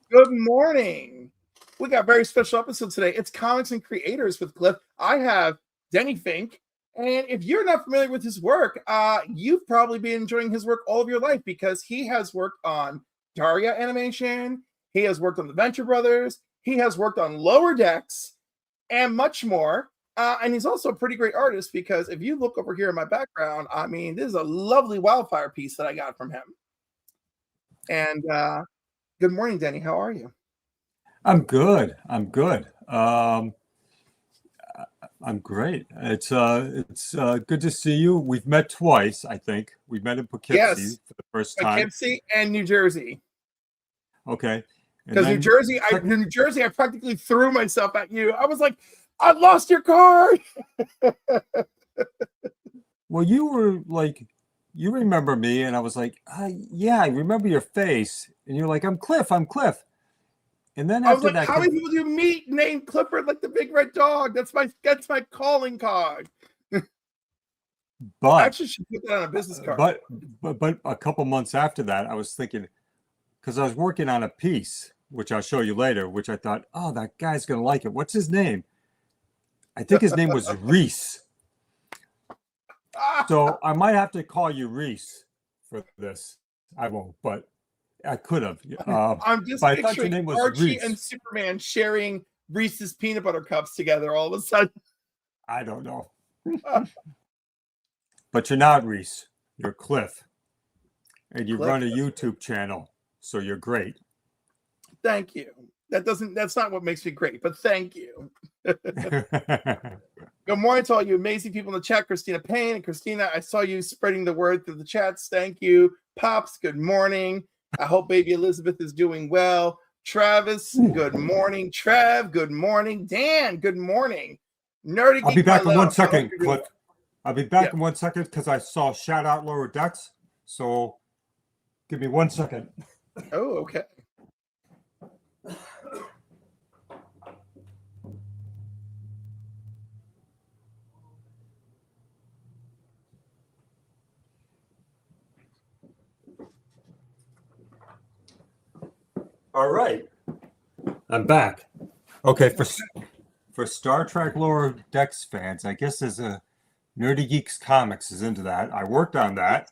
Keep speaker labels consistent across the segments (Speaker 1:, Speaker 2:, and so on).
Speaker 1: Good morning. We got a very special episode today. It's Comics and Creators with Cliff. I have Denny Fincke, and if you're not familiar with his work, you've probably been enjoying his work all of your life because he has worked on Daria animation, he has worked on the Venture Brothers, he has worked on Lower Decks, and much more. And he's also a pretty great artist because if you look over here in my background, I mean, this is a lovely wildfire piece that I got from him. And good morning, Denny. How are you?
Speaker 2: I'm good. I'm great. It's good to see you. We've met twice, I think. We met in Poughkeepsie for the first time.
Speaker 1: Poughkeepsie and New Jersey.
Speaker 2: Okay.
Speaker 1: Because New Jersey, I practically threw myself at you. I was like, I lost your card.
Speaker 2: Well, you were like, you remember me, and I was like, yeah, I remember your face. And you're like, I'm Cliff. And then after that,
Speaker 1: how many people do you meet named Clifford like the big red dog? That's my calling card.
Speaker 2: But
Speaker 1: I actually should put that on a business card.
Speaker 2: But a couple months after that, I was thinking, because I was working on a piece, which I'll show you later, which I thought, oh, that guy's gonna like it. What's his name? I think his name was Reese. So I might have to call you Reese for this. I won't, but I could have.
Speaker 1: I'm just picturing Archie Reese and Superman sharing Reese's peanut butter cups together all of a sudden.
Speaker 2: I don't know. But you're not Reese. You're Cliff. And you run a YouTube channel, so you're great.
Speaker 1: Thank you. That's not what makes me great, but thank you. Good morning to all you amazing people in the chat. Christina Payne and Christina, I saw you spreading the word through the chats. Thank you. Pops, good morning. I hope baby Elizabeth is doing well. Travis, good morning. Trev, good morning. Dan, good morning. Nerdy
Speaker 2: I'll be back in 1 second, Cliff. I'll be back in 1 second because I saw shout out Lower Decks. So give me 1 second.
Speaker 1: Oh, okay.
Speaker 2: All right, I'm back. Okay, for Star Trek Lower Decks fans, I guess there's a Nerdy Geeks Comics is into that. I worked on that.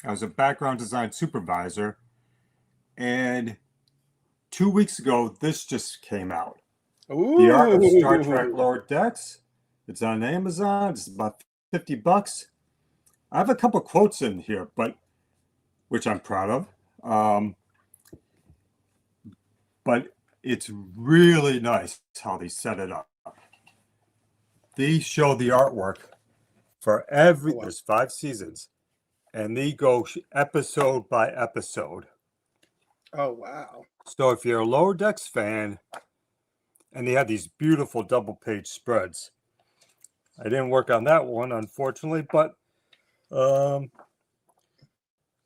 Speaker 2: I was a background design supervisor, and 2 weeks ago, this just came out.
Speaker 1: Ooh.
Speaker 2: The Art of Star Trek Lower Decks. It's on Amazon. It's about $50. I have a couple quotes in here, which I'm proud of. But it's really nice how they set it up. They show the artwork for there's 5 seasons, and they go episode by episode.
Speaker 1: Oh, wow.
Speaker 2: So if you're a Lower Decks fan, and they have these beautiful double-page spreads. I didn't work on that one, unfortunately, but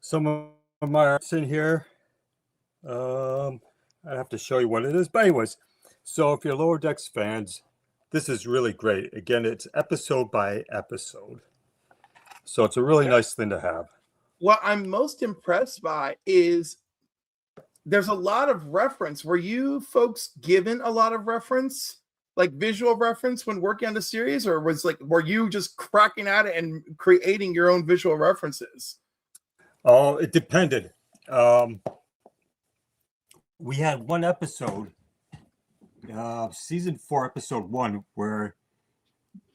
Speaker 2: some of my art's in here. I have to show you what it is. But anyways, so if you're Lower Decks fans, this is really great. Again, it's episode by episode. So it's a really nice thing to have.
Speaker 1: What I'm most impressed by is there's a lot of reference. Were you folks given a lot of reference, like visual reference when working on the series? Or were you just cracking at it and creating your own visual references?
Speaker 2: Oh, it depended. We had one episode, season 4, episode 1, where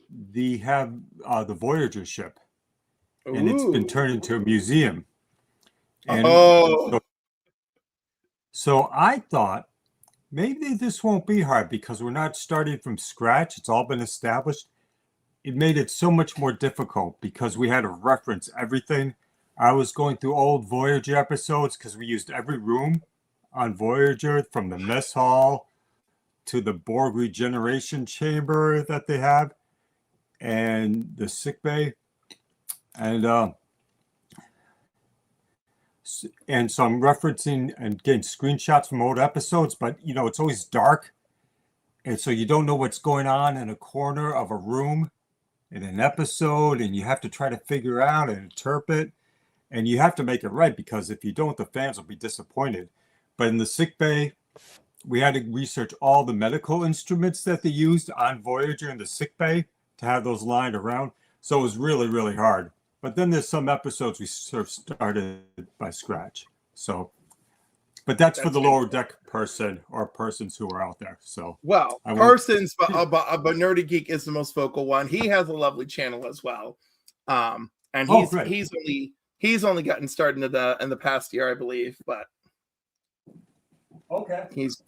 Speaker 2: they have the Voyager ship, and it's been turned into a museum. And so I thought maybe this won't be hard because we're not starting from scratch. It's all been established. It made it so much more difficult because we had to reference everything. I was going through old Voyager episodes because we used every room on Voyager, from the mess hall to the Borg regeneration chamber that they have and the sick bay. And so I'm referencing and getting screenshots from old episodes, but it's always dark. And so you don't know what's going on in a corner of a room. in an episode, and you have to try to figure out and interpret, and you have to make it right, because if you don't, the fans will be disappointed. But in the sick bay, we had to research all the medical instruments that they used on Voyager in the sick bay to have those lined around. So it was really, really hard. But then there's some episodes we sort of started by scratch. So, but that's for the lower deck person or persons who are out there. So,
Speaker 1: well, persons, but Nerdy Geek is the most vocal one. He has a lovely channel as well, and he's only gotten started in the past year, I believe. But
Speaker 2: okay,
Speaker 1: he's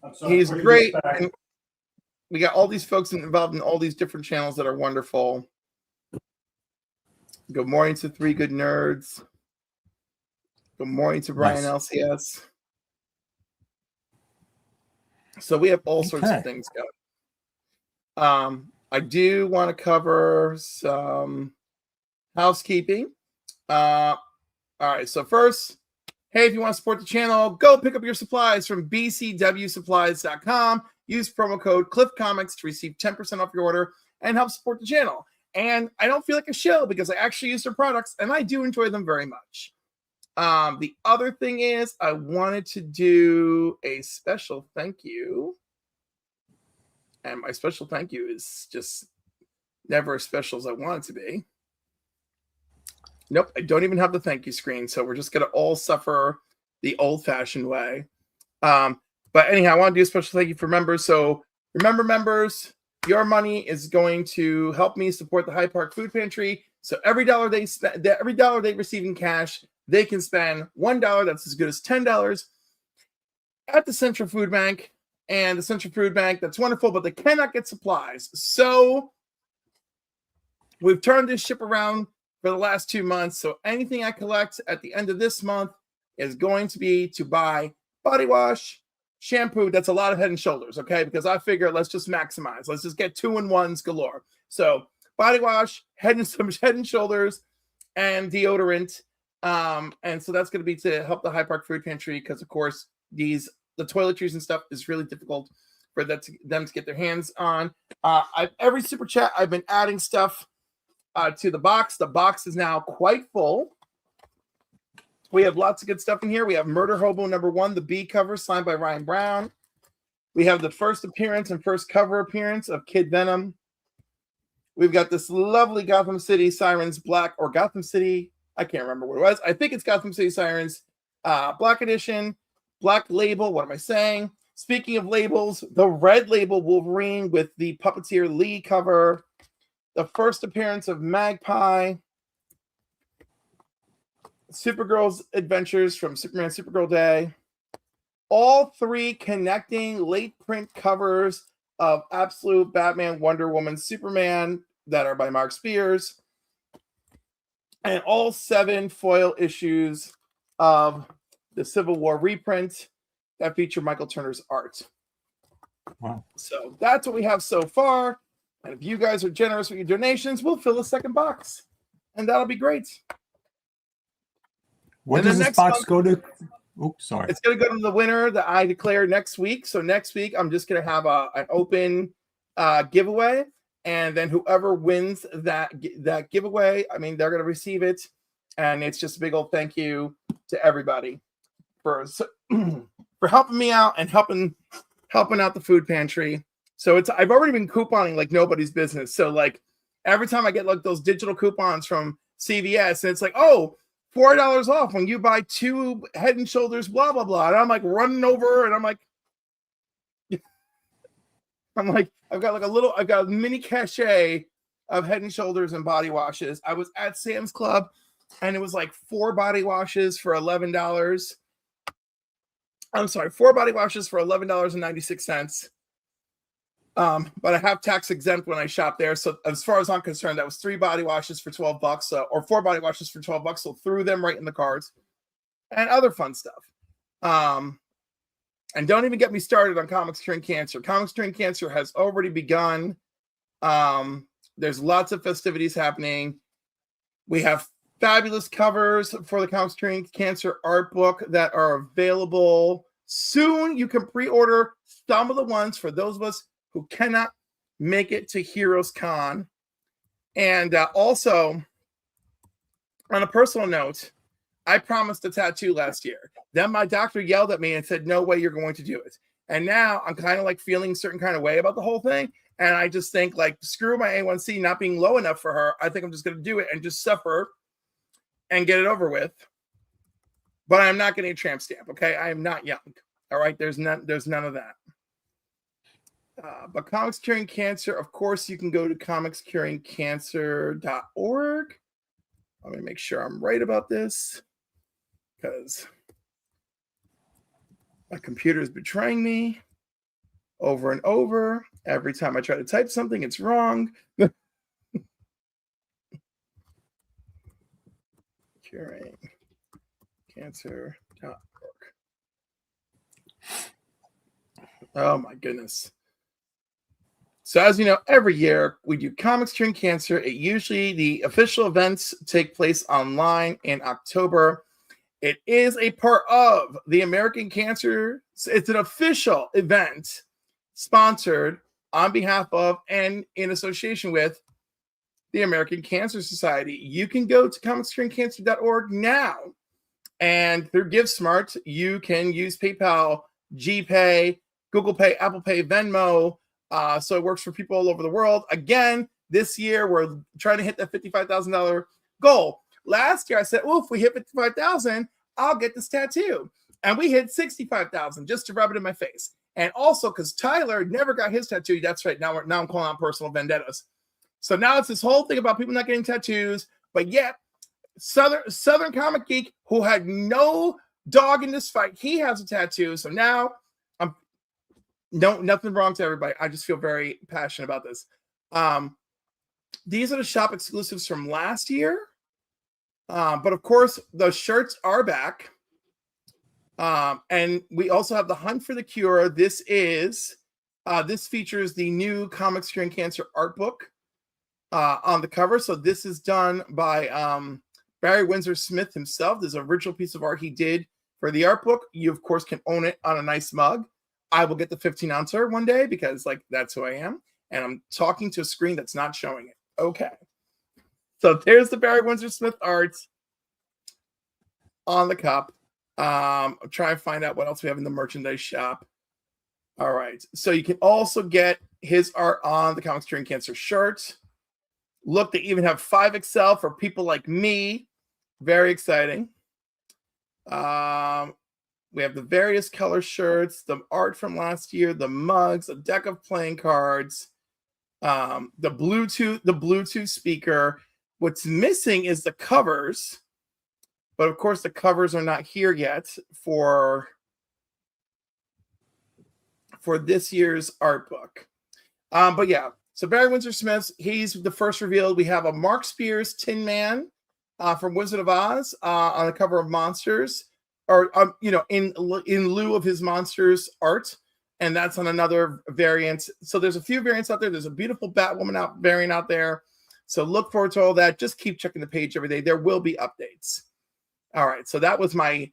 Speaker 1: great. And we got all these folks involved in all these different channels that are wonderful. Good morning to Three Good Nerds. Good morning to Brian LCS. So we have all sorts of things going. I do want to cover some housekeeping. All right. So first, hey, if you want to support the channel, go pick up your supplies from bcwsupplies.com. Use promo code CliffComics to receive 10% off your order and help support the channel. And I don't feel like a shill because I actually use their products and I do enjoy them very much. The other thing is I wanted to do a special thank you. And my special thank you is just never as special as I want it to be. Nope, I don't even have the thank you screen. So we're just going to all suffer the old-fashioned way. But anyhow, I want to do a special thank you for members. So remember, members, your money is going to help me support the Hyde Park Food Pantry. So every dollar they spend, every dollar they receive in cash, they can spend $1. That's as good as $10 at the Central Food Bank. And the Central Food Bank, that's wonderful, but they cannot get supplies. So we've turned this ship around for the last 2 months. So anything I collect at the end of this month is going to be to buy body wash, shampoo. That's a lot of Head and Shoulders, okay? Because I figure let's just maximize. Let's just get 2-in-1s galore. So body wash, Head and Shoulders, and deodorant. And so that's going to be to help the Hyde Park Food Pantry because, of course, the toiletries and stuff is really difficult for them to get their hands on. Every super chat, I've been adding stuff to the box. The box is now quite full. We have lots of good stuff in here. We have Murder Hobo #1, the B cover signed by Ryan Brown. We have the first appearance and first cover appearance of Kid Venom. We've got this lovely Gotham City Sirens Black, or Gotham City, I can't remember what it was. I think it's Gotham City Sirens Black Edition, Black Label. What am I saying? Speaking of labels, the Red Label Wolverine with the Puppeteer Lee cover. The first appearance of Magpie. Supergirl's Adventures from Superman Supergirl Day. All 3 connecting late print covers of Absolute, Batman, Wonder Woman, Superman that are by Mark Spears. And all 7 foil issues of the Civil War reprint that feature Michael Turner's art.
Speaker 2: Wow.
Speaker 1: So that's what we have so far. And if you guys are generous with your donations, we'll fill a second box. And that'll be great.
Speaker 2: What does this box go to? Oops, sorry.
Speaker 1: It's going to go to the winner that I declare next week. So next week, I'm just going to have an open giveaway. And then whoever wins that giveaway, I mean, they're going to receive it. And it's just a big old thank you to everybody for helping me out and helping out the food pantry. So I've already been couponing like nobody's business. So like every time I get like those digital coupons from CVS, and it's like, oh, $4 off when you buy 2 Head and Shoulders, blah, blah, blah. And I'm like running over and I'm like, I've got a mini cachet of Head and Shoulders and body washes. I was at Sam's Club and it was like 4 body washes for $11. I'm sorry, 4 body washes for $11.96. But I have tax exempt when I shop there. So as far as I'm concerned, that was 3 body washes for $12, or 4 body washes for $12. So threw them right in the cards and other fun stuff. And don't even get me started on Comics Curing Cancer. Comics Curing Cancer has already begun. There's lots of festivities happening. We have fabulous covers for the Comics Curing Cancer art book that are available soon. You can pre-order some of the ones for those of us who cannot make it to Heroes Con. And also, on a personal note, I promised a tattoo last year. Then my doctor yelled at me and said, "No way you're going to do it." And now I'm kind of like feeling a certain kind of way about the whole thing. And I just think, like, screw my A1C not being low enough for her. I think I'm just going to do it and just suffer and get it over with. But I'm not getting a tramp stamp. Okay, I am not young. All right, there's none of that. But Comics Curing Cancer, of course, you can go to comicscuringcancer.org. Let me make sure I'm right about this, because my computer is betraying me over and over. Every time I try to type something, it's wrong. CuringCancer.org. Oh my goodness. So as you know, every year we do Comics Curing Cancer. Usually the official events take place online in October. It is a part of the American Cancer. It's an official event sponsored on behalf of and in association with the American Cancer Society. You can go to comicscuringcancer.org now, and through GiveSmart, you can use PayPal, GPay, Google Pay, Apple Pay, Venmo. So it works for people all over the world. Again, this year we're trying to hit that $55,000 goal. Last year I said, "Oh, if we hit 55,000, I'll get this tattoo." And we hit 65,000 just to rub it in my face. And also because Tyler never got his tattoo. That's right. Now I'm calling out personal vendettas. So now it's this whole thing about people not getting tattoos, but yet Southern Comic Geek, who had no dog in this fight, he has a tattoo. So now nothing wrong to everybody. I just feel very passionate about this. These are the shop exclusives from last year. But of course, the shirts are back. And we also have the Hunt for the Cure. This features the new Comics Curing Cancer art book on the cover. So this is done by Barry Windsor Smith himself. There's an original piece of art he did for the art book. You, of course, can own it on a nice mug. I will get the 15-ouncer one day because, like, that's who I am. And I'm talking to a screen that's not showing it. Okay. So there's the Barry Windsor Smith art on the cup. I'm trying to find out what else we have in the merchandise shop. All right. So you can also get his art on the Comics Curing Cancer shirt. Look, they even have 5XL for people like me. Very exciting. We have the various color shirts, the art from last year, the mugs, a deck of playing cards, the Bluetooth speaker. What's missing is the covers, but of course the covers are not here yet for this year's art book. But yeah, so Barry Windsor Smith, he's the first revealed. We have a Mark Spears Tin Man from Wizard of Oz on the cover of Monsters. Or in lieu of his Monsters art, and that's on another variant. So there's a few variants out there. There's a beautiful Batwoman variant out there. So look forward to all that. Just keep checking the page every day. There will be updates. All right. So that was my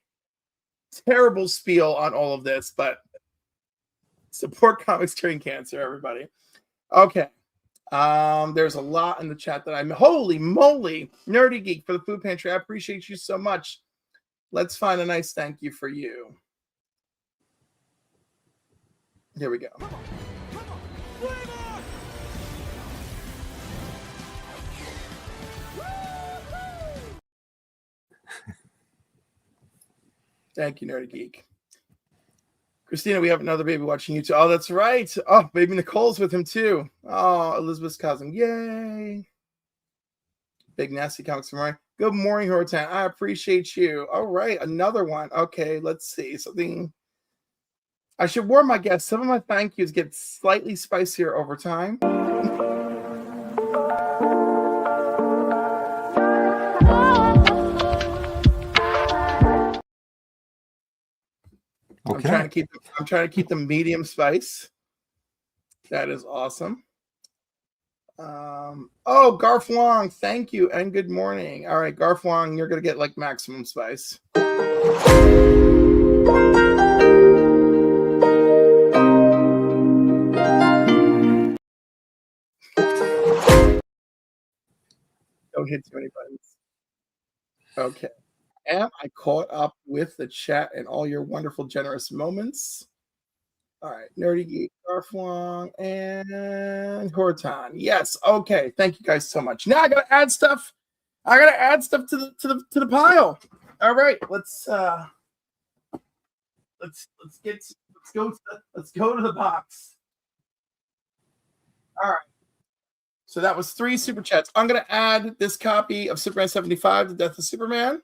Speaker 1: terrible spiel on all of this, but support Comics Curing Cancer, everybody. Okay. There's a lot in the chat that holy moly, Nerdy Geek for the Food Pantry. I appreciate you so much. Let's find a nice thank you for you. Here we go. Come on. Thank you, Nerdy Geek. Christina, we have another baby watching you too. Oh, that's right. Oh, baby Nicole's with him too. Oh, Elizabeth's cousin. Yay. Big Nasty Comics from Roy. Good morning, Hortan. I appreciate you. All right, another one. Okay, let's see. Something I should warn my guests. Some of my thank yous get slightly spicier over time. Okay. I'm trying to keep them medium spice. That is awesome. Garth Wong, thank you and good morning. All right, Garth Wong, you're gonna get like maximum spice. Don't hit too many buttons. Okay. Am I caught up with the chat and all your wonderful, generous moments? All right. Nerdy Geek, Garflong, and Horton. Yes. Okay. Thank you guys so much. Now I gotta add stuff. I gotta add stuff to the pile. All right. Let's go to the box. All right. So that was 3 super chats. I'm going to add this copy of Superman 75, The Death of Superman.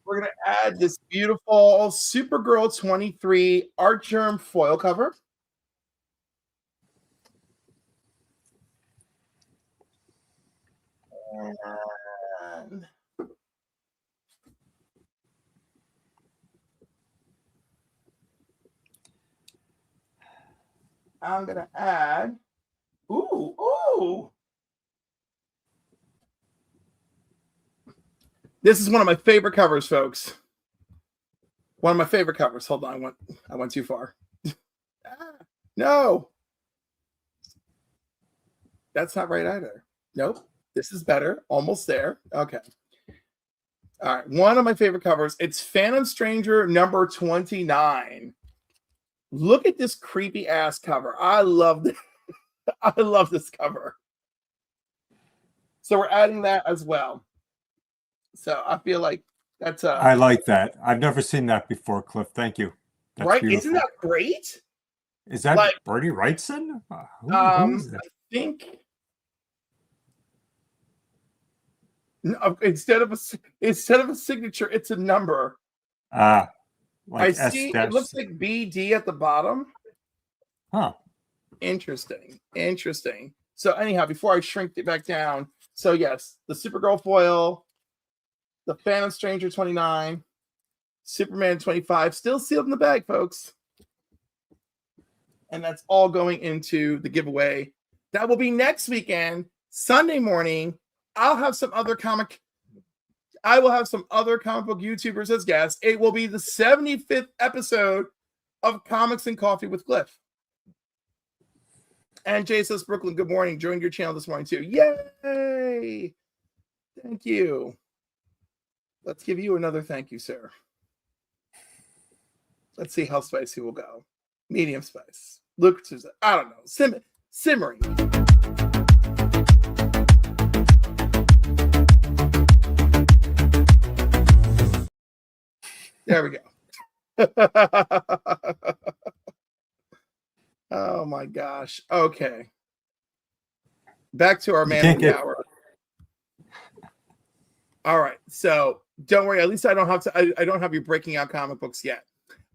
Speaker 1: We're going to add this beautiful Supergirl 23 art germ foil cover. And I'm going to add, ooh. This is one of my favorite covers, folks. One of my favorite covers. Hold on, I went too far. No. That's not right either. Nope. This is better. Almost there. Okay. All right. One of my favorite covers. It's Phantom Stranger number 29. Look at this creepy ass cover. I love this. I love this cover. So we're adding that as well. So I feel like that's
Speaker 2: I like that. I've never seen that before, Cliff. Thank you. That's
Speaker 1: right.
Speaker 2: beautiful.
Speaker 1: Isn't that great?
Speaker 2: Is that like, Bernie Wrightson? Who is that?
Speaker 1: I think no, instead of a signature, it's a number.
Speaker 2: Like
Speaker 1: I see. It looks like BD at the bottom.
Speaker 2: Huh.
Speaker 1: Interesting. So anyhow, before I shrink it back down, so yes, the Supergirl foil, the Phantom Stranger 29, Superman 25, still sealed in the bag, folks. And that's all going into the giveaway. That will be next weekend, Sunday morning. I will have some other comic book YouTubers as guests. It will be the 75th episode of Comics and Coffee with Cliff. And Jay says, Brooklyn, good morning. Joined your channel this morning too. Yay! Thank you. Let's give you another thank you, sir. Let's see how spicy we'll go. Medium spice. Look, I don't know. Simmering. There we go. Oh my gosh. Okay. Back to our man of the hour. All right. So don't worry. At least I don't have to. I don't have you breaking out comic books yet.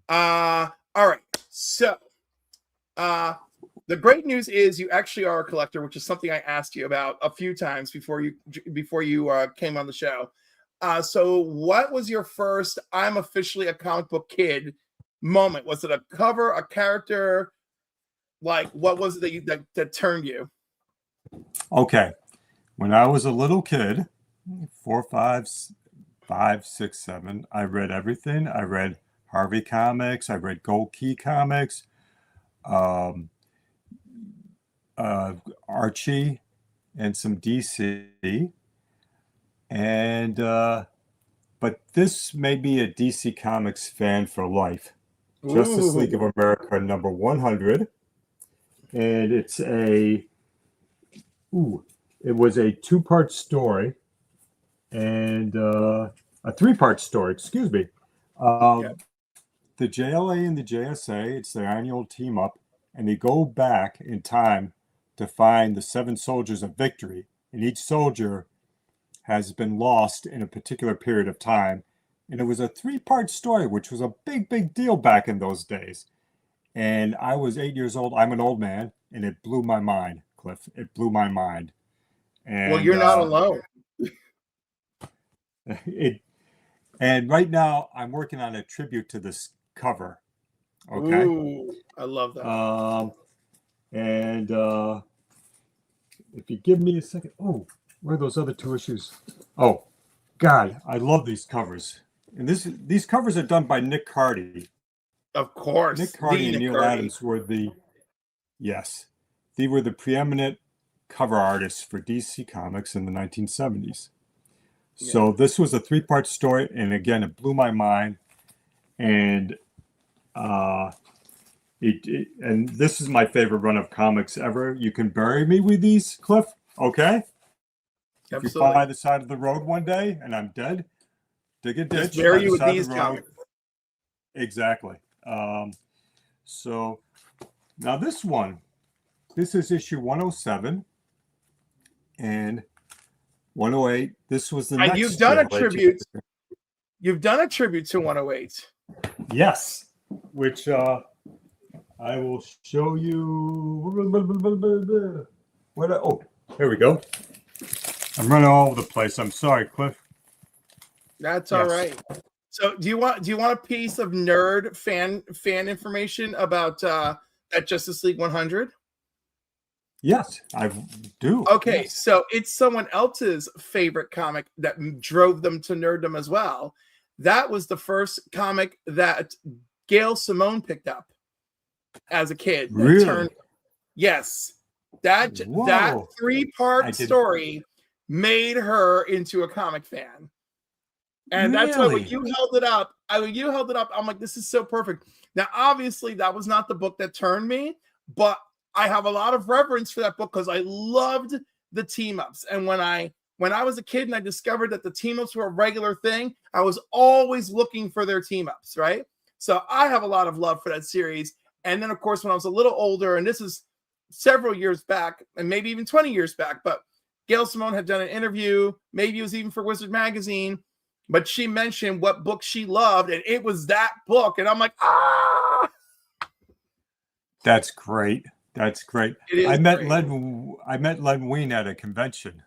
Speaker 1: All right. So the great news is you actually are a collector, which is something I asked you about a few times before you came on the show. So what was your first I'm officially a comic book kid moment? Was it a cover, a character? Like, what was it that turned you?
Speaker 2: Okay. When I was a little kid, 4, 5, 6, 7, I read everything. I read Harvey Comics. I read Gold Key Comics. Archie and some DC. And but this may be a DC Comics fan for life. Ooh. Justice League of America number 100. And it was a 2-part story and a 3-part story, excuse me. The JLA and the JSA, it's their annual team up, and they go back in time to find the 7 soldiers of victory. And each soldier has been lost in a particular period of time. And it was a 3-part story, which was a big, big deal back in those days. And I was 8 years old. I'm an old man, and it blew my mind, Cliff. It blew my mind. And,
Speaker 1: well, you're not alone.
Speaker 2: And right now, I'm working on a tribute to this cover. Okay.
Speaker 1: Ooh, I love that.
Speaker 2: And if you give me a second, where are those other 2 issues? Oh, God, I love these covers. And these covers are done by Nick Cardy.
Speaker 1: Of course.
Speaker 2: Nick Cardy and Neil Adams were the Yes. They were the preeminent cover artists for DC Comics in the 1970s.
Speaker 1: Yeah.
Speaker 2: So this was a three-part story, and again, it blew my mind. And uh, and this is my favorite run of comics ever. You can bury me with these, Cliff. Okay. If you
Speaker 1: Absolutely.
Speaker 2: find the side of the road one day and I'm dead, dig a
Speaker 1: Just
Speaker 2: ditch by
Speaker 1: bury
Speaker 2: the
Speaker 1: you with
Speaker 2: side of
Speaker 1: these
Speaker 2: the road.
Speaker 1: comics.
Speaker 2: Exactly. So now this one, this is issue 107 and 108. This was the
Speaker 1: And
Speaker 2: next
Speaker 1: you've done a
Speaker 2: Steel Age.
Speaker 1: tribute. You've done a tribute to 108.
Speaker 2: Yes, which I will show you. Oh, here we go. I'm running all over the place. I'm sorry, Cliff.
Speaker 1: That's all right. So do you want a piece of nerd fan information about that Justice League 100?
Speaker 2: Yes, I do.
Speaker 1: Okay,
Speaker 2: yes.
Speaker 1: So it's someone else's favorite comic that drove them to nerddom as well. That was the first comic that Gail Simone picked up as a kid.
Speaker 2: Really?
Speaker 1: Yes. That three-part story made her into a comic fan. And that's why when you held it up, I'm like, this is so perfect. Now, obviously, that was not the book that turned me, but I have a lot of reverence for that book because I loved the team-ups. And when I was a kid and I discovered that the team-ups were a regular thing, I was always looking for their team-ups, right? So I have a lot of love for that series. And then, of course, when I was a little older, and this is several years back, and maybe even 20 years back, but Gail Simone had done an interview, maybe it was even for Wizard Magazine, but she mentioned what book she loved, and it was that book. And I'm like, ah!
Speaker 2: That's great. That's great. I met Len Wein at a convention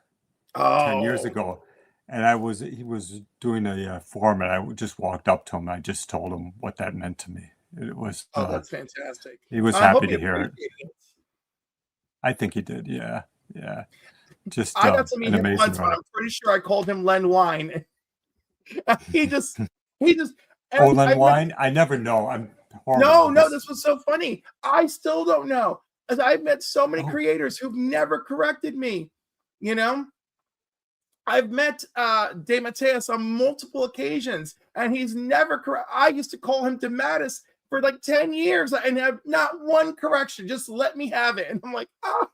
Speaker 2: 10 years ago, and he was doing a forum, and I just walked up to him, and I just told him what that meant to me. It was
Speaker 1: that's fantastic.
Speaker 2: He was happy to hear it. I think he did. Yeah. Just
Speaker 1: I got to meet him once, but I'm pretty sure I called him Len Wein. he just
Speaker 2: Len Wein? I never know. I'm
Speaker 1: horrible. No, this was so funny. I still don't know. As I've met so many creators who've never corrected me. You know, I've met DeMatteis on multiple occasions, and he's never correct. I used to call him DeMatteis for like 10 years and have not one correction. Just let me have it. And I'm like, ah.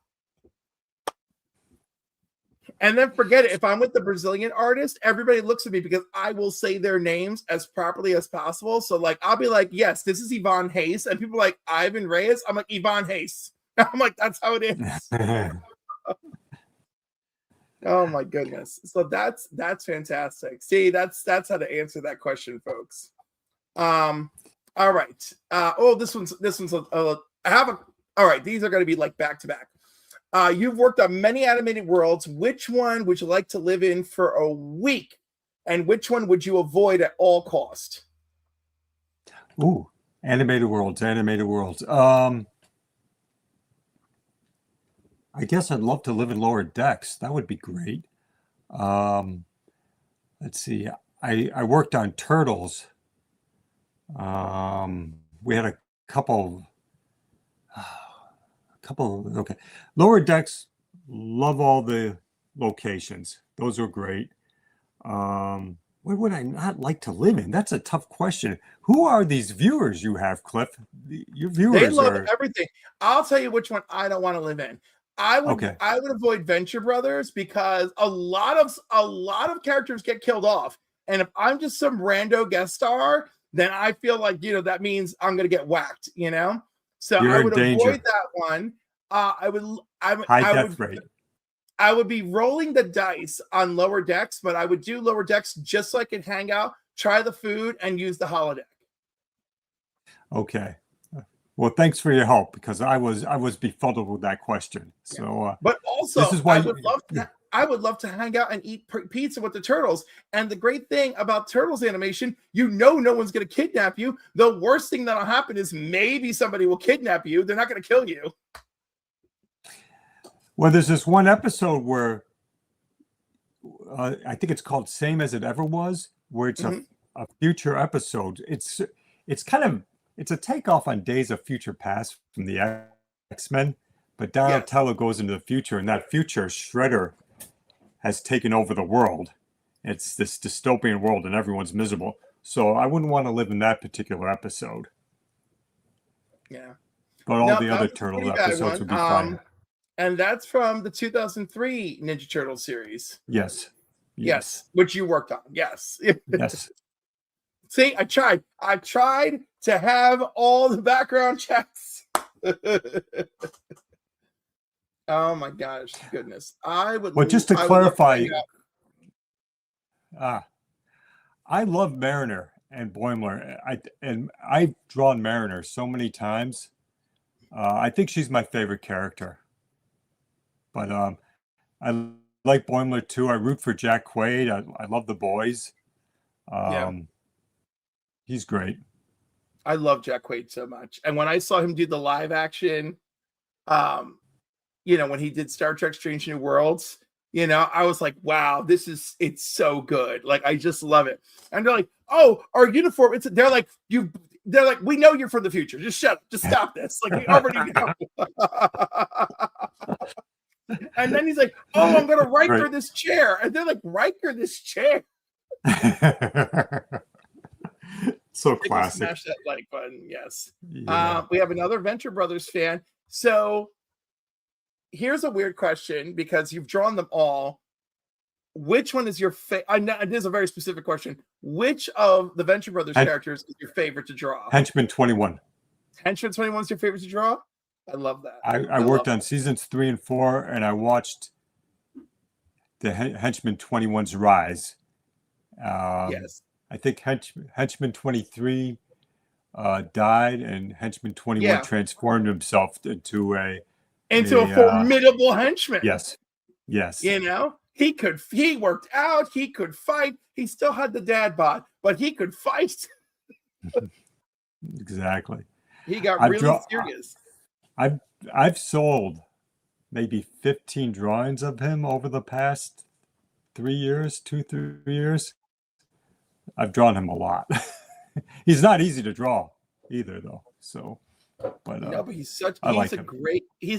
Speaker 1: And then forget it. If I'm with the Brazilian artist, everybody looks at me because I will say their names as properly as possible. So like, I'll be like, yes, this is Ivan Hayes. And people are like, Ivan Reyes. I'm like, Ivan Hayes. I'm like, that's how it is. Oh my goodness. So that's fantastic. See, that's how to answer that question, folks. All right. This one's all right. These are going to be like back to back. You've worked on many animated worlds. Which one would you like to live in for a week? And which one would you avoid at all cost?
Speaker 2: Ooh, animated worlds. I guess I'd love to live in Lower Decks. That would be great. Let's see. I worked on Turtles. We had a couple. Okay. Lower Decks, love all the locations. Those are great. Where would I not like to live in? That's a tough question. Who are these viewers you have, Cliff? Your viewers,
Speaker 1: they love everything. I'll tell you which one I don't want to live in. I would avoid Venture Brothers because a lot of characters get killed off. And if I'm just some rando guest star, then I feel like, that means I'm going to get whacked, So I would avoid that one. I would be rolling the dice on Lower Decks, but I would do Lower Decks just so I could hang out, try the food, and use the holodeck.
Speaker 2: Okay. Well, thanks for your help because I was befuddled with that question. So,
Speaker 1: but also, this is why I would love to hang out and eat pizza with the turtles. And the great thing about Turtles animation, no one's going to kidnap you. The worst thing that'll happen is maybe somebody will kidnap you. They're not going to kill you.
Speaker 2: Well, there's this one episode where I think it's called Same as It Ever Was, where it's a future episode. It's a takeoff on Days of Future Past from the X-Men, but
Speaker 1: Yes.
Speaker 2: Donatello goes into the future, and that future, Shredder has taken over the world. It's this dystopian world, and everyone's miserable. So I wouldn't want to live in that particular episode.
Speaker 1: Yeah.
Speaker 2: But all
Speaker 1: No,
Speaker 2: the
Speaker 1: that
Speaker 2: other
Speaker 1: was a
Speaker 2: Turtles
Speaker 1: pretty bad
Speaker 2: episodes
Speaker 1: one.
Speaker 2: would be fine.
Speaker 1: And that's from the 2003 Ninja Turtle series.
Speaker 2: Yes.
Speaker 1: Yes, which you worked on. Yes.
Speaker 2: Yes.
Speaker 1: See, I tried. I tried to have all the background checks. Oh my gosh, goodness.
Speaker 2: Well, just to clarify, I love Mariner and Boimler. I've drawn Mariner so many times. I think she's my favorite character. But I like Boimler too. I root for Jack Quaid. I love the boys.
Speaker 1: Yeah.
Speaker 2: He's great.
Speaker 1: I love Jack Quaid so much. And when I saw him do the live action, when he did Star Trek Strange New Worlds, I was like, wow, it's so good. Like, I just love it. And they're like, oh, our uniform, they're like, we know you're from the future. Just shut up. Just stop this. Like, we already know. And then he's like, oh, I'm going to Riker this chair. And they're like, Riker this chair.
Speaker 2: So classic.
Speaker 1: Smash that like button. Yes. Yeah. We have another Venture Brothers fan. So here's a weird question, because you've drawn them all. Which one is your favorite? It is a very specific question. Which of the Venture Brothers characters is your favorite to draw?
Speaker 2: Henchman 21.
Speaker 1: Henchman 21 is your favorite to draw? I love that.
Speaker 2: I worked on seasons 3 and 4, and I watched the Henchman 21's rise.
Speaker 1: Yes.
Speaker 2: I think Henchman 23 died, and Henchman 21 transformed himself into a
Speaker 1: formidable henchman.
Speaker 2: Yes.
Speaker 1: He worked out, he could fight, he still had the dad bod, but he could fight.
Speaker 2: Exactly.
Speaker 1: He got really serious.
Speaker 2: I've sold maybe 15 drawings of him over the past 3 years, 2-3 years. I've drawn him a lot. He's not easy to draw either, though. So, but
Speaker 1: he's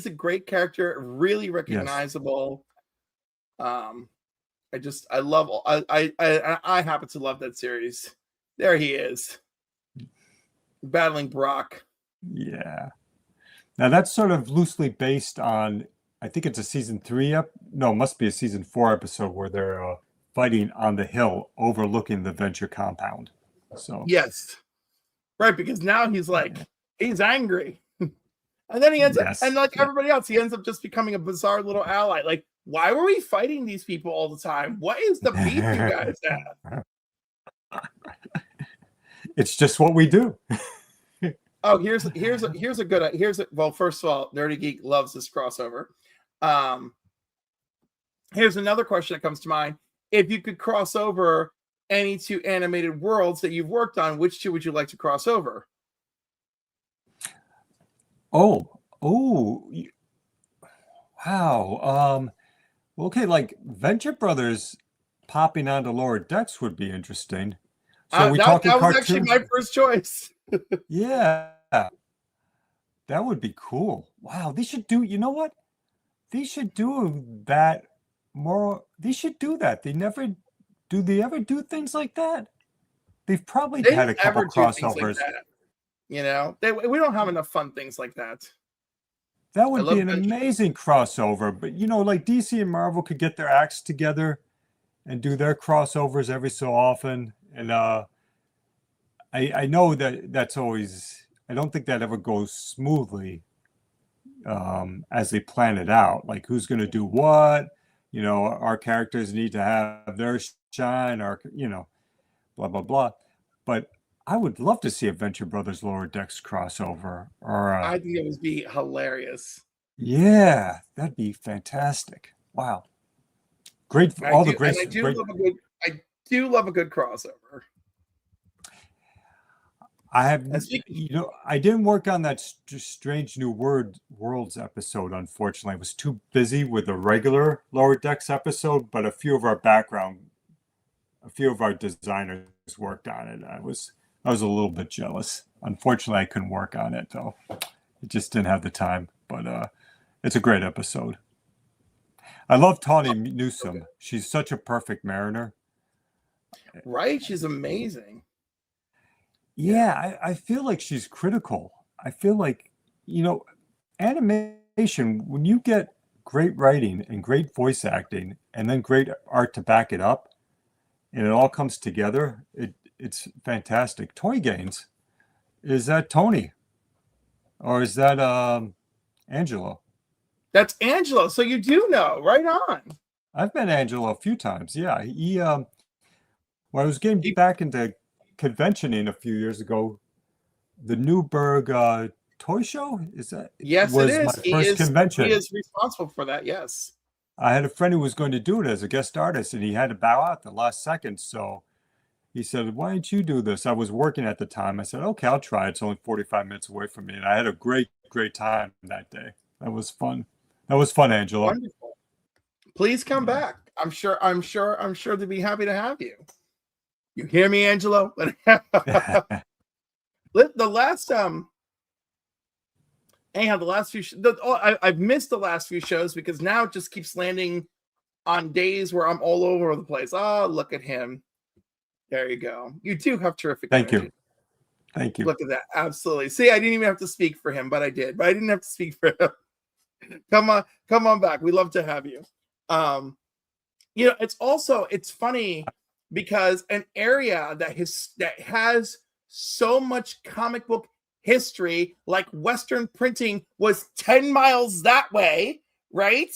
Speaker 1: a great character, really recognizable. Yes. I happen to love that series. There he is, battling Brock.
Speaker 2: Yeah. Now that's sort of loosely based on, I think it's a season 3 it must be a season 4 episode where they're fighting on the hill overlooking the Venture compound. So
Speaker 1: yes, right, because now he's angry, and then he ends up, and like everybody else, he ends up just becoming a bizarre little ally. Like, why were we fighting these people all the time? What is the beef you guys have?
Speaker 2: It's just what we do.
Speaker 1: Oh, here's a good. Well, first of all, Nerdy Geek loves this crossover. Here's another question that comes to mind. If you could cross over any 2 animated worlds that you've worked on, which 2 would you like to cross over?
Speaker 2: Oh, wow. Okay, like Venture Brothers popping onto Lower Decks would be interesting. So
Speaker 1: that was actually my first choice.
Speaker 2: Yeah, that would be cool. Wow, they should do. You know what? They should do that more. They should do that. They never do. They ever do things like that? They've probably had a couple crossovers.
Speaker 1: We don't have enough fun things like that.
Speaker 2: That would be an amazing crossover. But like DC and Marvel could get their acts together and do their crossovers every so often. And I know that's always, I don't think that ever goes smoothly as they plan it out. Like, who's going to do what? Our characters need to have their shine, blah, blah, blah. But I would love to see a Venture Brothers Lower Decks crossover.
Speaker 1: I think it would be hilarious.
Speaker 2: Yeah, that'd be fantastic. Wow. Great. I
Speaker 1: do love a good crossover.
Speaker 2: I didn't work on that Strange New Worlds episode, unfortunately. I was too busy with the regular Lower Decks episode, but a few of our designers worked on it. I was a little bit jealous. Unfortunately, I couldn't work on it, though. I just didn't have the time. but it's a great episode. I love Tawny Newsome. She's such a perfect Mariner.
Speaker 1: Right? She's amazing.
Speaker 2: Yeah, I feel like she's critical. I feel like, animation, when you get great writing and great voice acting and then great art to back it up, and it all comes together, it's fantastic. Toy Gaines, is that Tony? Or is that Angelo?
Speaker 1: That's Angelo. So you do know. Right on.
Speaker 2: I've met Angelo a few times. Yeah, when I was getting back into conventioning a few years ago, the Newburgh Toy Show,
Speaker 1: Yes, it
Speaker 2: was my
Speaker 1: is.
Speaker 2: first convention.
Speaker 1: He is responsible for that. Yes.
Speaker 2: I had a friend who was going to do it as a guest artist, and he had to bow out the last second. So he said, "Why don't you do this?" I was working at the time. I said, "Okay, I'll try. It's only 45 minutes away from me." And I had a great time that day. That was fun. That was fun, Angelo.
Speaker 1: Wonderful. Please come back. I'm sure they'd be happy to have you. You hear me, Angelo? The last I've missed the last few shows because now it just keeps landing on days where I'm all over the place. Oh, look at him. There you go. You do have terrific energy.
Speaker 2: Thank you.
Speaker 1: Look at that. Absolutely. See, I didn't even have to speak for him, but I did. But I didn't have to speak for him. Come on back. We love to have you. It's funny because an area that has so much comic book history, like Western printing, was 10 miles that way, right?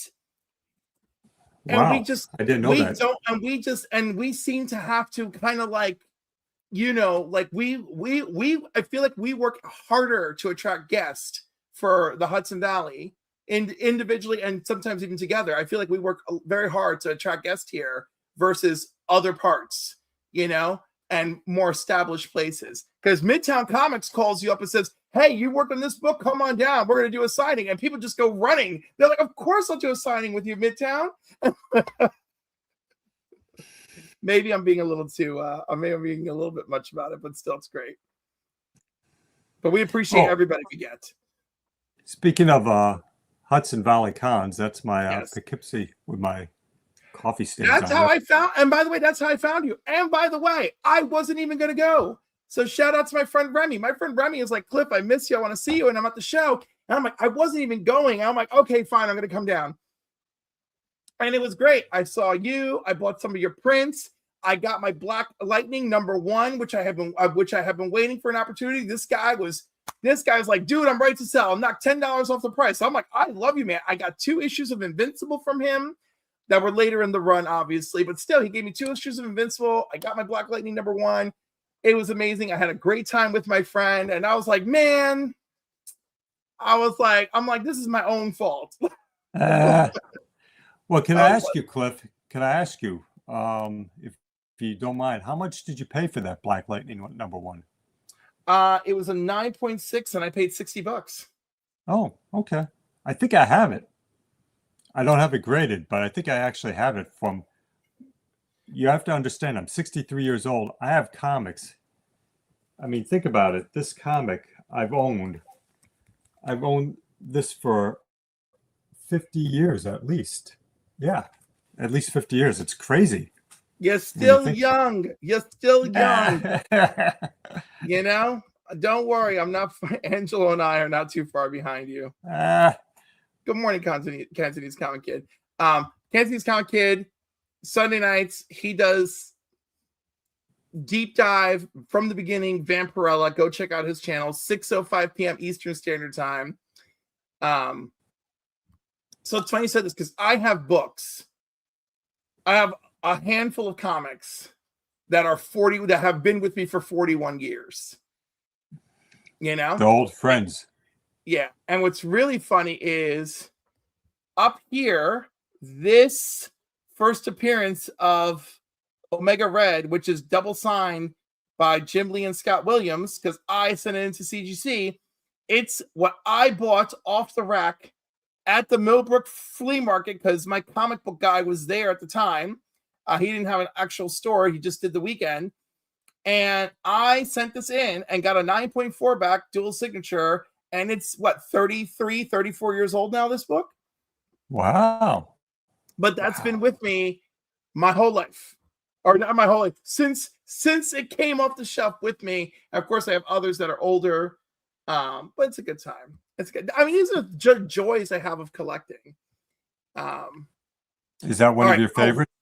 Speaker 2: Wow.
Speaker 1: And
Speaker 2: I didn't know that.
Speaker 1: We seem to have to kind of like, I feel like we work harder to attract guests for the Hudson Valley individually and sometimes even together. I feel like we work very hard to attract guests here versus other parts, and more established places. Because Midtown Comics calls you up and says, "Hey, you worked on this book, come on down. We're going to do a signing." And people just go running. They're like, "Of course I'll do a signing with you, Midtown." Maybe I'm being a little bit much about it, but still it's great. But we appreciate everybody we get.
Speaker 2: Speaking of Hudson Valley Cons, that's my Poughkeepsie with my coffee stand.
Speaker 1: That's how I found, and by the way, that's how I found you. And by the way, I wasn't even going to go. So shout out to my friend Remy. My friend Remy is like, "Cliff, I miss you. I want to see you." And I'm at the show. And I'm like, I wasn't even going. I'm like, okay, fine. I'm going to come down. And it was great. I saw you. I bought some of your prints. I got my Black Lightning #1, which I have been waiting for an opportunity. This guy's like, "Dude, I'm ready to sell. I'll knock $10 off the price." So I'm like, "I love you, man." I got 2 issues of Invincible from him that were later in the run, obviously, but still, he gave me 2 issues of Invincible. I got my Black Lightning #1. It was amazing. I had a great time with my friend, and I was like, man, I'm like, this is my own fault.
Speaker 2: Well, can I ask you, Cliff? Can I ask you, if you don't mind, how much did you pay for that Black Lightning #1?
Speaker 1: It was a 9.6, and I paid $60.
Speaker 2: Oh, okay. I think I have it. I don't have it graded, but I think I actually have it from. You have to understand, I'm 63 years old. I have comics. I mean, think about it. This comic I've owned this for 50 years at least. Yeah, at least 50 years. It's crazy.
Speaker 1: You're still young. You're still young. Don't worry. I'm not. Angelo and I are not too far behind you. Good morning, Cantonese Comic Kid. Cantonese Comic Kid, Sunday nights, he does deep dive from the beginning, Vampirella. Go check out his channel, 6:05 p.m. Eastern Standard Time. So it's funny you said this because I have books. I have a handful of comics that have been with me for 41 years. The
Speaker 2: old friends.
Speaker 1: Yeah. And what's really funny is up here, this first appearance of Omega Red, which is double signed by Jim Lee and Scott Williams, because I sent it into CGC. It's what I bought off the rack at the Millbrook Flea Market because my comic book guy was there at the time. He didn't have an actual store. He just did the weekend. And I sent this in and got a 9.4 back dual signature. And it's what, 33, 34 years old now, this book?
Speaker 2: Wow.
Speaker 1: But that's been with me my whole life. Or not my whole life, since it came off the shelf with me. Of course, I have others that are older, but it's a good time. It's good. I mean, these are joys I have of collecting.
Speaker 2: Is that one of your favorites?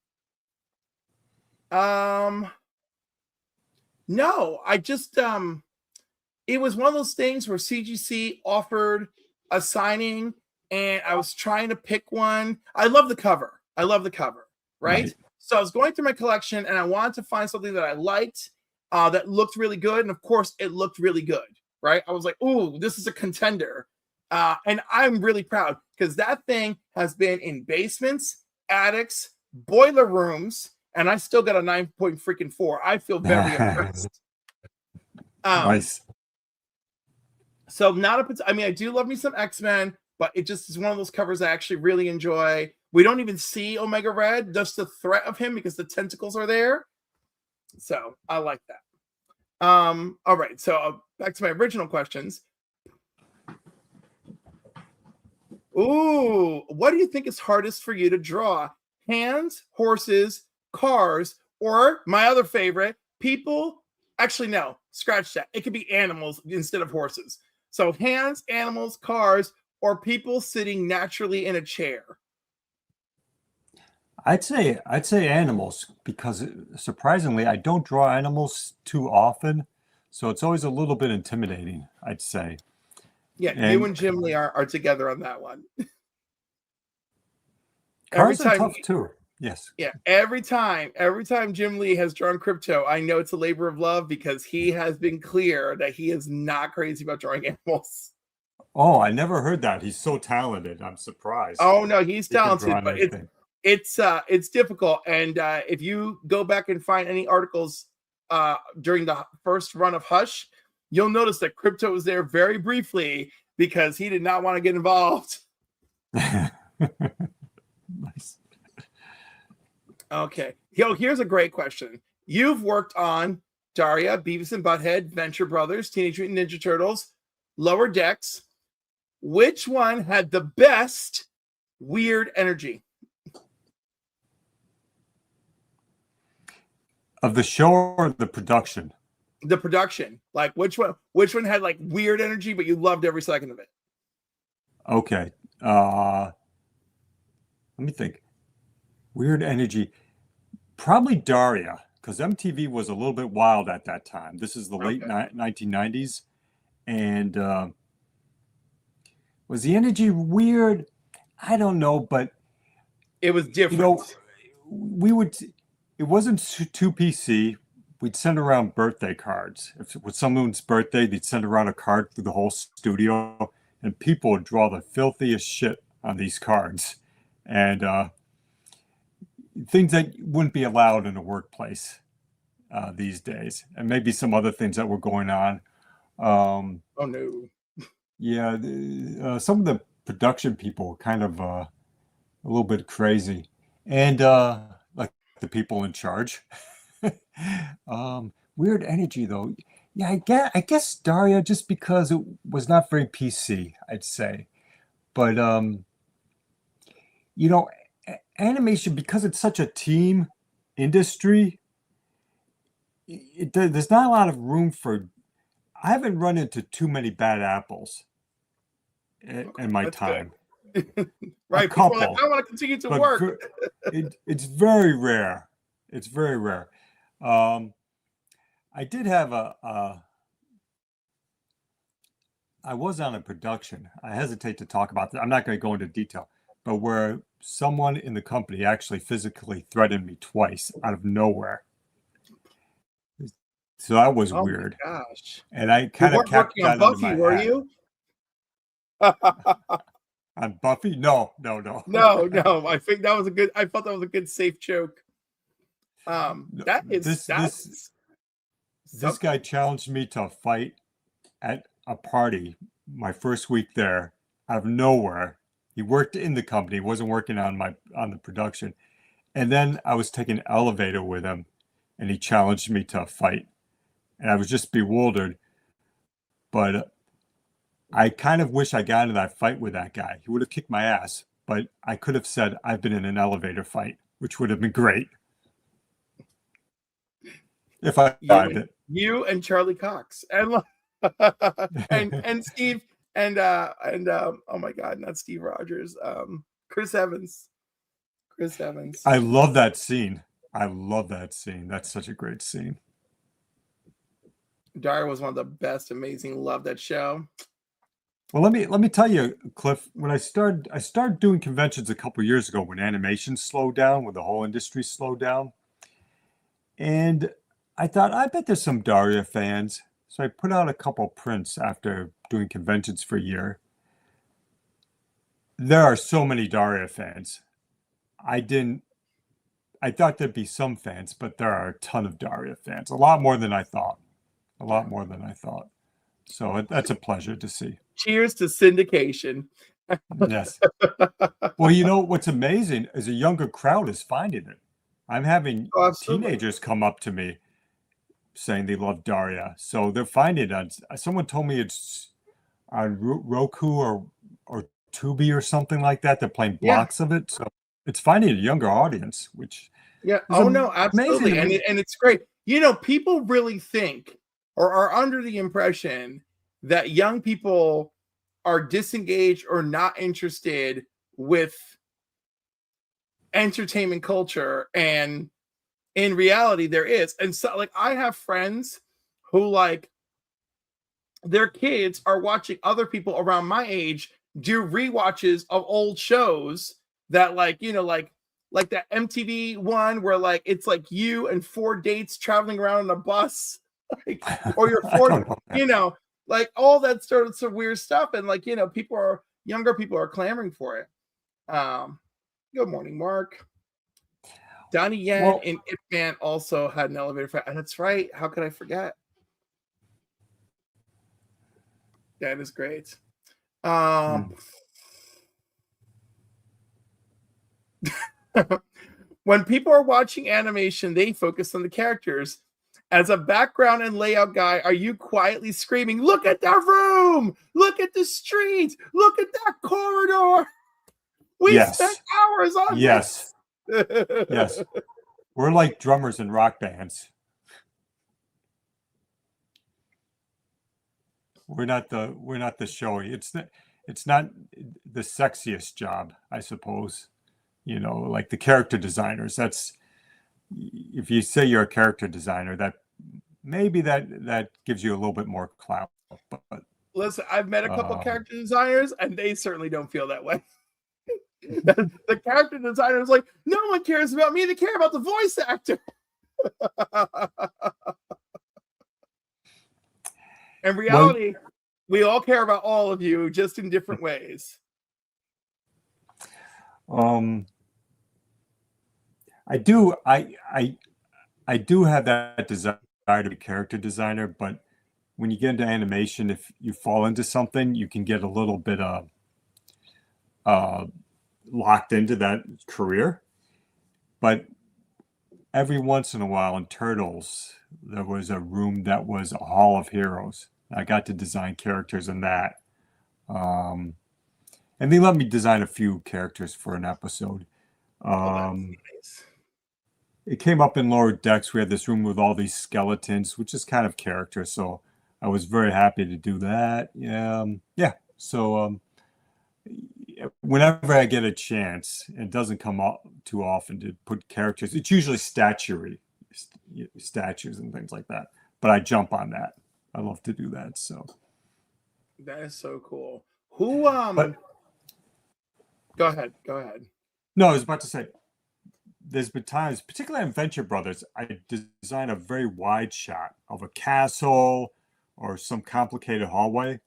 Speaker 1: No, I just it was one of those things where CGC offered a signing and I was trying to pick one. I love the cover. Right? So I was going through my collection and I wanted to find something that I liked, that looked really good. And of course, it looked really good, right? I was like, ooh, this is a contender. And I'm really proud because that thing has been in basements, attics, boiler rooms, and I still got a 9.4. I feel very impressed.
Speaker 2: Nice.
Speaker 1: So I do love me some X-Men, but it just is one of those covers I actually really enjoy. We don't even see Omega Red, just the threat of him because the tentacles are there. So I like that. All right, so back to my original questions. Ooh, what do you think is hardest for you to draw? Hands, horses, cars, or my other favorite, people? Actually, no, scratch that. It could be animals instead of horses. So hands, animals, cars, or people sitting naturally in a chair.
Speaker 2: I'd say animals because surprisingly, I don't draw animals too often, so it's always a little bit intimidating, I'd say.
Speaker 1: Yeah, you and Jim Lee are together on that one.
Speaker 2: Cars are tough too. Yes.
Speaker 1: Yeah, every time Jim Lee has drawn Crypto, I know it's a labor of love because he has been clear that he is not crazy about drawing animals.
Speaker 2: Oh, I never heard that. He's so talented. I'm surprised.
Speaker 1: Oh no, he's talented, but it's difficult. And if you go back and find any articles during the first run of Hush, you'll notice that Crypto was there very briefly because he did not want to get involved.
Speaker 2: Nice.
Speaker 1: Okay. Here's a great question. You've worked on Daria, Beavis and Butthead, Venture Brothers, Teenage Mutant Ninja Turtles, Lower Decks. Which one had the best weird energy?
Speaker 2: Of the show or the production?
Speaker 1: The production. Like which one had like weird energy, but you loved every second of it?
Speaker 2: Okay. Let me think. Weird energy. Probably Daria, because MTV was a little bit wild at that time. This is the late 1990s. And was the energy weird? I don't know, but
Speaker 1: it was different.
Speaker 2: It wasn't too PC. We'd send around birthday cards. If it was someone's birthday, they'd send around a card through the whole studio, and people would draw the filthiest shit on these cards. And things that wouldn't be allowed in a workplace these days, and maybe some other things that were going on.
Speaker 1: Oh no!
Speaker 2: Yeah, some of the production people were kind of a little bit crazy, and like the people in charge. Weird energy though. Yeah, I guess Daria, just because it was not very PC, I'd say, but animation, because it's such a team industry, there's not a lot of room for. I haven't run into too many bad apples in my time.
Speaker 1: Right, people are like, I want to continue to work.
Speaker 2: It's very rare. It's very rare. I did have I was on a production. I hesitate to talk about that. I'm not going to go into detail, but where someone in the company actually physically threatened me twice out of nowhere. So that was weird.
Speaker 1: My gosh.
Speaker 2: And I kind of kept
Speaker 1: working on Buffy, were you?
Speaker 2: On Buffy? No.
Speaker 1: No. I think that was I thought that was a good safe joke. This
Speaker 2: guy challenged me to fight at a party my first week there out of nowhere. He worked in the company, wasn't working on the production. And then I was taking an elevator with him and he challenged me to a fight. And I was just bewildered. But I kind of wish I got into that fight with that guy. He would have kicked my ass, but I could have said I've been in an elevator fight, which would have been great if I survived it.
Speaker 1: You and Charlie Cox and and Steve and oh my God, not Steve Rogers, Chris Evans. Chris Evans.
Speaker 2: I love that scene. I love that scene. That's such a great scene.
Speaker 1: Daria was one of the best. Amazing. Love that show.
Speaker 2: Well, let me tell you, Cliff. When I started doing conventions a couple years ago when animation slowed down, when the whole industry slowed down, and I thought I bet there's some Daria fans. So I put out a couple prints after doing conventions for a year. There are so many Daria fans. I thought there'd be some fans, but there are a ton of Daria fans. A lot more than I thought. A lot more than I thought. So that's a pleasure to see.
Speaker 1: Cheers to syndication.
Speaker 2: Yes. Well, you know, what's amazing is a younger crowd is finding it. I'm having teenagers come up to me saying they love Daria. So they're finding it. Someone told me it's on Roku or Tubi or something like that. They're playing blocks of it. So it's finding a younger audience, which
Speaker 1: no, absolutely. And it's great. You know, people really think or are under the impression that young people are disengaged or not interested with entertainment culture, and in reality there is. And so like I have friends who like their kids are watching other people around my age do rewatches of old shows that like, you know, like that MTV one where like it's like you and 4 dates traveling around on a bus, like, or your 4, you know, like all that sort of some weird stuff. And like, you know, younger people are clamoring for it. Good morning, Mark. Donnie Yen and Ip Man also had an elevator fight. That's right. How could I forget? That is great. When people are watching animation, they focus on the characters. As a background and layout guy, are you quietly screaming, "Look at that room! Look at the street! Look at that corridor! We spent hours on this!"
Speaker 2: Yes. We're like drummers in rock bands. We're not the showy. It's not the sexiest job, I suppose. You know, like the character designers. That's, if you say you're a character designer, that maybe that gives you a little bit more clout. But
Speaker 1: listen, I've met a couple of character designers, and they certainly don't feel that way. The character designer is like, no one cares about me. They care about the voice actor. In reality, we all care about all of you, just in different ways.
Speaker 2: I do have that desire to be a character designer, but when you get into animation, if you fall into something, you can get a little bit locked into that career. But every once in a while in Turtles, there was a room that was a Hall of Heroes. I got to design characters in that. And they let me design a few characters for an episode.
Speaker 1: Nice.
Speaker 2: It came up in Lower Decks. We had this room with all these skeletons, which is kind of character. So I was very happy to do that. Yeah. So whenever I get a chance, it doesn't come up too often to put characters. It's usually statues and things like that. But I jump on that. I love to do that. So
Speaker 1: that is so cool. Who Go ahead.
Speaker 2: No, I was about to say, there's been times, particularly in Venture Brothers, I design a very wide shot of a castle or some complicated hallway,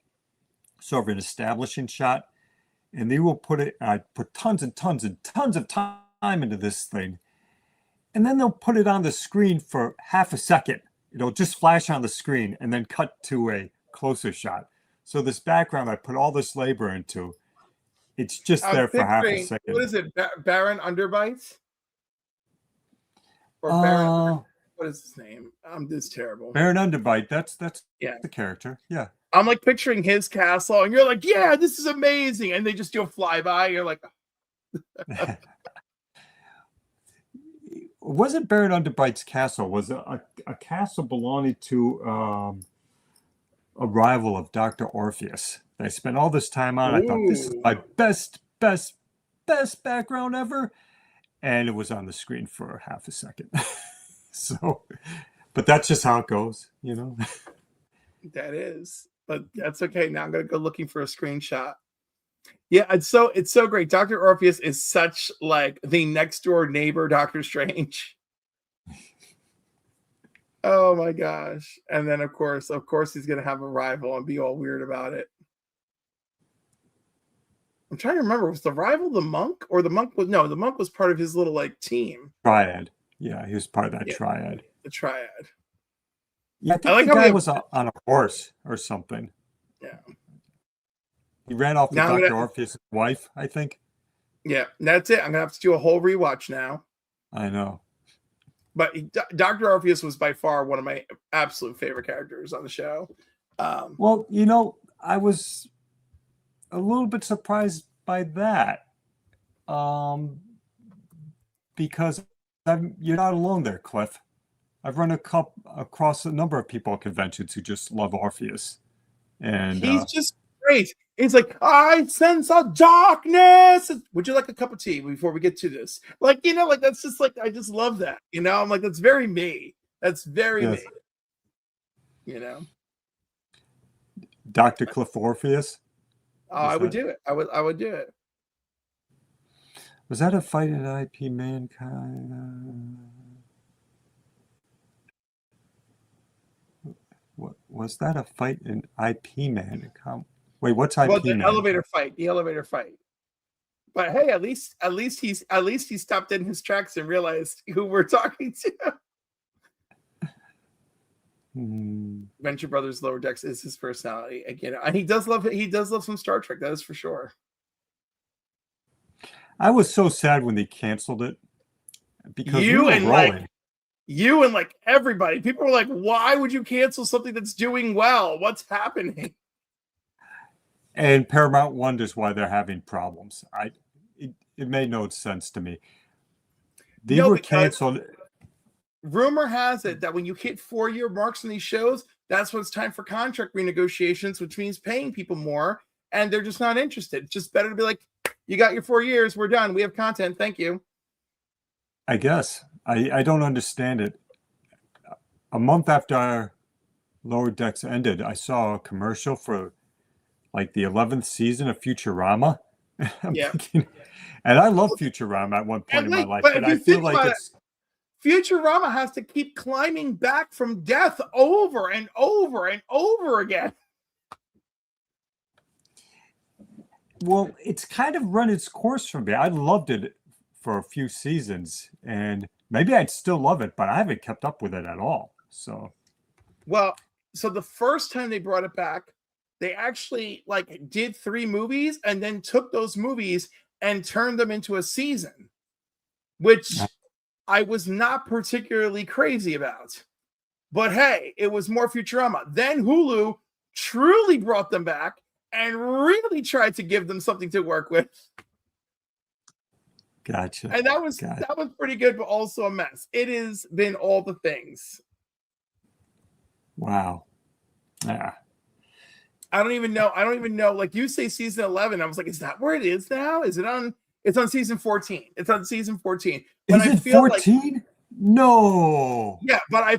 Speaker 2: sort of an establishing shot, and they will put tons and tons and tons of time into this thing, and then they'll put it on the screen for half a second. It'll just flash on the screen and then cut to a closer shot. So this background I put all this labor into, it's just there for half a second.
Speaker 1: What is it, Baron Underbites? Or Baron? what is his name? This is terrible.
Speaker 2: Baron Underbite. That's
Speaker 1: Yeah.
Speaker 2: the character. Yeah.
Speaker 1: I'm like picturing his castle, and you're like, yeah, this is amazing. And they just do a flyby. You're like,
Speaker 2: Wasn't Baron Underbite's castle? Was a castle belonging to a rival of Dr. Orpheus. I spent all this time on. I thought this is
Speaker 1: ooh.
Speaker 2: my best background ever, and it was on the screen for half a second. So, but that's just how it goes, you know.
Speaker 1: That is, but that's okay. Now I'm gonna go looking for a screenshot. Yeah, it's so great. Dr. Orpheus is such like the next door neighbor Doctor Strange. Oh my gosh. And then of course he's gonna have a rival and be all weird about it. I'm trying to remember, was the rival the monk, or the monk was part of his little like team.
Speaker 2: Triad. Yeah, he was part of that
Speaker 1: Yeah,
Speaker 2: triad.
Speaker 1: the triad.
Speaker 2: Yeah, I think
Speaker 1: I like
Speaker 2: the
Speaker 1: how we
Speaker 2: guy
Speaker 1: have,
Speaker 2: was on a horse or something.
Speaker 1: yeah.
Speaker 2: He ran off with
Speaker 1: Now I'm
Speaker 2: Dr.
Speaker 1: gonna,
Speaker 2: Orpheus' wife, I think.
Speaker 1: yeah, that's it. I'm gonna have to do a whole rewatch now.
Speaker 2: I know.
Speaker 1: But Dr. Orpheus was by far one of my absolute favorite characters on the show.
Speaker 2: Well, you know, I was a little bit surprised by that, because you're not alone there, Cliff. I've run across a number of people at conventions who just love Orpheus, and
Speaker 1: He's just great. He's like, I sense a darkness. Would you like a cup of tea before we get to this? Like, like that's just like, I just love that. I'm like, that's very me. That's very
Speaker 2: yes.
Speaker 1: me.
Speaker 2: Dr. Cliff Orpheus.
Speaker 1: Oh, I would do it. I would do it.
Speaker 2: Was that a fight in IP Mankind? What was that, a fight in IP Mankind? Wait, what's IP?
Speaker 1: Well, the
Speaker 2: Mankind?
Speaker 1: elevator fight. The elevator fight. But hey, at least he stopped in his tracks and realized who we're talking to. Venture Brothers Lower Decks is his personality again, and he does love some Star Trek. That is for sure.
Speaker 2: I was so sad when they canceled it, because
Speaker 1: you and everybody, people were like, "Why would you cancel something that's doing well? What's happening?"
Speaker 2: And Paramount wonders why they're having problems. It made no sense to me. They were canceled.
Speaker 1: Rumor has it that when you hit 4-year marks in these shows, that's when it's time for contract renegotiations, which means paying people more, and they're just not interested. It's just better to be like, you got your 4 years, we're done, we have content, thank you.
Speaker 2: I guess. I don't understand it. A month after our Lower Decks ended, I saw a commercial for like the 11th season of Futurama.
Speaker 1: Yeah.
Speaker 2: And I love Futurama at one point in my life, but I feel like
Speaker 1: Futurama has to keep climbing back from death over and over and over again.
Speaker 2: Well, it's kind of run its course for me. I loved it for a few seasons, and maybe I'd still love it, but I haven't kept up with it at all. So
Speaker 1: the first time they brought it back, they actually like did 3 movies and then took those movies and turned them into a season, which I was not particularly crazy about. But hey, it was more Futurama. Then Hulu truly brought them back and really tried to give them something to work with.
Speaker 2: Gotcha.
Speaker 1: And that was pretty good, but also a mess. It has been all the things.
Speaker 2: Wow. Yeah.
Speaker 1: I don't even know. Like you say season 11. I was like, is that where it is now? Is it on? It's on season 14. It's on season 14.
Speaker 2: But is it 14? No.
Speaker 1: Yeah, but I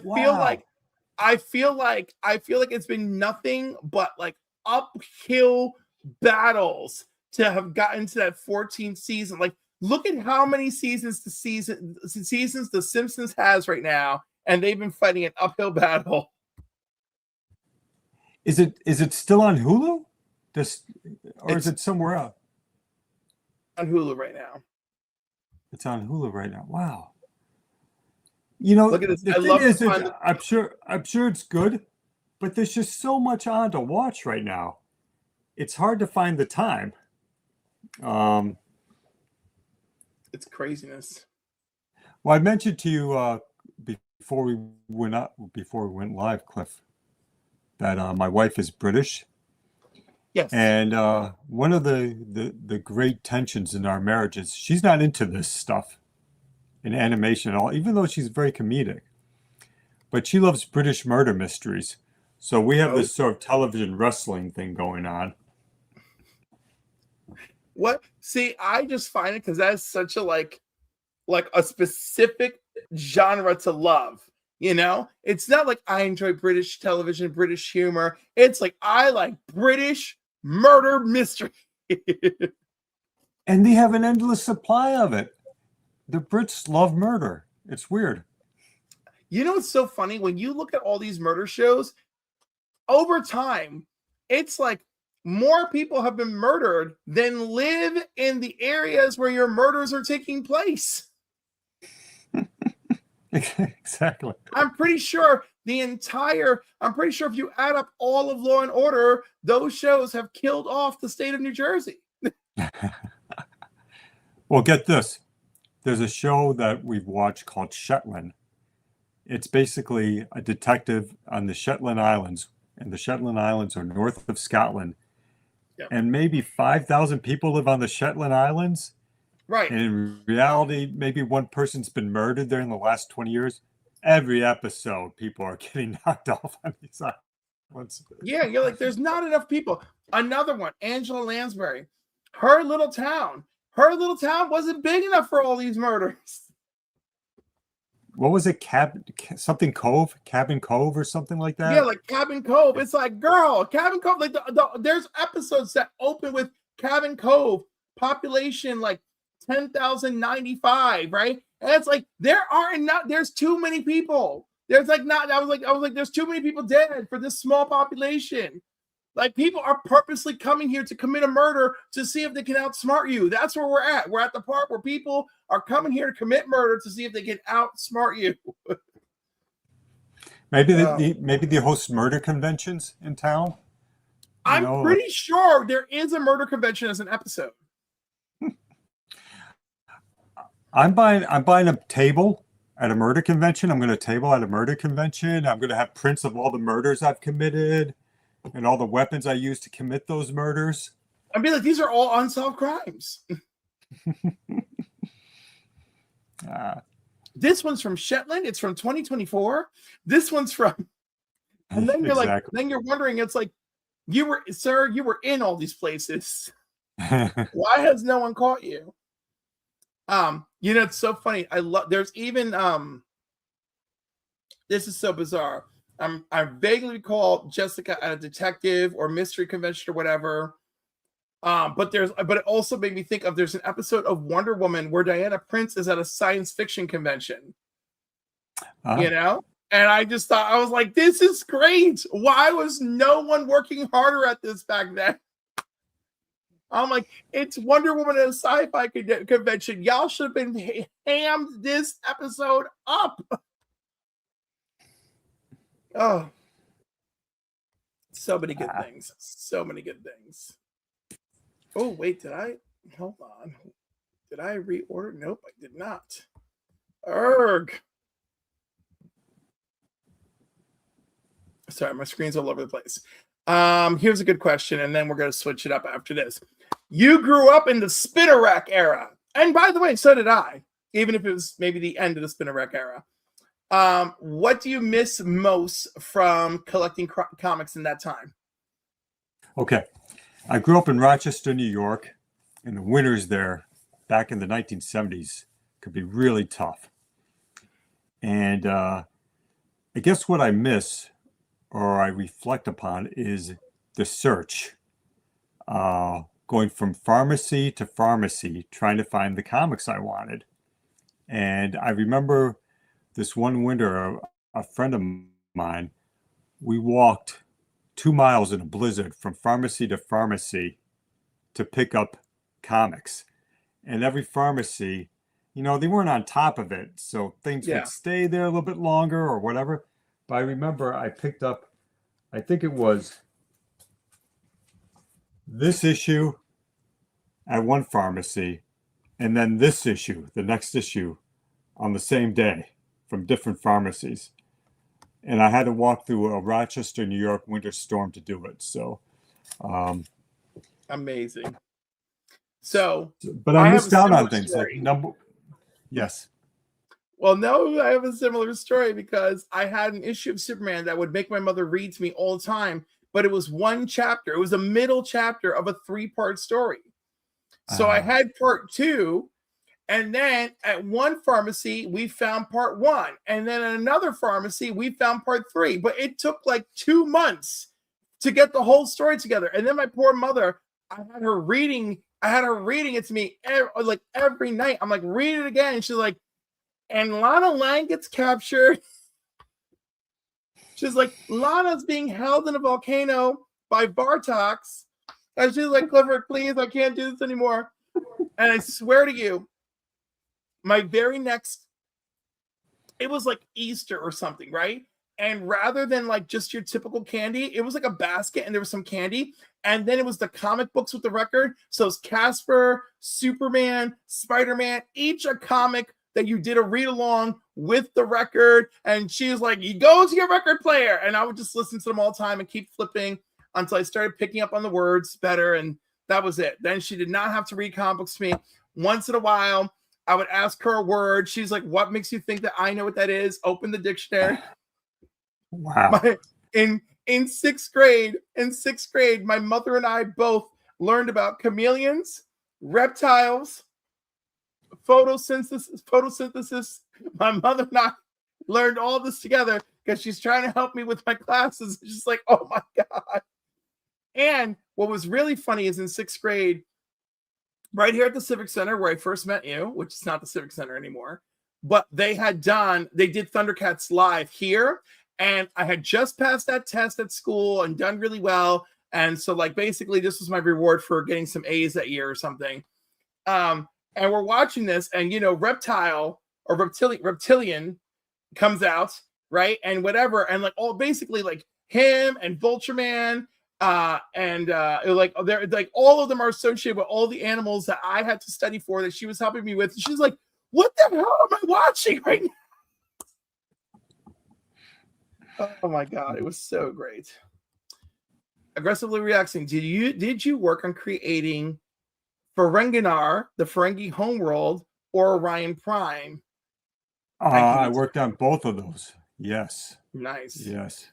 Speaker 1: feel like it's been nothing but like uphill battles to have gotten to that 14th season. Like, look at how many seasons the Simpsons has right now, and they've been fighting an uphill battle.
Speaker 2: Is it still on Hulu? Is it somewhere else?
Speaker 1: On Hulu right now.
Speaker 2: It's on Hulu right now. Wow. Look at this. The thing is, I'm sure it's good, but there's just so much on to watch right now. It's hard to find the time.
Speaker 1: It's craziness.
Speaker 2: Well, I mentioned to you before we went live, Cliff, that my wife is British,
Speaker 1: Yes.
Speaker 2: and one of the great tensions in our marriage is she's not into this stuff in animation at all, even though she's very comedic. But she loves British murder mysteries. So we have
Speaker 1: Oh,
Speaker 2: this sort of television wrestling thing going on.
Speaker 1: what? See, I just find it because that's such a like a specific genre to love. You know, it's not like I enjoy British television, British humor. It's like I like British murder mystery.
Speaker 2: And they have an endless supply of it. The Brits love murder. It's weird.
Speaker 1: You know, it's so funny when you look at all these murder shows over time, it's like more people have been murdered than live in the areas where your murders are taking place.
Speaker 2: Exactly.
Speaker 1: I'm pretty sure if you add up all of Law and Order, those shows have killed off the state of New Jersey.
Speaker 2: Well, get this. There's a show that we've watched called Shetland. It's basically a detective on the Shetland Islands, and the Shetland Islands are north of Scotland.
Speaker 1: Yep.
Speaker 2: And maybe 5,000 people live on the Shetland Islands.
Speaker 1: Right.
Speaker 2: And in reality, maybe one person's been murdered there in the last 20 years. Every episode, people are getting knocked off on these islands.
Speaker 1: Yeah, you're like, there's not enough people. Another one, Angela Lansbury. Her little town wasn't big enough for all these murders.
Speaker 2: What was it? Cabin Cove or something like that?
Speaker 1: Yeah, like Cabin Cove. It's like, girl, Cabin Cove. Like there's episodes that open with Cabin Cove, population like 10,095, right? And it's like there's too many people. There's like not. I was like, there's too many people dead for this small population. Like people are purposely coming here to commit a murder to see if they can outsmart you. That's where we're at. We're at the part where people are coming here to commit murder to see if they can outsmart you.
Speaker 2: Maybe they host murder conventions in town.
Speaker 1: I'm pretty sure there is a murder convention as an episode.
Speaker 2: I'm buying a table at a murder convention. I'm going to table at a murder convention. I'm going to have prints of all the murders I've committed and all the weapons I used to commit those murders.
Speaker 1: I'd be like, these are all unsolved crimes. This one's from Shetland. It's from 2024. This one's from, and then you're like, then you're wondering, it's like, you were in all these places. Why has no one caught you? You know, it's so funny. There's even, this is so bizarre. I vaguely recall Jessica at a detective or mystery convention or whatever. But it also made me think of there's an episode of Wonder Woman where Diana Prince is at a science fiction convention. You know? And I just thought, I was like, this is great. Why was no one working harder at this back then? I'm like, it's Wonder Woman at a sci-fi convention. Y'all should have been hammed this episode up. Oh, so many good things. So many good things. Oh, wait, hold on. Did I reorder? Nope, I did not. Erg. Sorry, my screen's all over the place. Here's a good question, and then we're going to switch it up after this. You grew up in the spinner rack era. And by the way, so did I, even if it was maybe the end of the spinner rack era. What do you miss most from collecting comics in that time?
Speaker 2: Okay. I grew up in Rochester, New York, and the winters there back in the 1970s could be really tough. And I guess what I miss or I reflect upon is the search, going from pharmacy to pharmacy, trying to find the comics I wanted. And I remember this one winter, a friend of mine, we walked 2 miles in a blizzard from pharmacy to pharmacy to pick up comics. And every pharmacy, you know, they weren't on top of it, so things would stay there a little bit longer or whatever. But I remember I picked up, I think it was this issue at one pharmacy, and then this issue, the next issue, on the same day. from different pharmacies. And I had to walk through a Rochester, New York winter storm to do it. So, um,
Speaker 1: Amazing. So
Speaker 2: but I
Speaker 1: I have a
Speaker 2: missed out
Speaker 1: similar
Speaker 2: on things like
Speaker 1: story.
Speaker 2: number. Yes.
Speaker 1: Well, no, I have a similar story because I had an issue of Superman that would make my mother read to me all the time, but it was one chapter. It was a middle chapter of a 3-part story. So I
Speaker 2: Uh,
Speaker 1: had part 2, and then at one pharmacy we found part 1, and then at another pharmacy we found part 3. But it took like 2 months to get the whole story together. And then my poor mother, I had her reading it to me every night. I'm like, read it again. And she's like, and Lana Lang gets captured. She's like, Lana's being held in a volcano by Bartox. And she's like, Clifford, please, I can't do this anymore. And I swear to you, my very next, it was like Easter or something, right? And rather than like just your typical candy, it was like a basket and there was some candy. And then it was the comic books with the record. So it's Casper, Superman, Spider-Man, each a comic that you did a read along with the record. And she was like, you go to your record player. And I would just listen to them all the time and keep flipping until I started picking up on the words better. And that was it. Then she did not have to read comic books to me. Once in a while, I would ask her a word. She's like, what makes you think that I know what that is? Open the dictionary.
Speaker 2: wow.
Speaker 1: My in sixth grade, my mother and I both learned about chameleons, reptiles, photosynthesis. My mother and I learned all this together because she's trying to help me with my classes. It's just like, oh my God. And what was really funny is in sixth grade, right here at the Civic Center where I first met you, which is not the Civic Center anymore, but they did Thundercats live here. And I had just passed that test at school and done really well. And so, like, basically, this was my reward for getting some A's that year or something. And we're watching this, and reptilian comes out, right? And whatever, and like all basically like him and Vulture like they're like all of them are associated with all the animals that I had to study for that she was helping me with. And she's like, what the hell am I watching right now? Oh my God, it was so great. Aggressively reacting. Did you work on creating Ferenginar, the Ferengi homeworld, or Orion Prime? Thank you.
Speaker 2: I worked on both of those. Yes.
Speaker 1: Nice.
Speaker 2: Yes.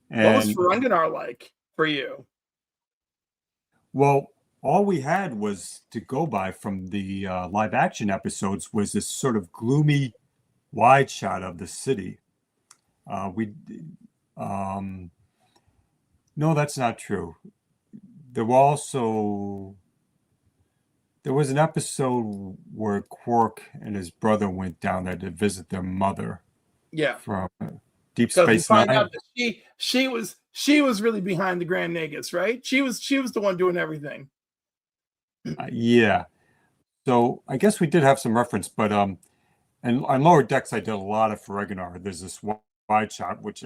Speaker 1: What was
Speaker 2: And
Speaker 1: Ferenginar like for you?
Speaker 2: well, all we had was to go by from the live action episodes was this sort of gloomy wide shot of the city. We No, that's not true. There were also there was an episode where Quark and his brother went down there to visit their mother
Speaker 1: Yeah,
Speaker 2: from Deep
Speaker 1: because we
Speaker 2: Space
Speaker 1: find out
Speaker 2: Nine.
Speaker 1: that she was really behind the Grand Nagus, right? She was the one doing everything.
Speaker 2: Yeah. So I guess we did have some reference, but and on Lower Decks I did a lot of Ferenginar. There's this wide shot which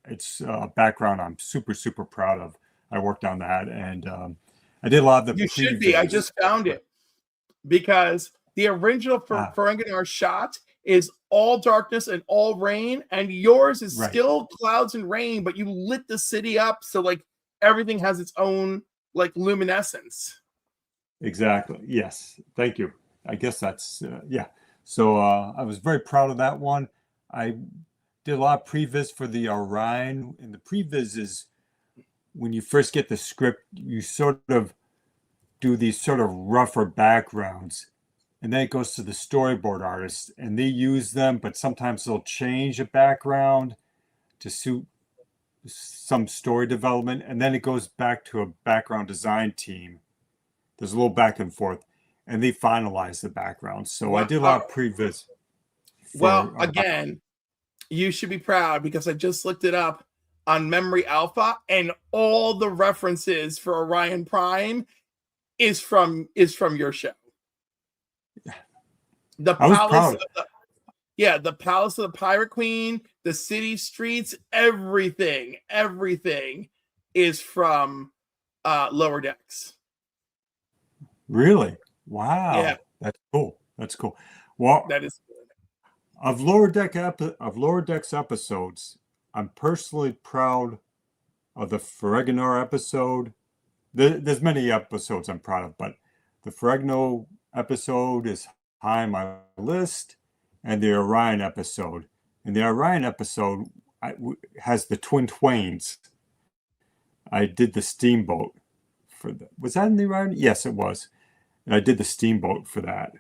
Speaker 2: it's a background I'm super proud of. I worked on that, and I did a lot of the
Speaker 1: You should be. I
Speaker 2: previs.
Speaker 1: just found it because the original
Speaker 2: Ah,
Speaker 1: Ferenginar shot is all darkness and all rain, and yours is
Speaker 2: right.
Speaker 1: still clouds and rain, but you lit the city up so like everything has its own like luminescence.
Speaker 2: Exactly. Yes. Thank you. I guess that's yeah. So I was very proud of that one. I did a lot of previs for the Orion, and the previs is when you first get the script, you sort of do these sort of rougher backgrounds, and then it goes to the storyboard artist, and they use them, but sometimes they'll change a background to suit some story development, and then it goes back to a background design team. There's a little back and forth, and they finalize the background. So I did a lot of previs
Speaker 1: Well,
Speaker 2: for
Speaker 1: again, you should be proud because I just looked it up on Memory Alpha, and all the references for Orion Prime is from your show. The
Speaker 2: I was
Speaker 1: palace,
Speaker 2: proud.
Speaker 1: the palace of the Pirate Queen, the city streets, everything is from Lower Decks.
Speaker 2: Really?
Speaker 1: Yeah,
Speaker 2: Wow. That's cool. That's cool. Well,
Speaker 1: that is good.
Speaker 2: Of Lower Decks episodes, I'm personally proud of the Ferrigno episode. There's many episodes I'm proud of, but the Ferrigno episode is high on my list, and the Orion episode. And the Orion episode has the Twin Twains. I did the steamboat for the. Was that in the Orion? Yes, it was. And I did the steamboat for that.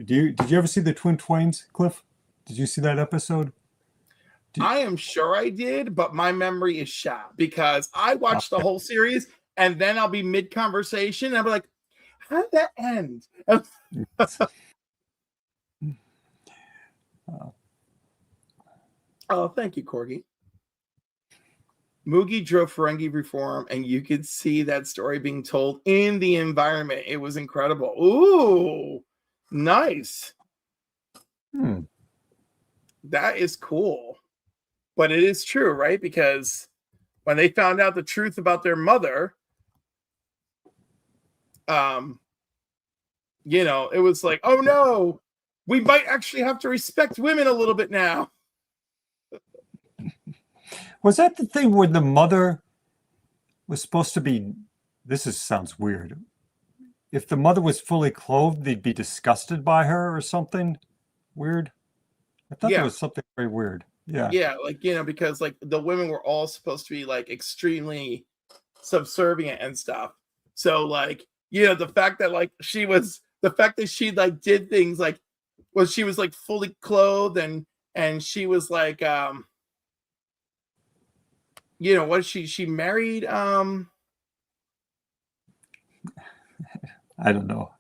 Speaker 2: Did you ever see the Twin Twains, Cliff? Did you see that episode?
Speaker 1: I am sure I did, but my memory is shot because I watched the whole series and then I'll be mid conversation and I'll be like, how did that end? Oh, thank you, Corgi. Moogie drove Ferengi reform, and you could see that story being told in the environment. It was incredible. Ooh, nice. That is cool. But it is true, right? Because when they found out the truth about their mother, it was like, oh no, we might actually have to respect women a little bit now.
Speaker 2: Was that the thing where the mother was supposed to be? Sounds weird. If the mother was fully clothed, they'd be disgusted by her or something weird. I thought there was something very weird. Yeah,
Speaker 1: because like the women were all supposed to be like extremely subservient and stuff. So like, the fact that like she like did things like, she was like fully clothed and she was like, what she married?
Speaker 2: I don't know.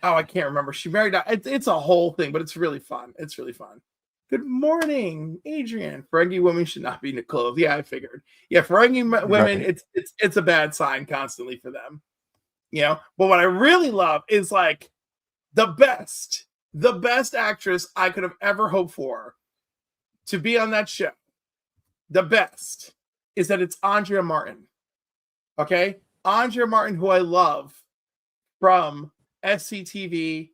Speaker 1: Oh, I can't remember. She married. It's a whole thing, but it's really fun. It's really fun. Good morning, Adrian. Ferengi women should not be clothed. Yeah, I figured. Yeah, Ferengi women,
Speaker 2: Right.
Speaker 1: it's a bad sign constantly for them. But what I really love is like the best actress I could have ever hoped for to be on that show. The best is that it's Andrea Martin. Okay, Andrea Martin, who I love from SCTV,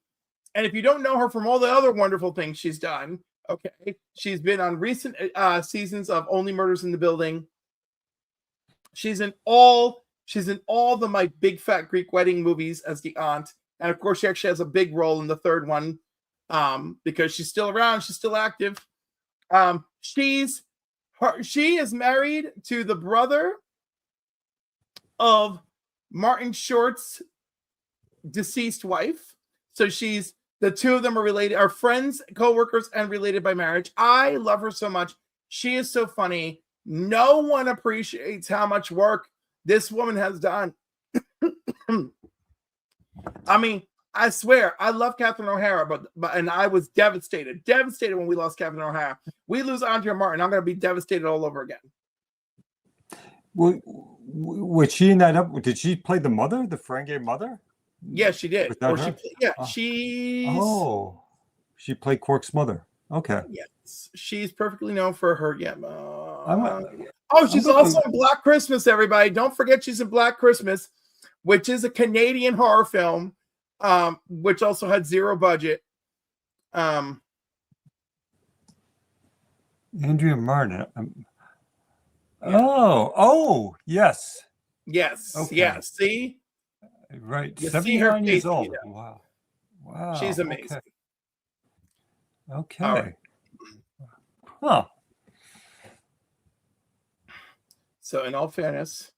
Speaker 1: and if you don't know her from all the other wonderful things she's done. Okay, she's been on recent seasons of Only Murders in the Building. She's in all the My Big Fat Greek Wedding movies as the aunt, and of course she actually has a big role in the third one because she's still around, she's still active. She is married to the brother of Martin Short's deceased wife, so the two of them are friends, co-workers, and related by marriage. I love her so much. She is so funny. No one appreciates how much work this woman has done. I mean, I swear, I love Catherine O'Hara, and I was devastated when we lost Catherine O'Hara. We lose Andrea Martin, I'm going to be devastated all over again.
Speaker 2: Was she in that? Did she play the mother, the Ferengi mother?
Speaker 1: Yeah, she did.
Speaker 2: She played Quark's mother. Okay.
Speaker 1: Yes, she's perfectly known for her. She's also in Black Christmas. Everybody, don't forget she's in Black Christmas, which is a Canadian horror film, which also had zero budget.
Speaker 2: Andrea Martin. Yes.
Speaker 1: Okay. Yes. See.
Speaker 2: Right. 79 years old. Wow.
Speaker 1: She's amazing.
Speaker 2: Okay. Right. Huh.
Speaker 1: So in all fairness,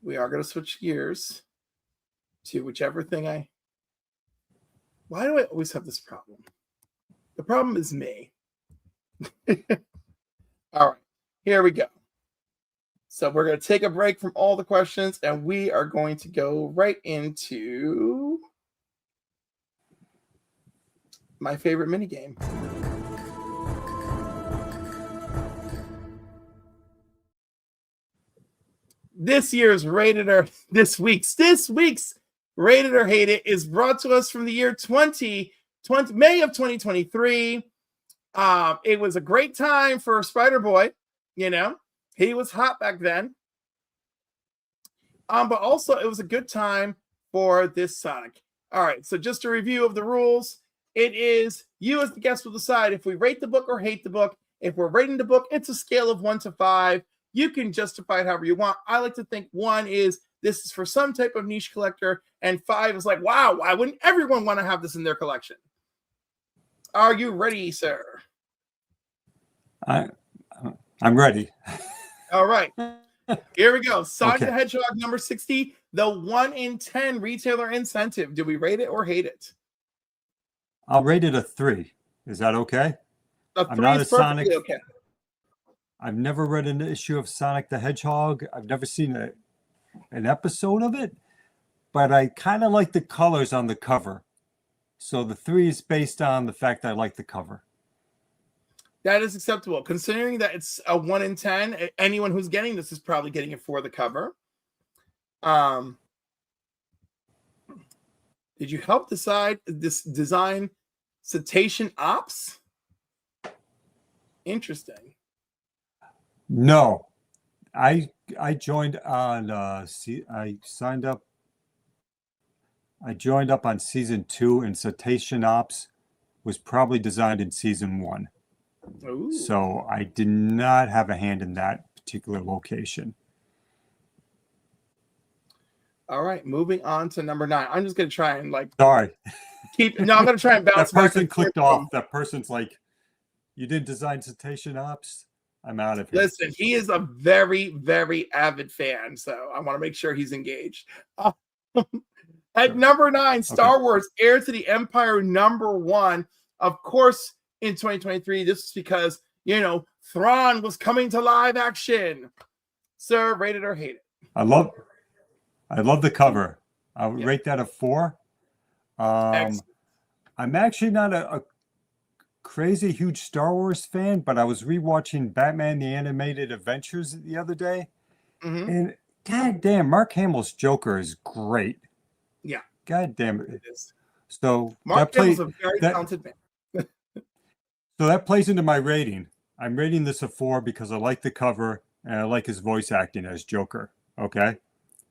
Speaker 1: we are going to switch gears to whichever thing why do I always have this problem? The problem is me. All right, here we go. So we're going to take a break from all the questions and we are going to go right into my favorite minigame. This week's Rated or Hate It is brought to us from the year May of 2023. It was a great time for Spider-Boy, he was hot back then. But also it was a good time for this Sonic. All right, so just a review of the rules. It is you as the guest will decide if we rate the book or hate the book. If we're rating the book, it's a scale of 1 to 5. You can justify it however you want. I like to think 1 is this is for some type of niche collector, and 5 is like, wow, why wouldn't everyone want to have this in their collection? Are you ready, sir?
Speaker 2: I'm ready.
Speaker 1: All right. Here we go. Sonic
Speaker 2: Okay.
Speaker 1: the Hedgehog number 60, the 1 in 10 retailer incentive. Do we rate it or hate it?
Speaker 2: I'll rate it a 3. Is that okay?
Speaker 1: A
Speaker 2: I'm
Speaker 1: 3
Speaker 2: not
Speaker 1: is
Speaker 2: a
Speaker 1: perfectly
Speaker 2: Sonic.
Speaker 1: okay.
Speaker 2: I've never read an issue of Sonic the Hedgehog. I've never seen an episode of it, but I kind of like the colors on the cover. So the 3 is based on the fact that I like the cover.
Speaker 1: That is acceptable. Considering that it's a 1 in 10, anyone who's getting this is probably getting it for the cover. Did you help decide this design Cetacean Ops? Interesting.
Speaker 2: No, I joined on I signed up. I joined up on season 2, and Cetacean Ops was probably designed in season 1.
Speaker 1: Ooh.
Speaker 2: So I did not have a hand in that particular location.
Speaker 1: All right, moving on to number 9. I'm just gonna try and
Speaker 2: Sorry.
Speaker 1: I'm gonna try and bounce
Speaker 2: That person
Speaker 1: back.
Speaker 2: clicked off. That person's like, you didn't design Cetacean Ops? I'm out of here.
Speaker 1: Listen, he is a very, very avid fan, so I want to make sure he's engaged. At number 9, Star Wars Heir to the Empire number 1. Of course, in 2023, this is because, Thrawn was coming to live action. Sir, rate it or hate it?
Speaker 2: I love the cover. I would rate that a 4. I'm actually not a crazy huge Star Wars fan, but I was rewatching Batman the Animated Adventures the other day, and god damn, Mark Hamill's Joker is great.
Speaker 1: Yeah,
Speaker 2: god damn it.
Speaker 1: It is.
Speaker 2: So
Speaker 1: Mark Hamill's a very talented man.
Speaker 2: So that plays into my rating. I'm rating this a 4 because I like the cover and I like his voice acting as Joker. Okay,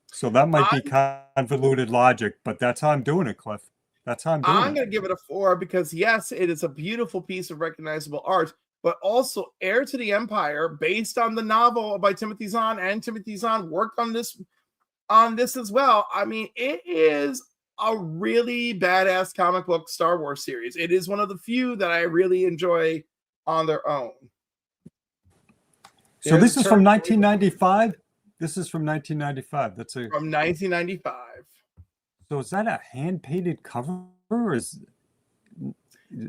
Speaker 2: so that might be convoluted logic, but that's how I'm doing it, Cliff. That's how I'm doing it.
Speaker 1: I'm going to give it a 4 because, yes, it is a beautiful piece of recognizable art, but also Heir to the Empire, based on the novel by Timothy Zahn, and Timothy Zahn worked on this as well. I mean, it is a really badass comic book Star Wars series. It is one of the few that I really enjoy on their own.
Speaker 2: So this is from 1995? This is from 1995. That's
Speaker 1: from 1995.
Speaker 2: So is that a hand-painted cover? Or is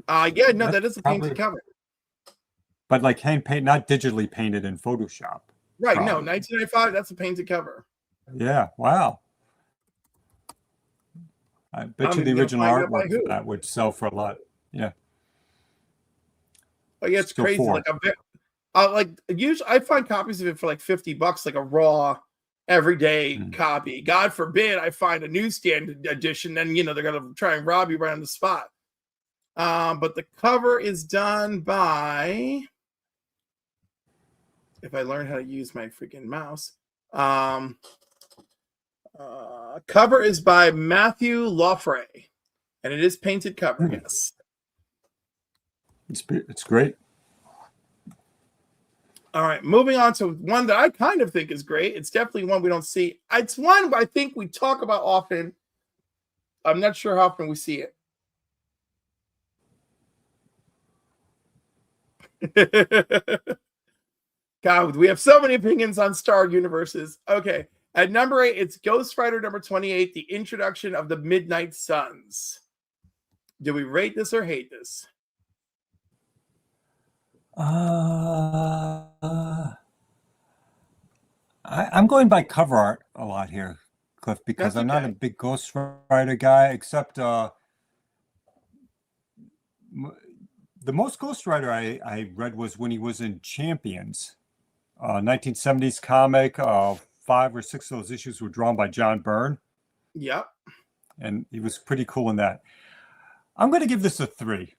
Speaker 1: that is a painted cover.
Speaker 2: But like hand-painted, not digitally painted in Photoshop.
Speaker 1: Right, probably. No, 1995, that's a painted cover.
Speaker 2: Yeah, wow. I bet you the original artwork for that would sell for a lot. Yeah.
Speaker 1: Oh, yeah, it's still crazy. 4. Usually I find copies of it for like $50, like a raw everyday copy. God forbid I find a newsstand edition, then they're gonna try and rob you right on the spot. But the cover is done by, if I learn how to use my freaking mouse, cover is by Matthew Loffray, and it is painted cover. Yes,
Speaker 2: it's great.
Speaker 1: All right, moving on to one that I kind of think is great. It's definitely one we don't see. It's one I think we talk about often. I'm not sure how often we see it. God, we have so many opinions on Star Universes. Okay, at number 8, it's Ghost Rider number 28, the introduction of the Midnight Suns. Do we rate this or hate this?
Speaker 2: I'm going by cover art a lot here, Cliff, because I'm not a big Ghost Rider guy, except the most Ghost Rider I read was when he was in Champions, 1970s comic. 5 or 6 of those issues were drawn by John Byrne.
Speaker 1: Yep.
Speaker 2: And he was pretty cool in that. I'm going to give this a 3.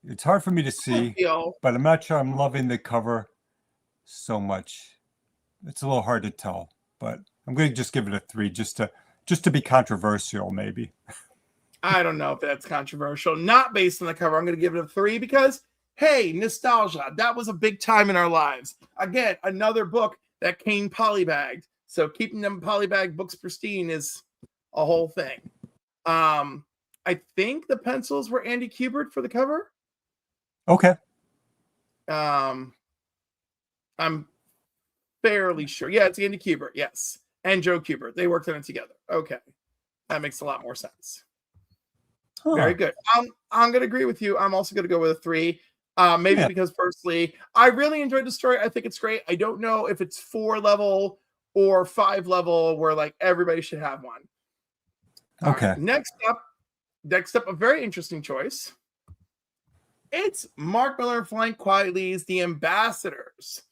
Speaker 2: It's hard for me to see, but I'm not sure I'm loving the cover so much. It's a little hard to tell, but I'm going to just give it a 3 just to be controversial, maybe.
Speaker 1: I don't know if that's controversial. Not based on the cover. I'm going to give it a 3 because, hey, nostalgia. That was a big time in our lives. Again, another book that came polybagged. So keeping them polybag books pristine is a whole thing. I think the pencils were Andy Kubert for the cover.
Speaker 2: Okay.
Speaker 1: I'm fairly sure. Yeah, it's Andy Kubert. Yes. And Joe Kubert. They worked on it together. Okay. That makes a lot more sense. Very good. I'm going to agree with you. I'm also going to go with a 3. Maybe because personally, I really enjoyed the story. I think it's great. I don't know if it's 4 level or 5 level where like everybody should have one.
Speaker 2: Okay.
Speaker 1: Right. Next up, a very interesting choice. It's Mark Miller and Frank Quitely's The Ambassadors.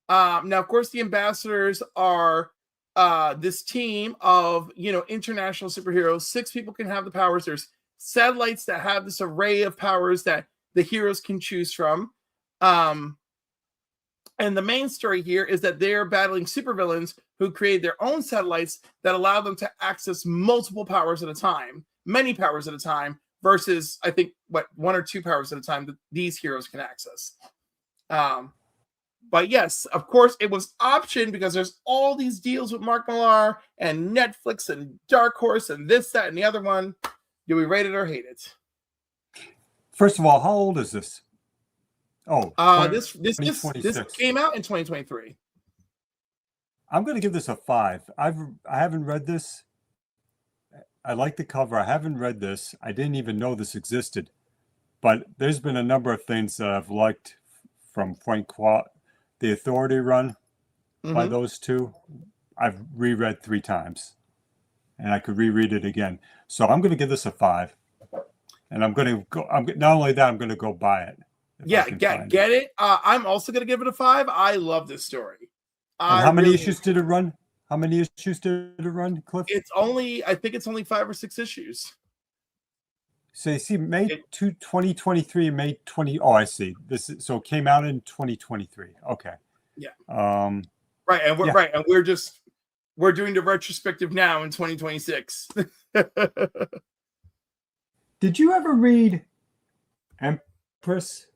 Speaker 1: Now, of course, the Ambassadors are this team of international superheroes. 6 people can have the powers. There's satellites that have this array of powers that the heroes can choose from. And the main story here is that they're battling supervillains who create their own satellites that allow them to access multiple powers at a time, many powers at a time, versus, I think, 1 or 2 powers at a time that these heroes can access. But yes, of course, it was optioned because there's all these deals with Mark Millar and Netflix and Dark Horse and this, that, and the other one. Do we rate it or hate it?
Speaker 2: First of all, how old is this? Oh,
Speaker 1: this came out in 2023.
Speaker 2: I'm going to give this a 5. I haven't read this. I like the cover. I haven't read this. I didn't even know this existed. But there's been a number of things that I've liked from the Authority run by those two. I've reread 3 times, and I could reread it again. So I'm going to give this a 5. And I'm going to go. Not only that, I'm going to go buy it.
Speaker 1: Yeah, get it. I'm also going to give it a 5. I love this story.
Speaker 2: And how many issues did it run? How many issues did it run, Cliff?
Speaker 1: I think it's only 5 or 6 issues.
Speaker 2: So you see, May 2023, May 20. Oh, I see. So it came out in 2023. Okay.
Speaker 1: Yeah.
Speaker 2: Right,
Speaker 1: and we're doing the retrospective now in 2026.
Speaker 2: Did you ever read Empress,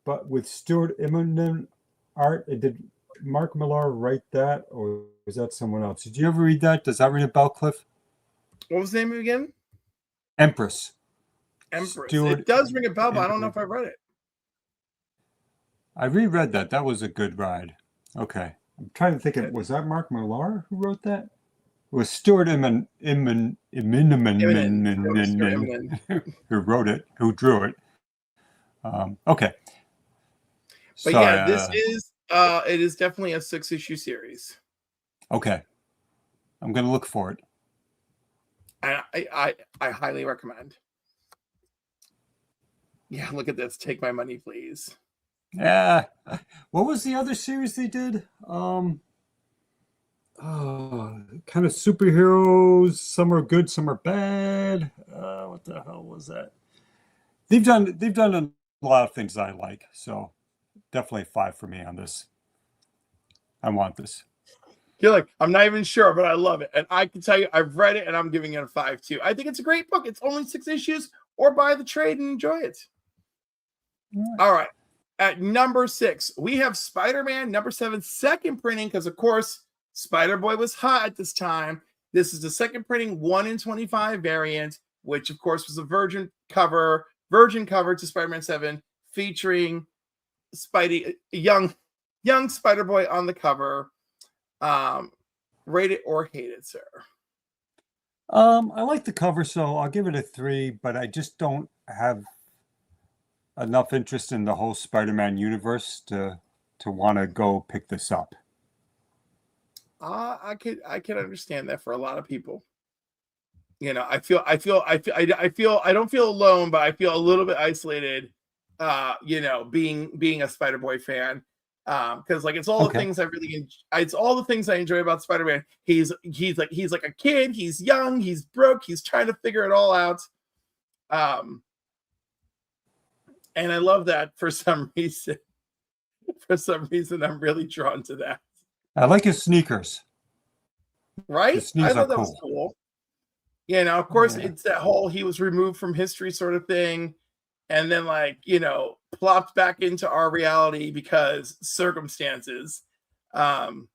Speaker 2: but with Stuart Immonen art? Did Mark Millar write that, or was that someone else? Did you ever read that? Does that ring a bell, Cliff?
Speaker 1: What was the name again?
Speaker 2: Empress.
Speaker 1: It does ring a bell, but I don't know if I read it.
Speaker 2: I reread that. That was a good ride. Okay. I'm trying to think of, was that Mark Millar who wrote that? It was Stuart Immonen who wrote it, who drew it. Okay.
Speaker 1: But yeah, this is it is definitely a 6-issue series.
Speaker 2: Okay. I'm going to look for it.
Speaker 1: I highly recommend. Yeah, look at this. Take my money, please.
Speaker 2: Yeah. What was the other series they did? Kind of superheroes. Some are good, some are bad. What the hell was that? They've done a lot of things I like. So definitely 5 for me on this. I want this.
Speaker 1: You're like, I'm not even sure, but I love it. And I can tell you, I've read it and I'm giving it a 5 too. I think it's a great book. It's only 6 issues, or buy the trade and enjoy it. All right. At number 6, we have Spider-Man number 7, second printing, because of course, Spider-Boy was hot at this time. This is the second printing 1 in 25 variant, which of course was a virgin cover to Spider-Man 7, featuring Spidey, young Spider-Boy on the cover. Rate it or hate it, sir?
Speaker 2: I like the cover, so I'll give it a 3, but I just don't have enough interest in the whole Spider-Man universe to want to go pick this up.
Speaker 1: I can understand that for a lot of people. I don't feel alone, but I feel a little bit isolated. Being a Spider-Boy fan. Because like it's all the things it's all the things I enjoy about Spider-Man. He's like a kid, he's young, he's broke, he's trying to figure it all out. And I love that for some reason. For some reason, I'm really drawn to that.
Speaker 2: I like his sneakers.
Speaker 1: Right?
Speaker 2: His sneakers
Speaker 1: I thought
Speaker 2: are
Speaker 1: that was cool. Of course,
Speaker 2: Yeah.
Speaker 1: it's that whole he was removed from history sort of thing, and then plopped back into our reality because circumstances. Um,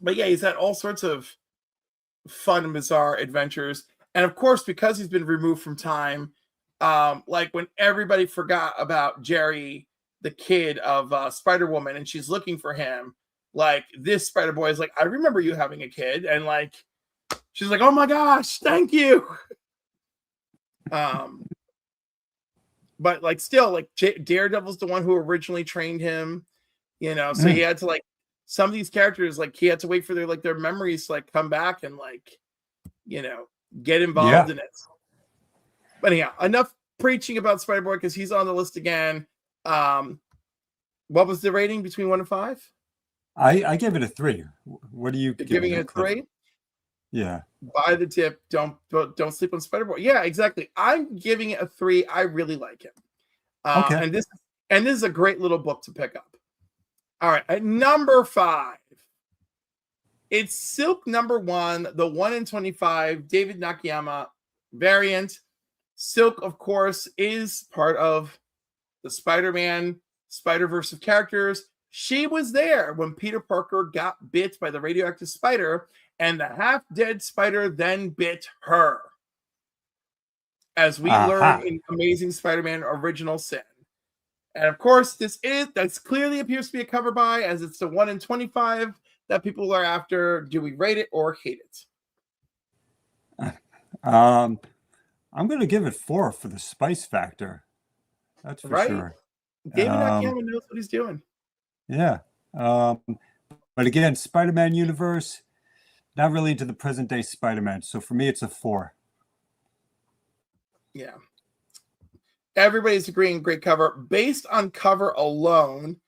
Speaker 1: but yeah, he's had all sorts of fun and bizarre adventures. And of course, because he's been removed from time, like when everybody forgot about Jerry, the kid of Spider Woman, and she's looking for him, like this Spider Boy is like, I remember you having a kid, and like she's like, oh my gosh, thank you. Um, but like still, like Daredevil's the one who originally trained him, so he had to like some of these characters, like he had to wait for their memories to like come back and like get involved in it. But anyhow, enough preaching about Spider-Boy because he's on the list again. What was the rating between 1 and 5?
Speaker 2: I give it a 3. What do you
Speaker 1: You're giving it a 3?
Speaker 2: Yeah.
Speaker 1: Buy the tip. Don't sleep on Spider-Boy. Yeah, exactly. I'm giving it a 3. I really like him.
Speaker 2: Okay.
Speaker 1: And this is a great little book to pick up. All right, at number 5, it's Silk number 1, the 1 in 25 David Nakayama variant. Silk, of course, is part of the Spider-Man Spider-Verse of characters. She was there when Peter Parker got bit by the radioactive spider, and the half-dead spider then bit her. As we learn in Amazing Spider-Man Original Sin. And of course, that's clearly appears to be a cover buy, as it's the 1 in 25 that people are after. Do we rate it or hate it?
Speaker 2: I'm going to give it 4 for the spice factor. That's for sure.
Speaker 1: David Nakayama knows what he's doing.
Speaker 2: Yeah. But again, Spider-Man universe, not really into the present day Spider-Man. So for me, it's a 4.
Speaker 1: Yeah. Everybody's agreeing, great cover. Based on cover alone,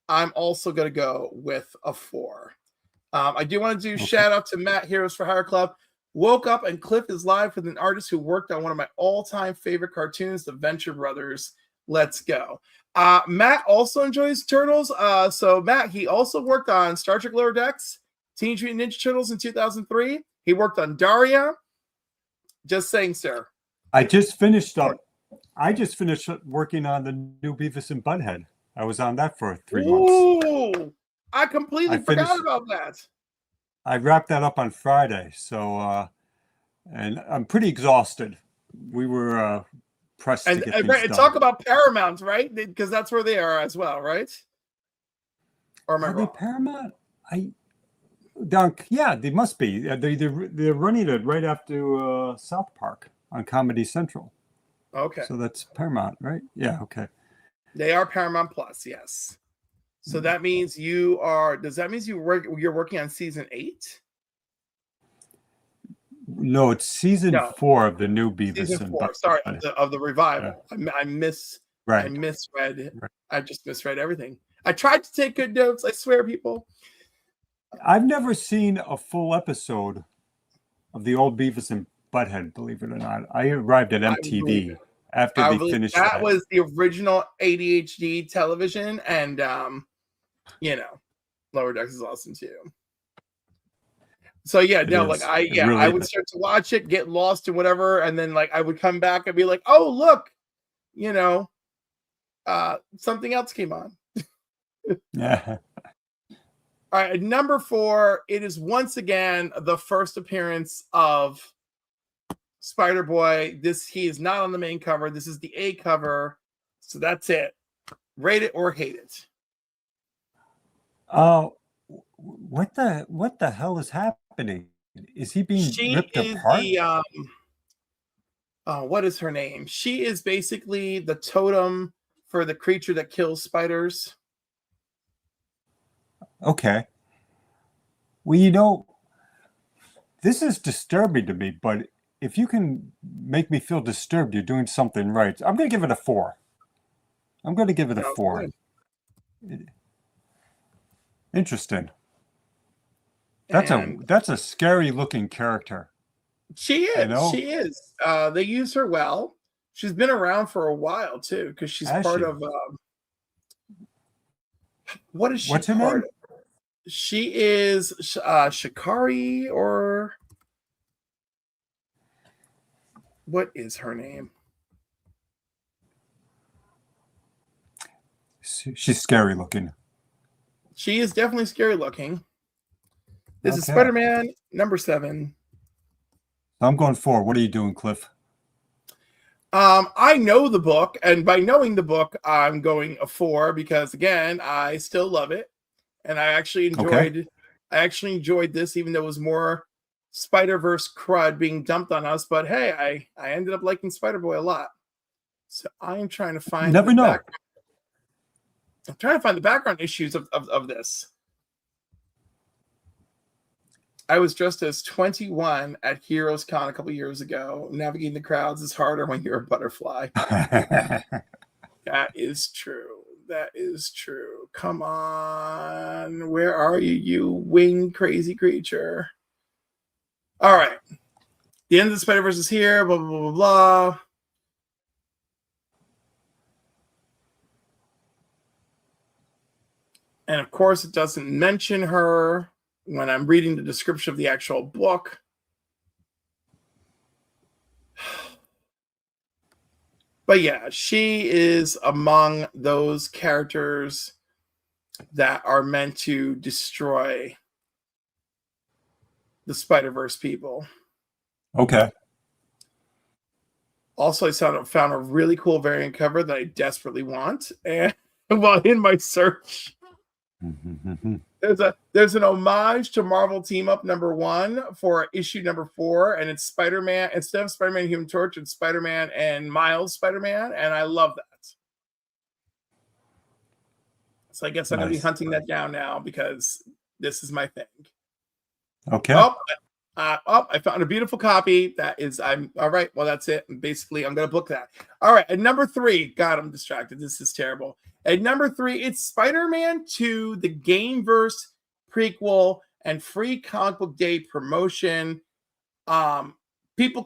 Speaker 1: I'm also going to go with a 4. I do want to do shout out to Matt, Heroes for Hire Club. Woke up and Cliff is live with an artist who worked on one of my all-time favorite cartoons, the Venture Brothers. Let's go. Matt also enjoys Turtles. So Matt, he also worked on Star Trek Lower Decks, Teenage Mutant Ninja Turtles in 2003. He worked on Daria. Just saying, sir.
Speaker 2: I just finished working on the new Beavis and Butthead. I was on that for 3 months.
Speaker 1: Ooh, I completely forgot about that.
Speaker 2: I wrapped that up on Friday. So, and I'm pretty exhausted. We were pressed to get things done.
Speaker 1: Talk about Paramount, right? Because that's where they are as well, right? Or am I wrong?
Speaker 2: Paramount? Yeah, they must be. They're running it right after South Park on Comedy Central.
Speaker 1: Okay.
Speaker 2: So that's Paramount, right? Yeah, okay.
Speaker 1: They are Paramount Plus, yes. So that means does that mean you're working on season 8?
Speaker 2: No, it's season 4 of the new Beavis
Speaker 1: season
Speaker 2: and
Speaker 1: 4,
Speaker 2: Butthead.
Speaker 1: sorry, of the revival. Yeah. I misread.
Speaker 2: Right.
Speaker 1: I just misread everything. I tried to take good notes, I swear, people.
Speaker 2: I've never seen a full episode of the old Beavis and Butthead, believe it or not. I arrived at MTV after they finished
Speaker 1: that. Was the original ADHD television, and Lower Decks is awesome too. So yeah, I would start to watch it, get lost and whatever, and then like I would come back and be like, oh look, something else came on.
Speaker 2: Yeah.
Speaker 1: All right, number 4, it is once again the first appearance of Spider-Boy. He is not on the main cover. This is the A cover. So that's it. Rate it or hate it.
Speaker 2: What the hell is happening? Is he being ripped apart?
Speaker 1: What is her name? She is basically the totem for the creature that kills spiders.
Speaker 2: Okay. Well, this is disturbing to me, but if you can make me feel disturbed, you're doing something right. I'm going to give it a 4. I'm going to give it a 4. Interesting. That's a scary looking character.
Speaker 1: She is. She is. They use her well. She's been around for a while too, because she's part of. What is she?
Speaker 2: What's her name?
Speaker 1: She is Shikari, or What is her name?
Speaker 2: She's scary looking.
Speaker 1: She is definitely scary looking. This is
Speaker 2: Okay.
Speaker 1: Spider-Man number 7.
Speaker 2: I'm going 4. What are you doing, Cliff?
Speaker 1: I know the book, and by knowing the book, I'm going a 4 because again, I still love it, and I actually
Speaker 2: Okay.
Speaker 1: enjoyed this, even though it was more Spider-Verse crud being dumped on us. But hey, I ended up liking Spider-Boy a lot. So I am trying to
Speaker 2: You
Speaker 1: find
Speaker 2: never know.
Speaker 1: I'm trying to find the background issues of this. I was dressed as 21 at Heroes Con a couple years ago. Navigating the crowds is harder when you're a butterfly. That is true. That is true. Come on. Where are you, you wing crazy creature? All right. The end of the Spider-Verse is here. Blah, blah, blah, blah, blah. And of course, it doesn't mention her when I'm reading the description of the actual book. But yeah, she is among those characters that are meant to destroy the Spider-Verse people.
Speaker 2: Okay.
Speaker 1: Also, I found a really cool variant cover that I desperately want. And while in my search, there's an homage to Marvel Team Up #1 for issue #4, and it's Spider-Man instead of Spider-Man and Human Torch, it's Spider-Man and Miles Spider-Man, and I love that. So I guess I'm gonna be hunting that down now because this is my thing.
Speaker 2: Okay.
Speaker 1: I found a beautiful copy. I'm all right. Well, that's it. And basically, I'm gonna book that. All right. At number 3, God, I'm distracted. This is terrible. At number 3, it's Spider-Man 2, the Gameverse prequel and free comic book day promotion. People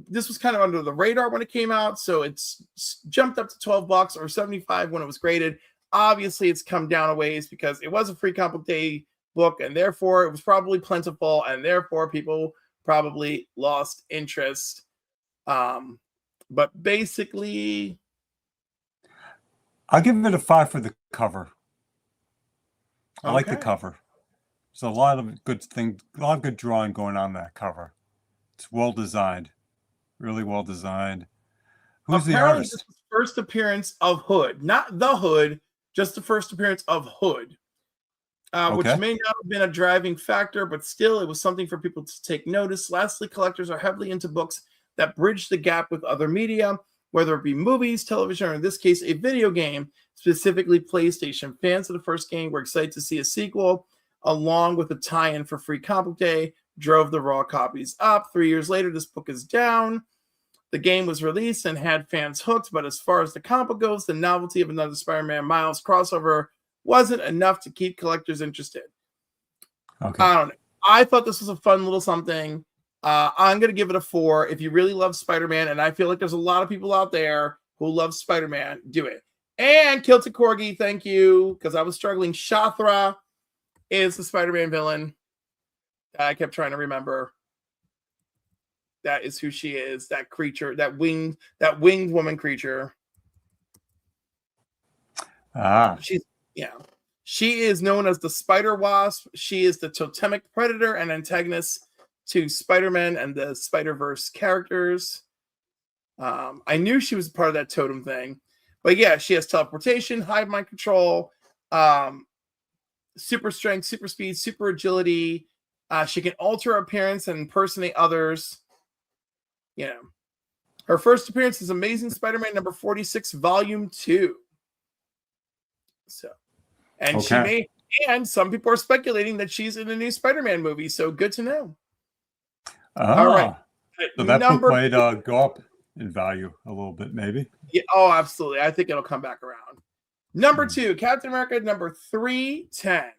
Speaker 1: this was kind of under the radar when it came out, so it's jumped up to $12 or $75 when it was graded. Obviously, it's come down a ways because it was a free comic book day book, and therefore it was probably plentiful, and therefore people probably lost interest. But basically,
Speaker 2: I'll give it a 5 for the cover. I like the
Speaker 1: okay.
Speaker 2: cover. There's a lot of good things, a lot of good drawing going on that cover. It's well designed, really well designed. Who's the
Speaker 1: Apparently,
Speaker 2: artist?
Speaker 1: this was the first appearance of Hood, not the Hood, just the first appearance of Hood. Which
Speaker 2: Okay.
Speaker 1: may not have been a driving factor, but still, it was something for people to take notice. Lastly, collectors are heavily into books that bridge the gap with other media, whether it be movies, television, or in this case, a video game, specifically PlayStation. Fans of the first game were excited to see a sequel, along with a tie-in for Free Comic Day, drove the raw copies up. 3 years later, this book is down. The game was released and had fans hooked, but as far as the comic book goes, the novelty of another Spider-Man Miles crossover wasn't enough to keep collectors interested.
Speaker 2: Okay.
Speaker 1: I don't know. I thought this was a fun little something. I'm going to give it a 4. If you really love Spider-Man, and I feel like there's a lot of people out there who love Spider-Man, do it. And Kilted Corgi, thank you, because I was struggling. Shathra is the Spider-Man villain that I kept trying to remember. That is who she is, that creature, that winged woman creature. She is known as the Spider Wasp. She is the totemic predator and antagonist to Spider-Man and the Spider-Verse characters. I knew she was part of that totem thing. But yeah, she has teleportation, hive mind control, super strength, super speed, super agility. She can alter her appearance and impersonate others. You know, her first appearance is Amazing Spider-Man number 46, Volume 2. So, and and some people are speculating that she's in a new Spider-Man movie. So good to know. All right.
Speaker 2: So that book might go up in value a little bit, maybe.
Speaker 1: Yeah, oh, absolutely. I think it'll come back around. Number 2, Captain America, number 310.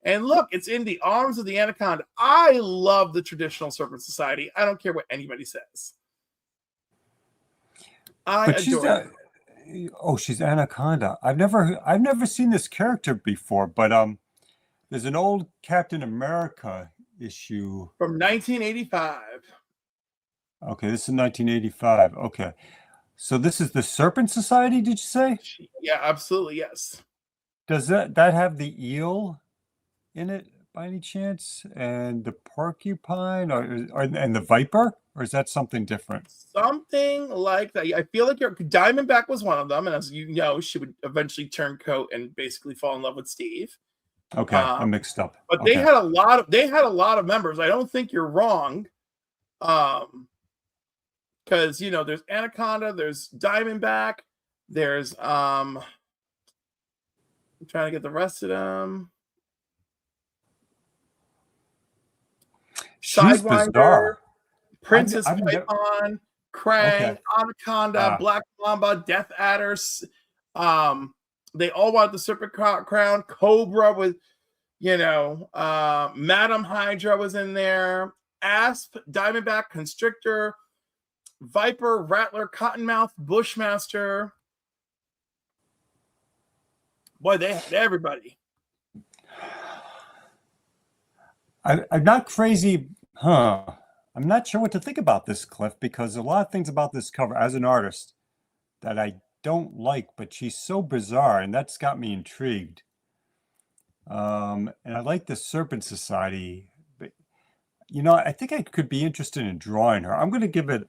Speaker 1: And look, it's in the arms of the Anaconda. I love the traditional Serpent Society. I don't care what anybody says. I adore her.
Speaker 2: She's Anaconda. I've never seen this character before, but there's an old Captain America issue
Speaker 1: from 1985.
Speaker 2: Okay, this is 1985. Okay. So this is the Serpent Society, did you say?
Speaker 1: Yeah, absolutely, yes.
Speaker 2: Does that have the eel in it by any chance? And the porcupine or and the viper? Or is that something different?
Speaker 1: Something like that. I feel like your Diamondback was one of them, and as you know, she would eventually turn coat and basically fall in love with Steve.
Speaker 2: Okay,
Speaker 1: Um,
Speaker 2: I'm mixed up.
Speaker 1: but
Speaker 2: Okay.
Speaker 1: they had a lot of members. I don't think you're wrong. Because there's Anaconda, there's Diamondback, there's I'm trying to get the rest of them.
Speaker 2: She's
Speaker 1: Sidewinder,
Speaker 2: bizarre.
Speaker 1: Princess
Speaker 2: I've never
Speaker 1: Python,
Speaker 2: okay.
Speaker 1: Krang, Anaconda,
Speaker 2: Ah,
Speaker 1: Black Mamba, Death Adders. Um, they all want the Serpent Crown. Cobra with, Madam Hydra was in there. Asp, Diamondback, Constrictor, Viper, Rattler, Cottonmouth, Bushmaster. Boy, they had everybody.
Speaker 2: I'm not crazy, huh? I'm not sure what to think about this, Cliff, because a lot of things about this cover as an artist that I don't like, but she's so bizarre, and that's got me intrigued. And I like the Serpent Society, but I think I could be interested in drawing her. I'm going to give it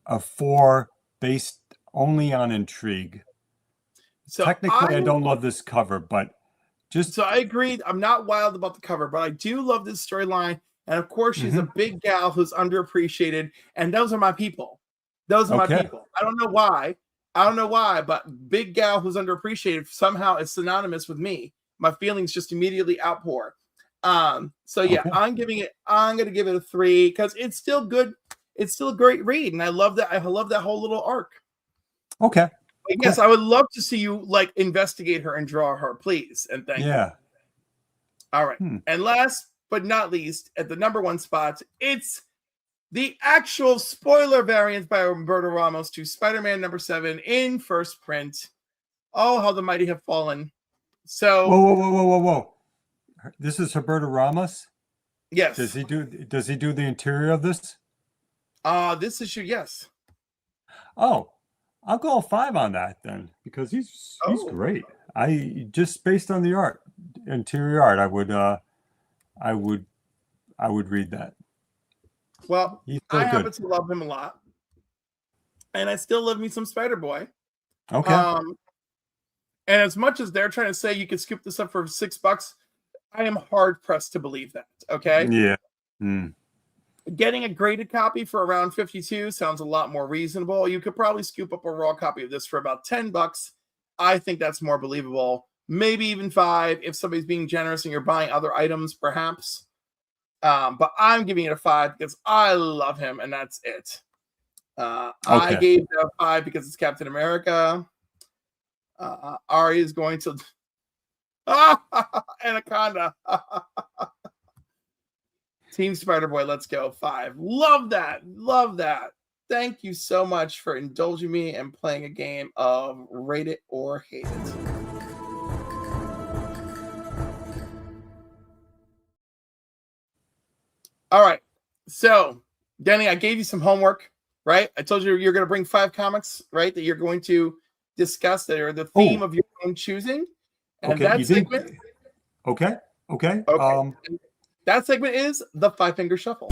Speaker 2: a 4 based only on intrigue.
Speaker 1: So
Speaker 2: Technically, I don't love this cover, but just
Speaker 1: So I agree. I'm not wild about the cover, but I do love this storyline. And of course, she's a
Speaker 2: mhm.
Speaker 1: big gal who's underappreciated. And those are my people. Those are my
Speaker 2: Okay.
Speaker 1: people. I don't know why. I don't know why, but big gal who's underappreciated somehow is synonymous with me. My feelings just immediately outpour. So yeah,
Speaker 2: Okay.
Speaker 1: I'm gonna give it a 3 because it's still good. It's still a great read, and I love that. I love that whole little arc.
Speaker 2: Okay.
Speaker 1: But yes,
Speaker 2: Cool.
Speaker 1: I would love to see you like investigate her and draw her, please, and thank you.
Speaker 2: Yeah.
Speaker 1: All right.
Speaker 2: Hmm.
Speaker 1: And last but not least, at the number 1 spot, it's the actual spoiler variant by Roberto Ramos to Spider-Man number 7 in first print. Oh, how the mighty have fallen.
Speaker 2: Whoa,
Speaker 1: So,
Speaker 2: whoa, whoa, whoa, whoa, whoa. This is Roberto Ramos. Does
Speaker 1: yes.
Speaker 2: he do does he do the interior of this?
Speaker 1: This issue, yes.
Speaker 2: Oh, I'll go a 5 on that then because he's
Speaker 1: Oh,
Speaker 2: great. I just based on the art, interior art, I would I would read that.
Speaker 1: well,
Speaker 2: He's so
Speaker 1: I
Speaker 2: good.
Speaker 1: happen to love him a lot. And I still love me some Spider-Boy.
Speaker 2: Okay.
Speaker 1: Um, and as much as they're trying to say you could scoop this up for $6, I am hard pressed to believe that. Okay.
Speaker 2: Yeah. Hmm.
Speaker 1: Getting a graded copy for around 52 sounds a lot more reasonable. You could probably scoop up a raw copy of this for about $10. I think that's more believable. Maybe even 5 if somebody's being generous and you're buying other items, perhaps. But I'm giving it a 5 because I love him, and that's it. I
Speaker 2: Okay.
Speaker 1: gave it a 5 because it's Captain America. Ari is going to Anaconda. Team Spider Boy, let's go. 5. Love that. Love that. Thank you so much for indulging me and playing a game of Rate It or Hate It. All right. So, Denny, I gave you some homework, right? I told you you're going to bring 5 comics, right? That you're going to discuss that are the theme
Speaker 2: Oh,
Speaker 1: of your own choosing. And
Speaker 2: okay.
Speaker 1: that
Speaker 2: You didn't.
Speaker 1: segment,
Speaker 2: Okay. Okay.
Speaker 1: okay. That segment is the 5-finger shuffle.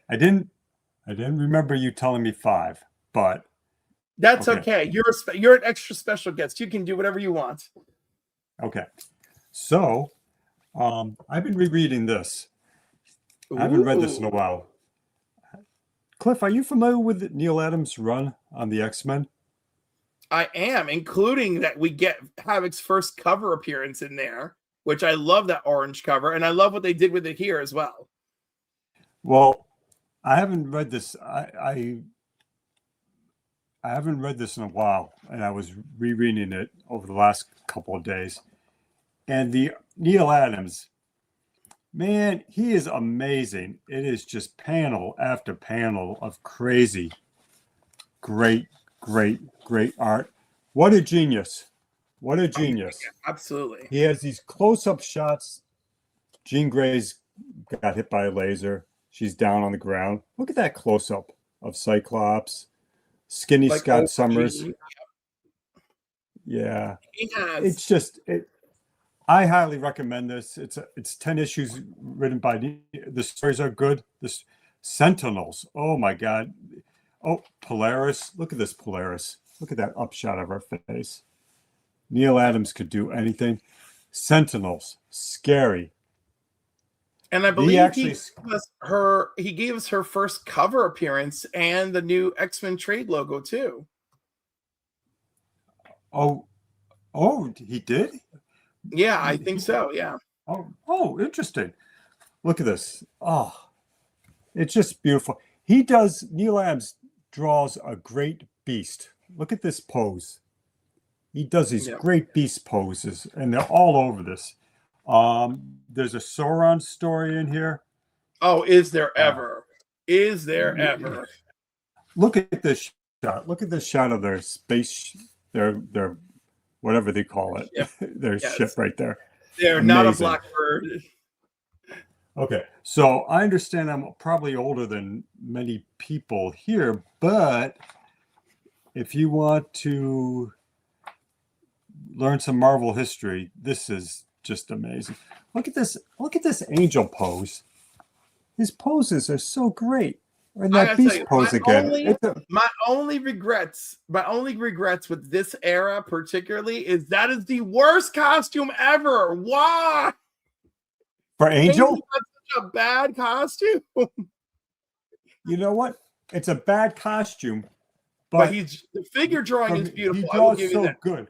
Speaker 2: I didn't. I didn't remember you telling me 5, but
Speaker 1: That's
Speaker 2: okay.
Speaker 1: okay. You're an extra special guest. You can do whatever you want.
Speaker 2: Okay. So, I've been rereading this. I haven't read this in a
Speaker 1: Ooh.
Speaker 2: while. Cliff, are you familiar with Neil Adams' run on the X-Men?
Speaker 1: I am, including that we get Havoc's first cover appearance in there, which I love that orange cover, and I love what they did with it here as well.
Speaker 2: Well, I haven't read this. I haven't read this in a while, and I was rereading it over the last couple of days. And the Neil Adams, man, he is amazing. It is just panel after panel of crazy, great, great, great art. What a genius. What a genius.
Speaker 1: Absolutely.
Speaker 2: He has these close-up shots Jean Grey's got hit by a laser. She's down on the ground. Look at that close up of Cyclops, skinny
Speaker 1: Like
Speaker 2: Scott Summers.
Speaker 1: OG.
Speaker 2: Yeah,
Speaker 1: He has.
Speaker 2: it's just it. I highly recommend this. It's 10 issues written by the stories are good. This Sentinels. Oh my God. Oh, Polaris. Look at this Polaris. Look at that upshot of her face. Neil Adams could do anything. Sentinels. Scary.
Speaker 1: And I
Speaker 2: He
Speaker 1: believe
Speaker 2: actually
Speaker 1: he gave us her first cover appearance and the new X-Men trade logo too.
Speaker 2: oh, he did?
Speaker 1: Yeah, I think so. Yeah.
Speaker 2: Oh, interesting. Look at this. Oh, it's just beautiful. Neil Adams draws a great beast. Look at this pose. He does these great beast poses, and they're all over this. There's a Sauron story in here.
Speaker 1: Oh, is there ever? Is there ever?
Speaker 2: Look at this shot. Look at this shot of their space, their whatever they call it, their ship right there.
Speaker 1: They're
Speaker 2: amazing.
Speaker 1: Not a blackbird.
Speaker 2: Okay, so I understand I'm probably older than many people here, but if you want to learn some Marvel history, this is just amazing. Look at this angel pose. His poses are so great. And that beast pose again.
Speaker 1: My only regrets with this era particularly is that is the worst costume ever. Why?
Speaker 2: For Angel?
Speaker 1: Such a bad costume.
Speaker 2: You know what? It's a bad costume,
Speaker 1: but the figure drawing is beautiful.
Speaker 2: He draws so good.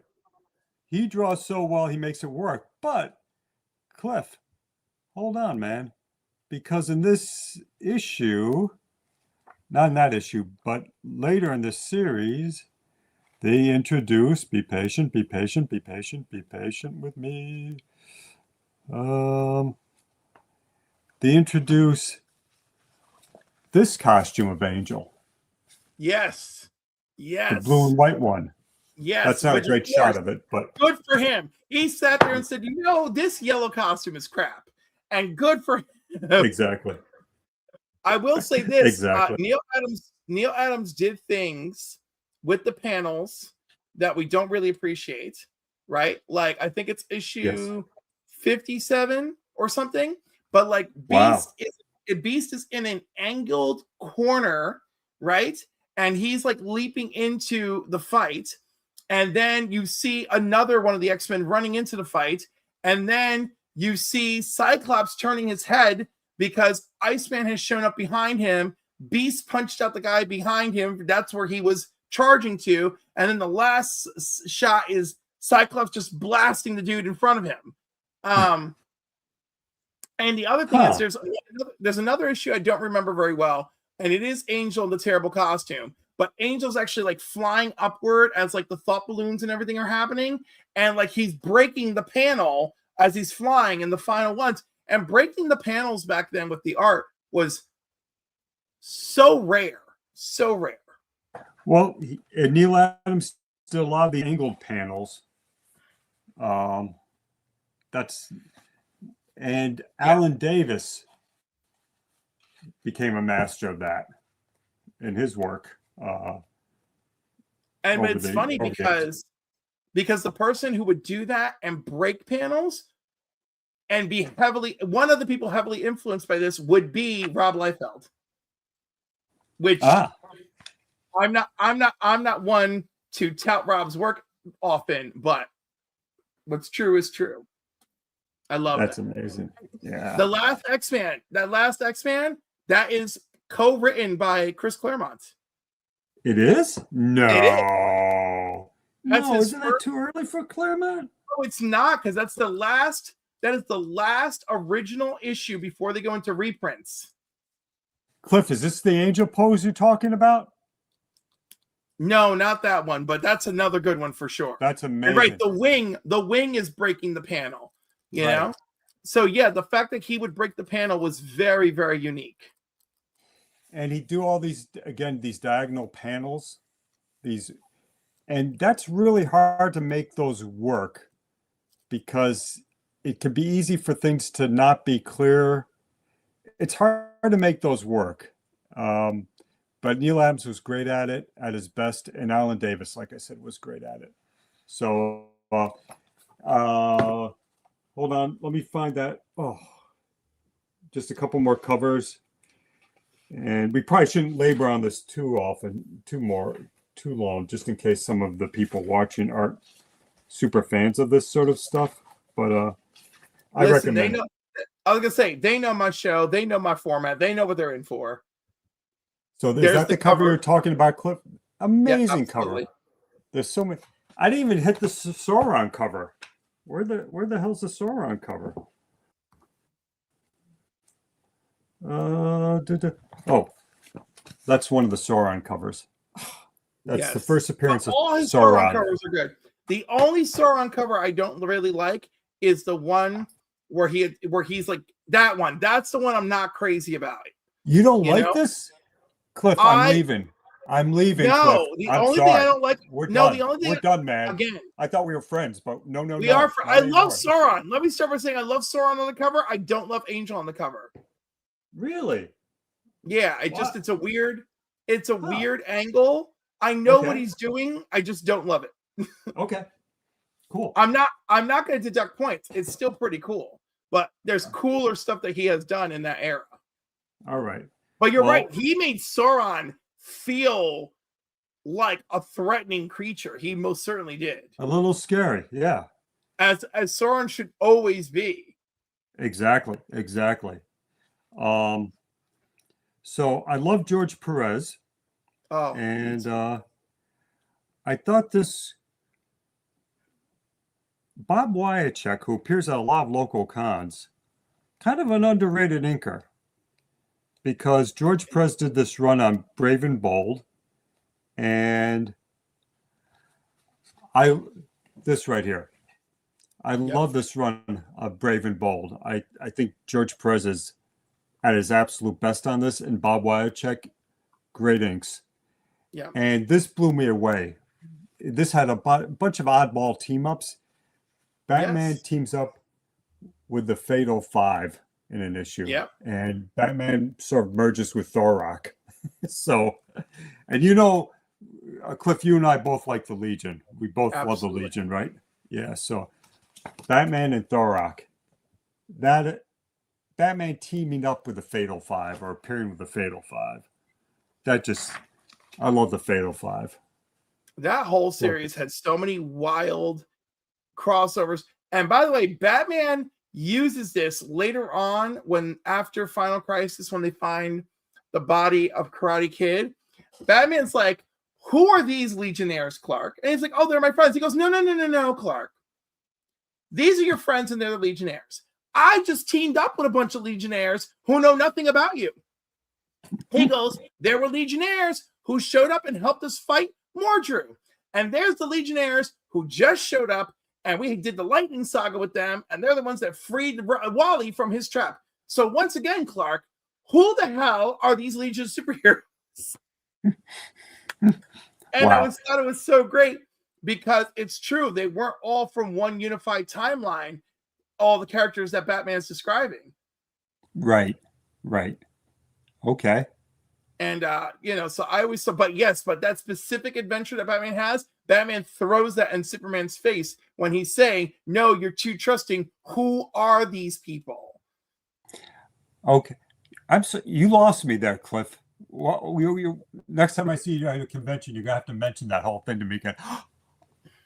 Speaker 2: He draws so well, he makes it work. But Cliff, hold on, man. Because in this issue, not in that issue, but later in this series, they introduce, be patient with me. They introduce this costume of Angel.
Speaker 1: Yes.
Speaker 2: The blue and white one.
Speaker 1: Yes.
Speaker 2: That's not a great shot of it, but
Speaker 1: good for him. He sat there and said, this yellow costume is crap. And good for him.
Speaker 2: Exactly.
Speaker 1: I will say this.
Speaker 2: Exactly.
Speaker 1: Neil Adams did things with the panels that we don't really appreciate, right? Like, I think it's issue 57 or something. But like Beast is in an angled corner, right? And he's like leaping into the fight. And then you see another one of the X-Men running into the fight. And then you see Cyclops turning his head because Iceman has shown up behind him. Beast punched out the guy behind him. That's where he was charging to. And then the last shot is Cyclops just blasting the dude in front of him. And the other thing is there's another issue I don't remember very well, and it is Angel in the terrible costume. But Angel's actually like flying upward as like the thought balloons and everything are happening, and like he's breaking the panel as he's flying in the final ones. And breaking the panels back then with the art was so rare, so rare.
Speaker 2: Well, Neil Adams did a lot of the angled panels. Alan Davis became a master of that in his work.
Speaker 1: And it's funny because the person who would do that and break panels and be one of the people heavily influenced by this would be Rob Liefeld, which I'm not one to tout Rob's work often, but what's true is true. I love
Speaker 2: that's amazing. Yeah.
Speaker 1: The last X-Man, that is co-written by Chris Claremont.
Speaker 2: It is? No.
Speaker 1: It is.
Speaker 2: Isn't that too early for Claremont?
Speaker 1: No, it's not, because that is the last original issue before they go into reprints.
Speaker 2: Cliff, is this the Angel pose you're talking about?
Speaker 1: No, not that one, but that's another good one for sure.
Speaker 2: That's amazing.
Speaker 1: And right, the wing is breaking the panel. You know? So yeah, the fact that he would break the panel was very, very unique.
Speaker 2: And he'd do all these diagonal panels, and that's really hard to make those work because it can be easy for things to not be clear. It's hard to make those work. But Neil Adams was great at it at his best, and Alan Davis, like I said, was great at it. So hold on, let me find that. Oh, just a couple more covers. And we probably shouldn't labor on this too long, just in case some of the people watching aren't super fans of this sort of stuff. But I recommend it.
Speaker 1: I was gonna say they know my show, they know my format, they know what they're in for.
Speaker 2: So is that the cover you're talking about, Cliff? Amazing cover. There's so many. I didn't even hit the Sauron cover. Where the hell's the Sauron cover? Oh, that's one of the Sauron covers. That's the first appearance of
Speaker 1: all his
Speaker 2: Sauron.
Speaker 1: Covers are good. The only Sauron cover I don't really like is the one where he's like that one. That's the one I'm not crazy about.
Speaker 2: You don't like this, Cliff? I'm leaving. I'm leaving.
Speaker 1: No,
Speaker 2: Cliff.
Speaker 1: the only thing I don't like.
Speaker 2: We're done.
Speaker 1: The only thing
Speaker 2: we're done, man.
Speaker 1: Again,
Speaker 2: I thought we were friends, but no.
Speaker 1: We are. I love Sauron. Let me start by saying I love Sauron on the cover. I don't love Angel on the cover.
Speaker 2: Really?
Speaker 1: Yeah. It's a weird angle. I know what he's doing. I just don't love it.
Speaker 2: Okay. Cool.
Speaker 1: I'm not going to deduct points. It's still pretty cool, but there's cooler stuff that he has done in that era.
Speaker 2: All right.
Speaker 1: But you're right. He made Sauron feel like a threatening creature. He most certainly did.
Speaker 2: A little scary. Yeah.
Speaker 1: As Sauron should always be.
Speaker 2: Exactly. So I love George Perez.
Speaker 1: Oh.
Speaker 2: And I thought this Bob Wyacek, who appears at a lot of local cons, kind of an underrated inker, because George Perez did this run on Brave and Bold, and this right here. I love this run of Brave and Bold. I think George Perez is at his absolute best on this, and Bob Wyacek, great inks.
Speaker 1: Yeah.
Speaker 2: And this blew me away. This had a bunch of oddball team-ups. Batman teams up with the Fatal Five in an issue.
Speaker 1: Yeah.
Speaker 2: And Batman sort of merges with Thorok. So, and Cliff, you and I both like the Legion. We both love the Legion, right? Yeah, so Batman and Thorok. That Batman teaming up with the Fatal Five or appearing with the Fatal Five. I love the Fatal Five.
Speaker 1: That whole series had so many wild crossovers. And by the way, Batman uses this later on after Final Crisis, when they find the body of Karate Kid. Batman's like, who are these Legionnaires, Clark? And he's like, oh, they're my friends. He goes, no, Clark. These are your friends and they're the Legionnaires. I just teamed up with a bunch of Legionnaires who know nothing about you. He goes, there were Legionnaires who showed up and helped us fight Mordru. And there's the Legionnaires who just showed up, and we did the Lightning Saga with them, and they're the ones that freed Wally from his trap. So once again, Clark, who the hell are these Legion superheroes? And I thought it was so great because it's true. They weren't all from one unified timeline, all the characters that Batman's describing.
Speaker 2: Right. Okay.
Speaker 1: And, so I always thought, but that specific adventure that Batman has, Batman throws that in Superman's face when he's saying, no, you're too trusting. Who are these people?
Speaker 2: Okay. You lost me there, Cliff. Next time I see you at a convention, you're going to have to mention that whole thing to me again.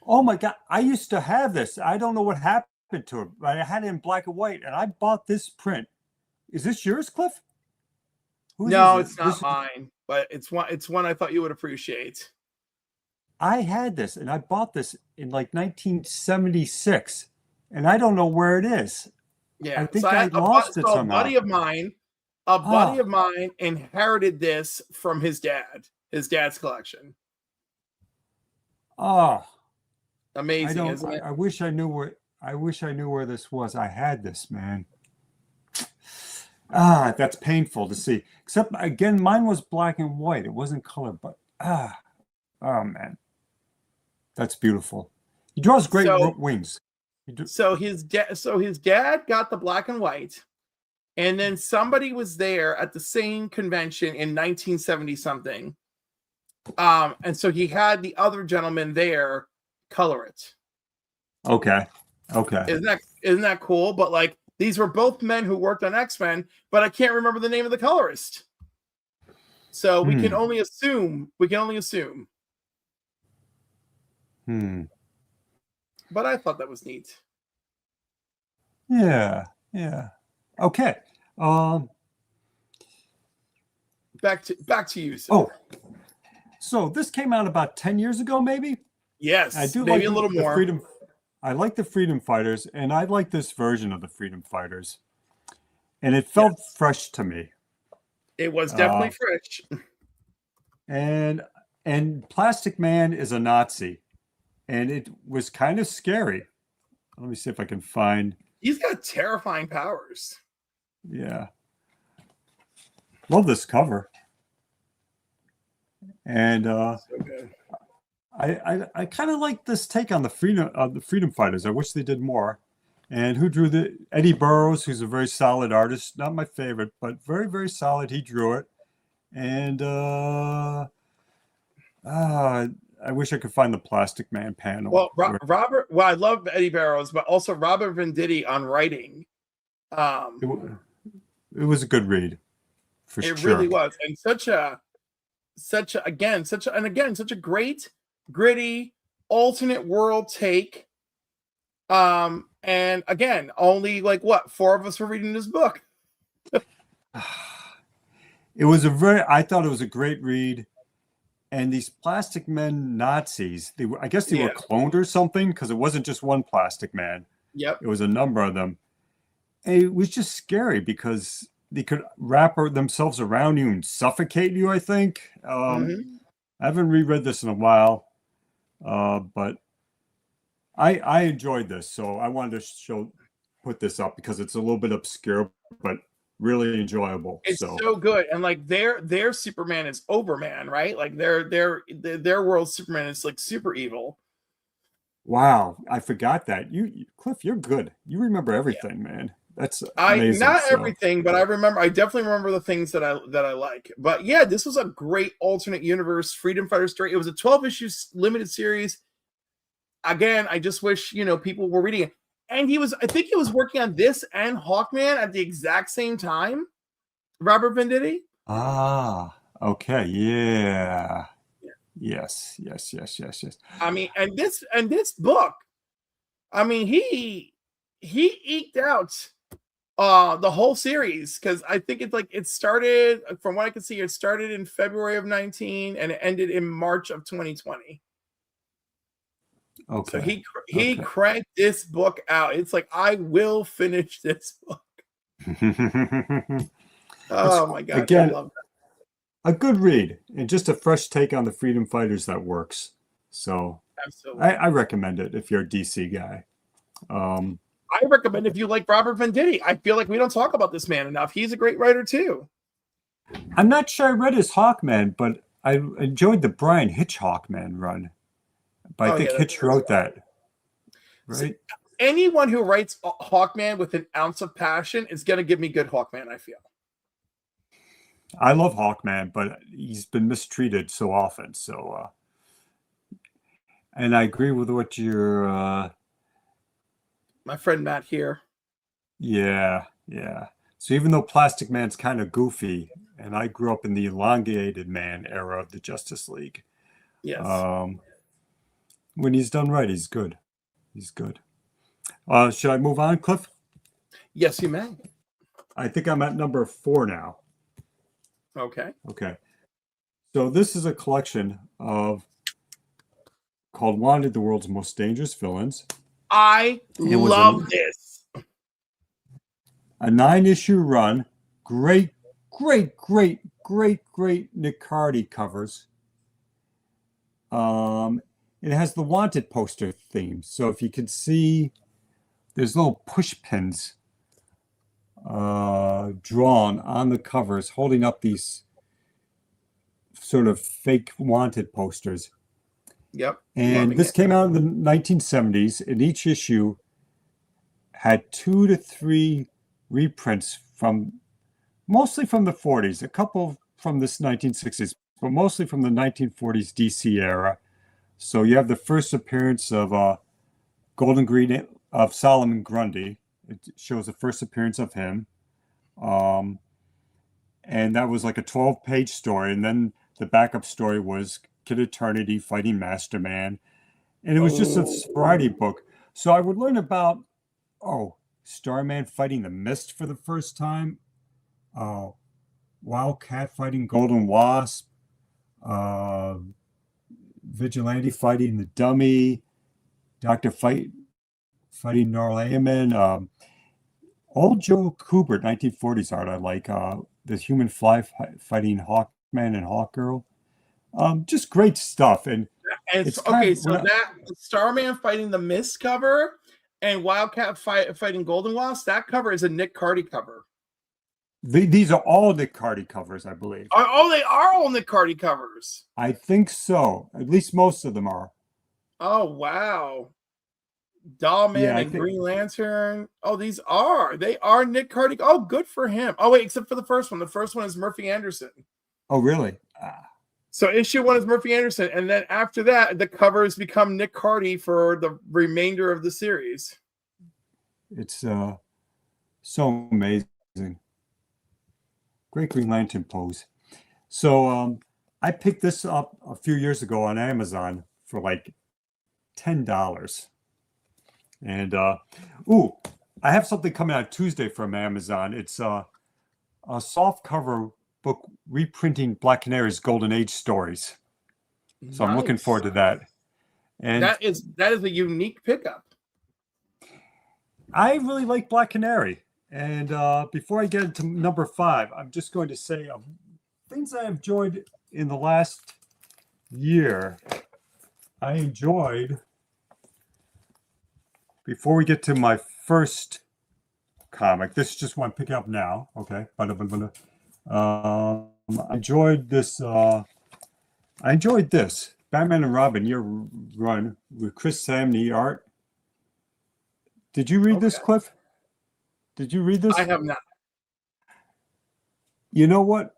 Speaker 2: Oh my God. I used to have this. I don't know what happened to it, but I had it in black and white, and I bought this print. Is this yours, Cliff?
Speaker 1: No, it's not mine, but it's one I thought you would appreciate.
Speaker 2: I had this, and I bought this in like 1976, and I don't know where it is.
Speaker 1: Yeah,
Speaker 2: I think I lost it somehow.
Speaker 1: A buddy of mine inherited this from his dad's collection.
Speaker 2: Oh,
Speaker 1: amazing, isn't it?
Speaker 2: I wish I knew where this was. I had this, man. That's painful to see. Except, again, mine was black and white. It wasn't color, but oh man, that's beautiful. He draws great wings.
Speaker 1: So his dad got the black and white, and then somebody was there at the same convention in 1970 something. And so he had the other gentleman there color it.
Speaker 2: Okay. Okay.
Speaker 1: Isn't that cool? But like these were both men who worked on X-Men, but I can't remember the name of the colorist. So we can only assume. But I thought that was neat.
Speaker 2: Yeah. Yeah. Okay.
Speaker 1: Back to you, sir.
Speaker 2: Oh, so this came out about 10 years ago, maybe?
Speaker 1: Yes,
Speaker 2: I do
Speaker 1: maybe
Speaker 2: like
Speaker 1: a little
Speaker 2: the
Speaker 1: more.
Speaker 2: I like the Freedom Fighters, and I like this version of the Freedom Fighters. And it felt fresh to me.
Speaker 1: It was definitely fresh.
Speaker 2: And Plastic Man is a Nazi, and it was kind of scary. Let me see if I can find.
Speaker 1: He's got terrifying powers.
Speaker 2: Yeah. Love this cover. And
Speaker 1: So good.
Speaker 2: I kind of like this take on the Freedom Fighters. I wish they did more. And who drew the Eddie Burroughs, who's a very solid artist, not my favorite, but very, very solid. He drew it. And I wish I could find the Plastic Man panel.
Speaker 1: Well, Robert. Well, I love Eddie Burroughs, but also Robert Venditti on writing.
Speaker 2: It was a good read, for sure.
Speaker 1: It really was, and such a great, gritty, alternate world take. And again, only like what 4 of us were reading this book.
Speaker 2: It was I thought it was a great read. And these Plastic Men Nazis, I guess they were cloned or something, because it wasn't just one Plastic Man.
Speaker 1: Yep.
Speaker 2: It was a number of them. And it was just scary because they could wrap themselves around you and suffocate you, I think. I haven't reread this in a while, but I enjoyed this. So I wanted to put this up because it's a little bit obscure, but really enjoyable.
Speaker 1: It's so good. And like their Superman is Overman, right? Like their world Superman is like super evil.
Speaker 2: Wow, I forgot that. Cliff, you're good. You remember everything, man. That's amazing.
Speaker 1: Not everything, but I definitely remember the things that I like. But yeah, this was a great alternate universe Freedom Fighter story. It was a 12-issue limited series. Again, I just wish people were reading it. And I think he was working on this and Hawkman at the exact same time. Robert Venditti.
Speaker 2: Ah, okay, yeah. Yes.
Speaker 1: I mean, and this book, I mean, he eked out the whole series, because I think it started, from what I can see, it started in February of 2019 and it ended in March of 2020.
Speaker 2: Okay.
Speaker 1: So he cranked this book out. It's like, I will finish this book. Oh my God.
Speaker 2: Again,
Speaker 1: I love that.
Speaker 2: A good read and just a fresh take on the Freedom Fighters that works. So
Speaker 1: Absolutely.
Speaker 2: I recommend it if you're a DC guy.
Speaker 1: I recommend if you like Robert Venditti. I feel like we don't talk about this man enough. He's a great writer too.
Speaker 2: I'm not sure I read his Hawkman, but I enjoyed the Brian Hitch Hawkman run. But I think Hitch wrote that. Right?
Speaker 1: See, anyone who writes Hawkman with an ounce of passion is going to give me good Hawkman, I feel.
Speaker 2: I love Hawkman, but he's been mistreated so often. So, and I agree with what you're...
Speaker 1: my friend Matt here.
Speaker 2: Yeah. So even though Plastic Man's kind of goofy, and I grew up in the elongated man era of the Justice League.
Speaker 1: Yes.
Speaker 2: When he's done right, he's good. Should I move on, Cliff?
Speaker 1: Yes, you may.
Speaker 2: I think I'm at number 4 now.
Speaker 1: Okay.
Speaker 2: So this is a collection called Wanted, the World's Most Dangerous Villains.
Speaker 1: I love this.
Speaker 2: A 9-issue run. Great Nick Cardy covers. It has the Wanted poster theme. So if you can see, there's little push pins drawn on the covers holding up these sort of fake Wanted posters.
Speaker 1: Yep.
Speaker 2: And this came out in the 1970s. In each issue, had 2 to 3 reprints from mostly from the 40s, a couple from this 1960s, but mostly from the 1940s DC era. So you have the first appearance of Golden Green of Solomon Grundy. It shows the first appearance of him. And that was like a 12-page story. And then the backup story was Kid Eternity fighting Master Man. And it was just a variety book. So I would learn about, Starman fighting the Mist for the first time. Wildcat fighting Golden Wasp. Vigilante fighting the Dummy. Dr. fighting Gnarl Ayaman. Old Joe Kubert, 1940s art I like. The Human Fly fighting Hawkman and Hawkgirl. Just great stuff. And
Speaker 1: it's okay, so that Starman fighting the Mist cover and Wildcat fighting Golden Wasp, that cover is a Nick Cardy cover.
Speaker 2: These are all Nick Cardy covers, I believe.
Speaker 1: Oh, they are all Nick Cardy covers.
Speaker 2: I think so. At least most of them are.
Speaker 1: Oh, wow. Dollman and Green Lantern. Oh, they are Nick Cardy. Oh, good for him. Oh, wait, except for the first one. The first one is Murphy Anderson.
Speaker 2: Oh, really?
Speaker 1: So issue 1 is Murphy Anderson, and then after that, the covers become Nick Cardy for the remainder of the series.
Speaker 2: It's so amazing. Great Green Lantern pose. So I picked this up a few years ago on Amazon for like $10. And I have something coming out Tuesday from Amazon. It's a soft cover book reprinting Black Canary's Golden Age stories. So I'm looking forward to that. And
Speaker 1: that is a unique pickup.
Speaker 2: I really like Black Canary. And before I get into number 5, I'm just going to say things I enjoyed in the last year. I enjoyed, before we get to my first comic, this is just one pick up now. Okay. I enjoyed this. I enjoyed this Batman and Robin year run with Chris Samney art. Did you read this, Cliff? Did you read this?
Speaker 1: I have not.
Speaker 2: You know what?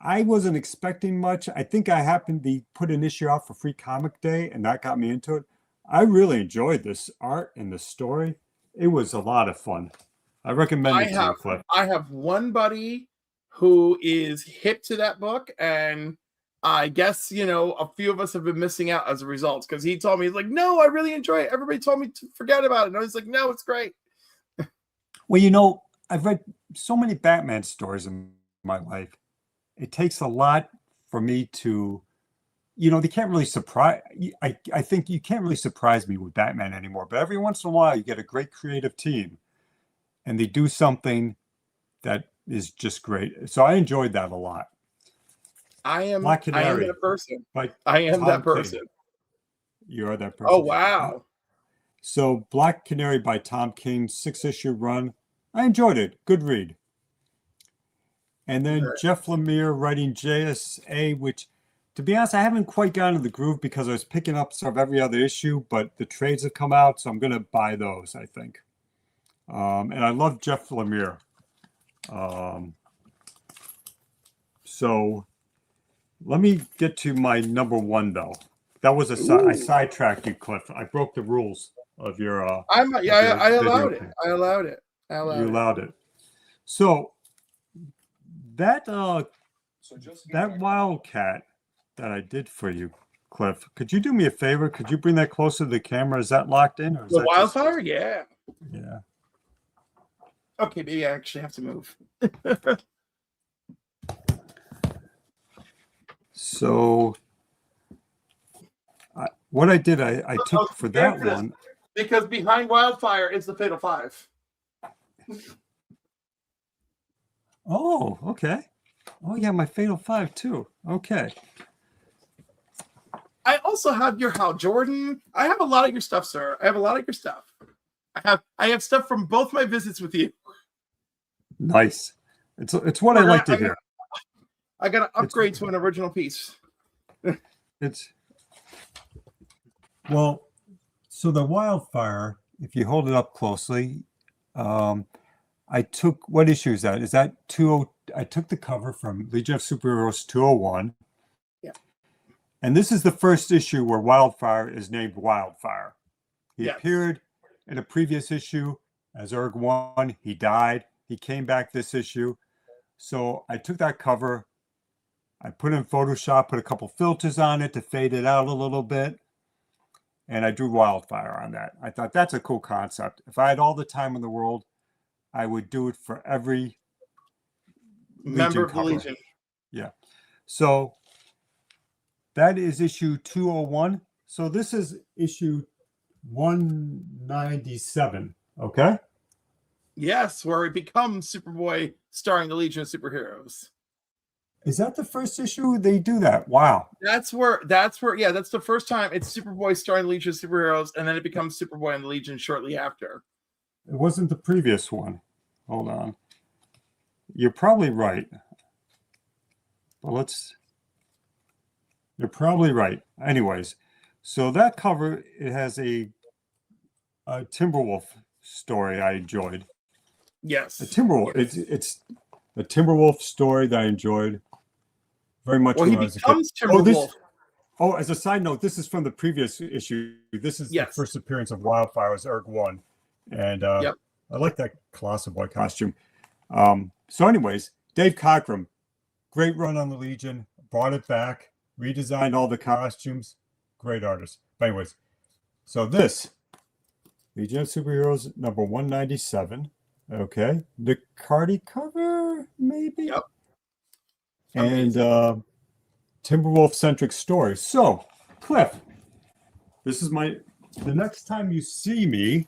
Speaker 2: I wasn't expecting much. I think I happened to put an issue out for Free Comic Day, and that got me into it. I really enjoyed this art and the story. It was a lot of fun. I recommend it to you, Cliff.
Speaker 1: I have one buddy who is hip to that book, and I guess, a few of us have been missing out as a result, because he told me, he's like, no, I really enjoy it. Everybody told me to forget about it. And I was like, no, it's great.
Speaker 2: Well, I've read so many Batman stories in my life. It takes a lot for me to, they can't really surprise. I think you can't really surprise me with Batman anymore. But every once in a while, you get a great creative team, and they do something that is just great. So I enjoyed that a lot.
Speaker 1: I am that person. I am that person.
Speaker 2: You are that person.
Speaker 1: Oh, wow.
Speaker 2: So Black Canary by Tom King, 6-issue run. I enjoyed it. Good read. And then Jeff Lemire writing JSA, which, to be honest, I haven't quite gotten to the groove because I was picking up sort of every other issue, but the trades have come out, so I'm going to buy those, I think. And I love Jeff Lemire. So let me get to my number 1, though. That was I sidetracked you, Cliff. I broke the rules of your.
Speaker 1: I allowed it. I allowed it.
Speaker 2: You allowed it. So that Wildcat that I did for you, Cliff, could you do me a favor? Could you bring that closer to the camera? Is that locked in? Or is
Speaker 1: the
Speaker 2: that
Speaker 1: Wildfire? Yeah.
Speaker 2: Yeah.
Speaker 1: Okay, maybe I actually have to move.
Speaker 2: So what I did, I took for that one.
Speaker 1: Because behind Wildfire is the Fatal 5.
Speaker 2: Oh, okay. Oh, yeah, my Fatal 5 too. Okay.
Speaker 1: I also have your Hal Jordan. I have a lot of your stuff, sir. I have a lot of your stuff. I have stuff from both my visits with you.
Speaker 2: Nice. It's what I like to hear.
Speaker 1: I got to upgrade to an original piece.
Speaker 2: Well, so the Wildfire, if you hold it up closely, I took, what issue is that? Is that 20? I took the cover from Legion of Superheroes 201.
Speaker 1: Yeah.
Speaker 2: And this is the first issue where Wildfire is named Wildfire. He
Speaker 1: Yes.
Speaker 2: appeared in a previous issue as Erg 1. He died. He came back this issue. So I took that cover. I put in Photoshop, put a couple filters on it to fade it out a little bit. And I drew Wildfire on that. I thought that's a cool concept. If I had all the time in the world, I would do it for every
Speaker 1: Member
Speaker 2: Legion
Speaker 1: of the
Speaker 2: cover.
Speaker 1: Legion.
Speaker 2: Yeah. So that is issue 201. So this is issue 197. Okay.
Speaker 1: Yes, where he becomes Superboy starring the Legion of Superheroes.
Speaker 2: Is that the first issue they do that? Wow.
Speaker 1: That's where, yeah, that's the first time it's Superboy starring the Legion of Superheroes, and then it becomes Superboy and the Legion shortly after.
Speaker 2: It wasn't the previous one. Hold on. You're probably right. Well, you're probably right. Anyways, so that cover, it has a Timberwolf story I enjoyed.
Speaker 1: Yes.
Speaker 2: A Timberwolf.
Speaker 1: Yes.
Speaker 2: It's a Timberwolf story that I enjoyed very much.
Speaker 1: Well, he becomes Timberwolf.
Speaker 2: As a side note, this is from the previous issue. This is the first appearance of Wildfire as Erg 1. And I like that Colossal Boy costume. So anyways, Dave Cockrum, great run on the Legion, brought it back, redesigned all the costumes, great artist. But anyways, so this, Legion of Superheroes number 197. Okay. The Cardi cover, maybe?
Speaker 1: Yep.
Speaker 2: And Timberwolf-centric story. So, Cliff, this is the next time you see me,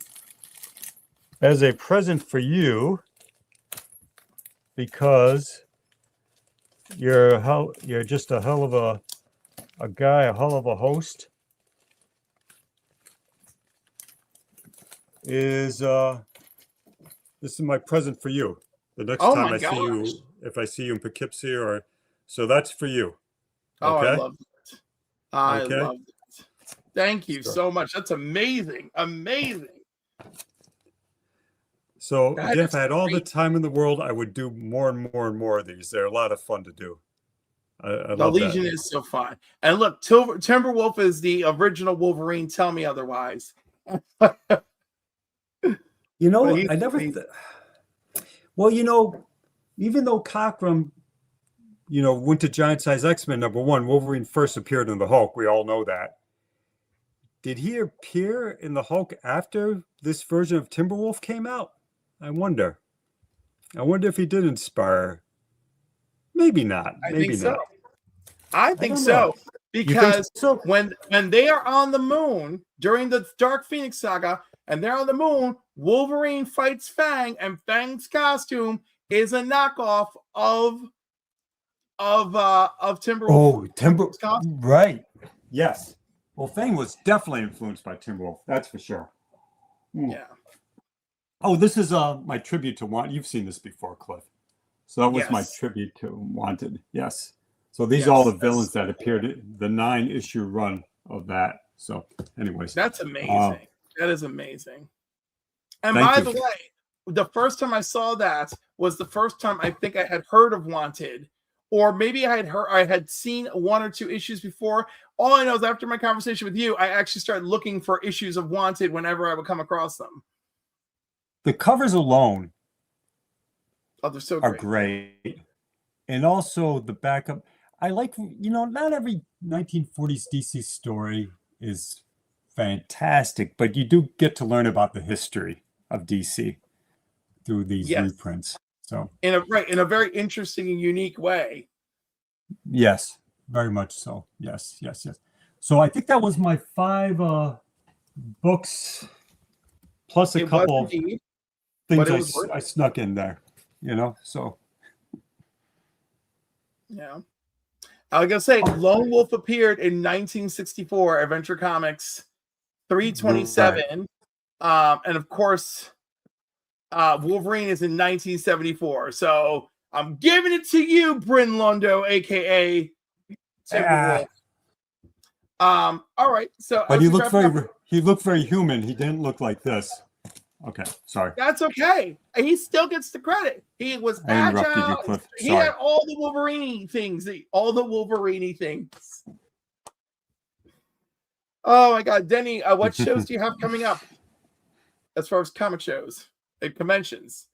Speaker 2: as a present for you, because you're just a hell of a guy, a hell of a host, is this is my present for you. The next time I see you, if I see you in Poughkeepsie, so that's for you. Okay?
Speaker 1: Oh, I love it. I love it. Thank you so much. That's amazing. Amazing.
Speaker 2: So again, if I had all the time in the world, I would do more and more and more of these. They're a lot of fun to do. I love
Speaker 1: the Legion is so fun. And look, Timberwolf is the original Wolverine. Tell me otherwise.
Speaker 2: You know, I never. Well, you know, even though Cockrum, went to Giant Size X-Men #1, Wolverine first appeared in the Hulk. We all know that. Did he appear in the Hulk after this version of Timberwolf came out? I wonder if he did inspire. Maybe not. Maybe not.
Speaker 1: I think so. Because when they are on the moon during the Dark Phoenix saga and they're on the moon, Wolverine fights Fang, and Fang's costume is a knockoff of Timberwolf.
Speaker 2: Oh, right. Yes. Well, Fang was definitely influenced by Timberwolf. That's for sure.
Speaker 1: Yeah.
Speaker 2: Oh, this is my tribute to Wanted. You've seen this before, Cliff. So that was my tribute to Wanted. Yes. So these are all the villains that appeared in the 9-issue run of that. So, anyways.
Speaker 1: That's amazing. That is amazing. And by the way, the first time I saw that was the first time I think I had heard of Wanted. Or maybe I had seen 1 or 2 issues before. All I know is after my conversation with you, I actually started looking for issues of Wanted whenever I would come across them.
Speaker 2: The covers alone
Speaker 1: they're so
Speaker 2: great. And also the backup. I like, not every 1940s DC story is fantastic, but you do get to learn about the history of DC through these reprints. So
Speaker 1: in a very interesting and unique way.
Speaker 2: Yes, very much so. Yes. So I think that was my 5 books plus a couple of things I snuck in there, so.
Speaker 1: Yeah. I was going to say, Lone Wolf appeared in 1964, Adventure Comics 327. Right. And of course, Wolverine is in 1974. So I'm giving it to you, Bryn Londo, a.k.a. Timberwolf. All right. So,
Speaker 2: but he looked very human. He didn't look like this. Okay, sorry.
Speaker 1: That's okay. He still gets the credit. He was
Speaker 2: I interrupted
Speaker 1: agile.
Speaker 2: you, Cliff.
Speaker 1: He
Speaker 2: Sorry.
Speaker 1: had all the Wolverine things. All the Wolverine things. Oh my God, Denny! What shows do you have coming up as far as comic shows and conventions?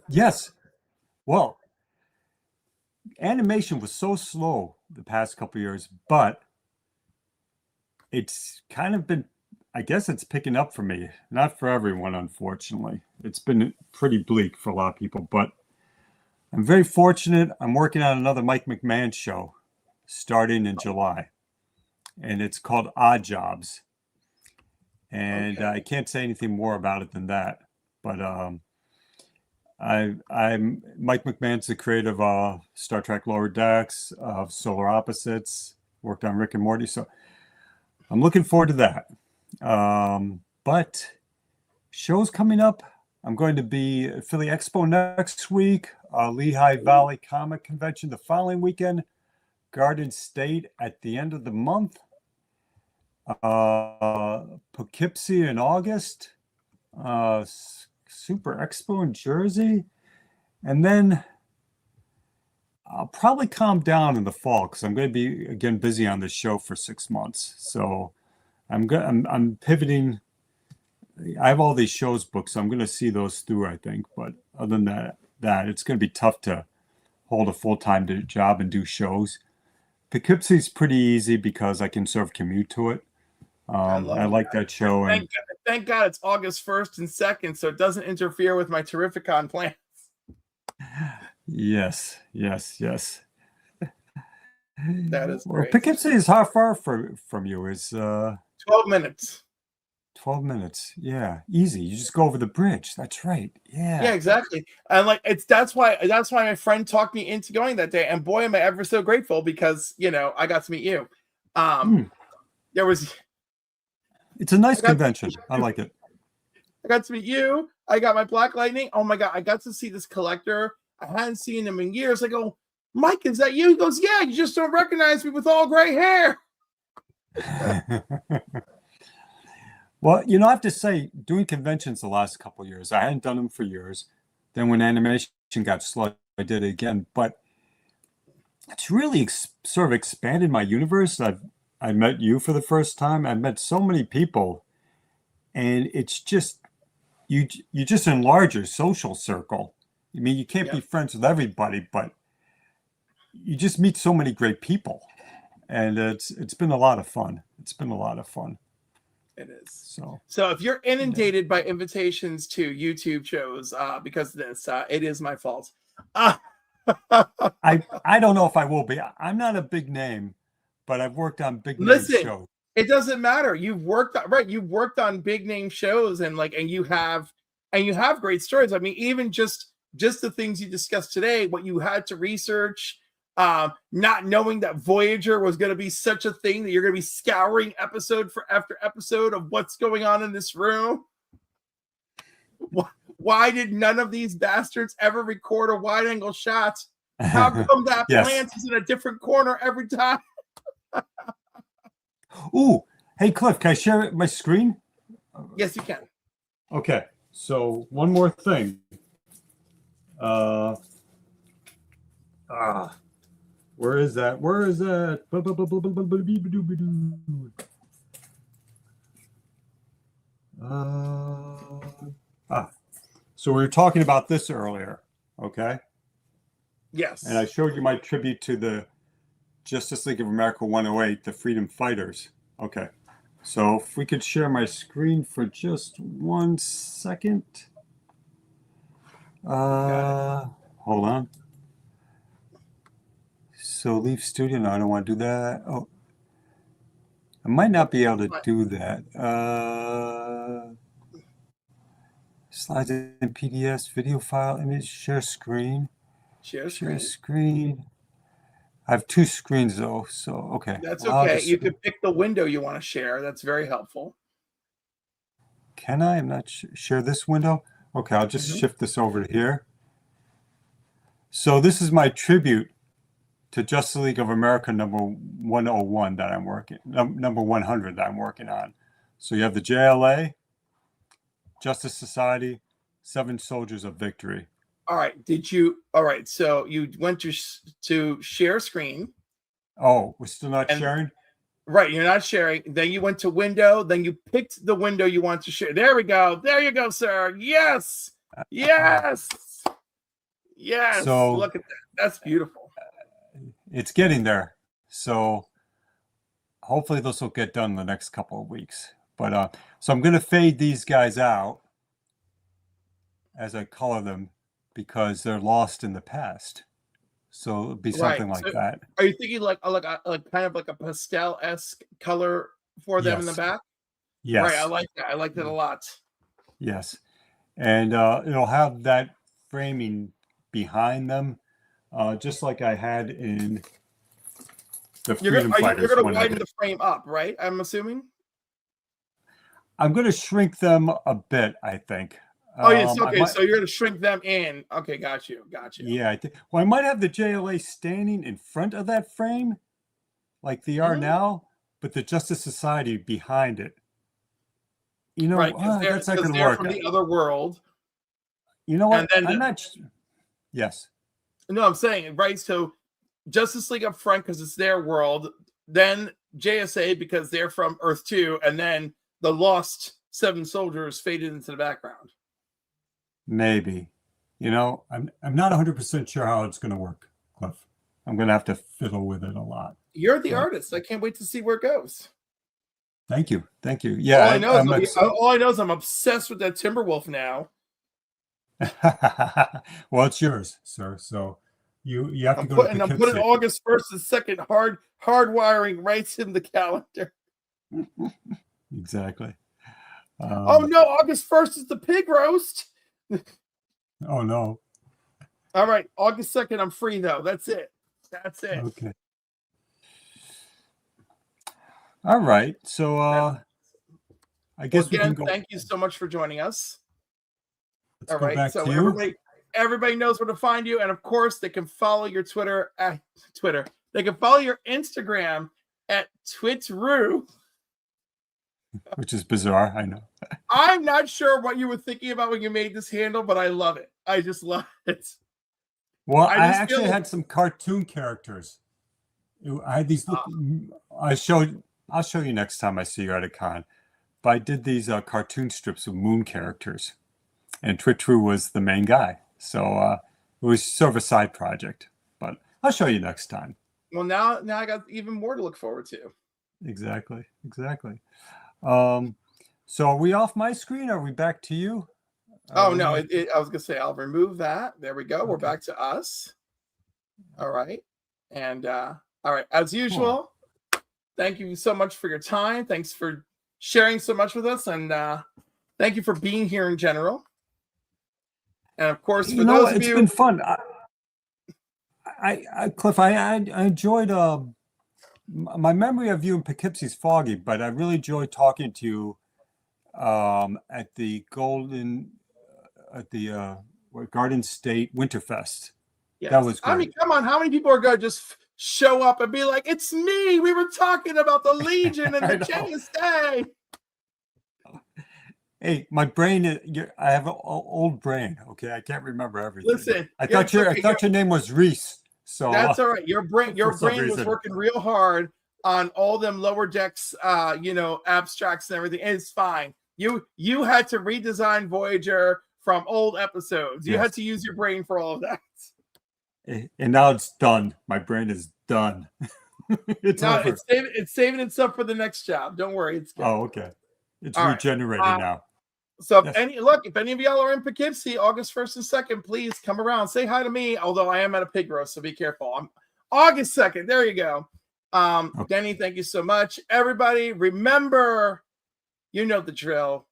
Speaker 2: Yes. Well, animation was so slow the past couple years, but it's kind of been, I guess it's picking up for me. Not for everyone, unfortunately. It's been pretty bleak for a lot of people, but I'm very fortunate. I'm working on another Mike McMahon show starting in July, and it's called Odd Jobs. And
Speaker 1: Okay.
Speaker 2: I can't say anything more about it than that. But I'm Mike McMahon's the creator of Star Trek Lower Decks, of Solar Opposites, worked on Rick and Morty. So I'm looking forward to that. But shows coming up. I'm going to be at Philly Expo next week, Lehigh Valley Comic Convention the following weekend, Garden State at the end of the month, Poughkeepsie in August, Super Expo in Jersey, and then I'll probably calm down in the fall because I'm going to be again busy on this show for 6 months. So I'm pivoting. I have all these shows booked, so I'm going to see those through, I think. But other than that it's going to be tough to hold a full-time job and do shows. Poughkeepsie's pretty easy because I can sort of commute to it. I like that show. And
Speaker 1: Thank God it's August 1st and 2nd, so it doesn't interfere with my Terrificon plans.
Speaker 2: yes.
Speaker 1: That is
Speaker 2: Well,
Speaker 1: great.
Speaker 2: Poughkeepsie is how far from you? Is
Speaker 1: 12 minutes.
Speaker 2: 12 minutes. Yeah, easy. You just go over the bridge. That's right.
Speaker 1: Yeah, exactly. And like that's why my friend talked me into going that day. And boy, am I ever so grateful because I got to meet you. There was
Speaker 2: It's a nice convention. I like it.
Speaker 1: I got to meet you. I got my Black Lightning. Oh my God, I got to see this collector. I hadn't seen him in years. I go, Mike, is that you? He goes, yeah, you just don't recognize me with all gray hair.
Speaker 2: Well, I have to say, doing conventions the last couple of years, I hadn't done them for years. Then when animation got slow, I did it again. But it's really sort of expanded my universe. I met you for the first time. I met so many people, and it's just you just enlarge your social circle. I mean, you can't be friends with everybody, but you just meet so many great people, and it's been a lot of fun. It's been a lot of fun.
Speaker 1: It is.
Speaker 2: So
Speaker 1: if you're inundated by invitations to YouTube shows because of this, it is my fault.
Speaker 2: I don't know if I will be. I'm not a big name, but I've worked on big name shows.
Speaker 1: It doesn't matter. You've worked on big name shows and you have great stories. I mean, even just the things you discussed today, what you had to research, not knowing that Voyager was going to be such a thing that you're going to be scouring episode after episode of what's going on in this room. Why did none of these bastards ever record a wide angle shot? How come that plant is in a different corner every time?
Speaker 2: Ooh, hey Cliff, can I share my screen?
Speaker 1: Yes, you can.
Speaker 2: Okay, so one more thing. Where is that? So we were talking about this earlier, okay?
Speaker 1: Yes.
Speaker 2: And I showed you my tribute to the Justice League of America 108, the Freedom Fighters. Okay. So if we could share my screen for just 1 second. Hold on. So leave studio. No, I don't want to do that. Oh, I might not be able to do that. Slides in PDFs, video file, image, share screen. Share screen. I have 2 screens though, so okay.
Speaker 1: That's okay. You can pick the window you want to share. That's very helpful.
Speaker 2: Can I? I'm not share this window. Okay, I'll just shift this over to here. So this is my tribute to Justice League of America number 101 that I'm working, number 100 that I'm working on. So you have the JLA, Justice Society, Seven Soldiers of Victory.
Speaker 1: All right. All right. So you went to share screen.
Speaker 2: Oh, we're still not
Speaker 1: And
Speaker 2: sharing?
Speaker 1: right, you're not sharing. Then you went to window. Then you picked the window you want to share. There we go. There you go, sir. Yes. Yes. Yes.
Speaker 2: So
Speaker 1: look at that. That's beautiful.
Speaker 2: it's getting there. So hopefully this will get done in the next couple of weeks. But so I'm going to fade these guys out as I color them because they're lost in the past. So it'll be something like that.
Speaker 1: Are you thinking like kind of like a pastel-esque color for them in the
Speaker 2: Yes.
Speaker 1: back?
Speaker 2: Yes.
Speaker 1: Right. I like that. I like that a lot.
Speaker 2: Yes. And it'll have that framing behind them, just like I had in the Freedom Fighters.
Speaker 1: You're going to widen the frame up, right? I'm assuming.
Speaker 2: I'm going to shrink them a bit, I think.
Speaker 1: Oh, yes. Okay. So you're going to shrink them in. Okay. Got you.
Speaker 2: Yeah. Well, I might have the JLA standing in front of that frame like they are now, but the Justice Society behind it. You know,
Speaker 1: right,
Speaker 2: that's not going to work.
Speaker 1: From the other world.
Speaker 2: You know what? I'm not. Yes.
Speaker 1: No, I'm saying, right? So Justice League up front because it's their world. Then JSA because they're from Earth 2. And then the lost Seven Soldiers faded into the background.
Speaker 2: Maybe. You know, I'm not 100% sure how it's going to work, Cliff. I'm going to have to fiddle with it a lot.
Speaker 1: You're the artist. I can't wait to see where it goes.
Speaker 2: Thank you. Yeah.
Speaker 1: All I know is I'm obsessed with that Timberwolf now.
Speaker 2: Well, it's yours, sir. So you have to go to Poughkeepsie.
Speaker 1: I'm putting August 1st and 2nd hard wiring in the calendar.
Speaker 2: Exactly.
Speaker 1: Oh no, August 1st is the pig roast.
Speaker 2: Oh no.
Speaker 1: All right, August 2nd, I'm free though. That's it.
Speaker 2: Okay. All right. So I guess we can go.
Speaker 1: Thank you so much for joining us.
Speaker 2: Let's go back to you.
Speaker 1: Everybody knows where to find you, and of course, they can follow your Twitter at Twitter. They can follow your Instagram at Twitru,
Speaker 2: which is bizarre. I know.
Speaker 1: I'm not sure what you were thinking about when you made this handle, but I love it. I just love it.
Speaker 2: Well, I actually had some cartoon characters. I had these. I'll show you next time I see you at a con. But I did these cartoon strips of Moon characters, and Twitru was the main guy. So it was sort of a side project. But I'll show you next time.
Speaker 1: Well, now I got even more to look forward to.
Speaker 2: Exactly. So are we off my screen? Are we back to you?
Speaker 1: Oh no! I was gonna say I'll remove that. There we go. Okay. We're back to us. All right, and all right, as usual. Cool. Thank you so much for your time. Thanks for sharing so much with us, and thank you for being here in general. And of course, for those of you,
Speaker 2: it's been fun. Cliff, I enjoyed. My memory of you in Poughkeepsie is foggy, but I really enjoyed talking to you at the Garden State Winterfest.
Speaker 1: Yes.
Speaker 2: That was great.
Speaker 1: I mean, come on, how many people are going to just show up and be like, "It's me. We were talking about the Legion and the JSA."
Speaker 2: Hey, my brain I have an old brain. Okay, I can't remember everything.
Speaker 1: Listen,
Speaker 2: I thought your name was Reese. So
Speaker 1: that's all right. Your brain was working real hard on all them lower decks, abstracts and everything. It's fine. You had to redesign Voyager from old episodes. You had to use your brain for all of that.
Speaker 2: And now it's done. My brain is done. It's
Speaker 1: saving itself for the next job. Don't worry. It's good.
Speaker 2: Oh, okay. It's all regenerating now.
Speaker 1: So if any of y'all are in Poughkeepsie, August 1st and 2nd, please come around. Say hi to me, although I am at a pig roast, so be careful. I'm August 2nd. There you go. Okay. Denny, thank you so much. Everybody, remember, you know the drill.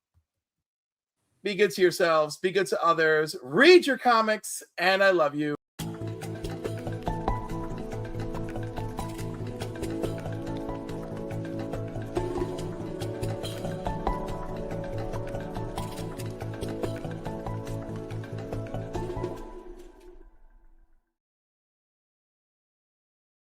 Speaker 1: Be good to yourselves. Be good to others. Read your comics, and I love you.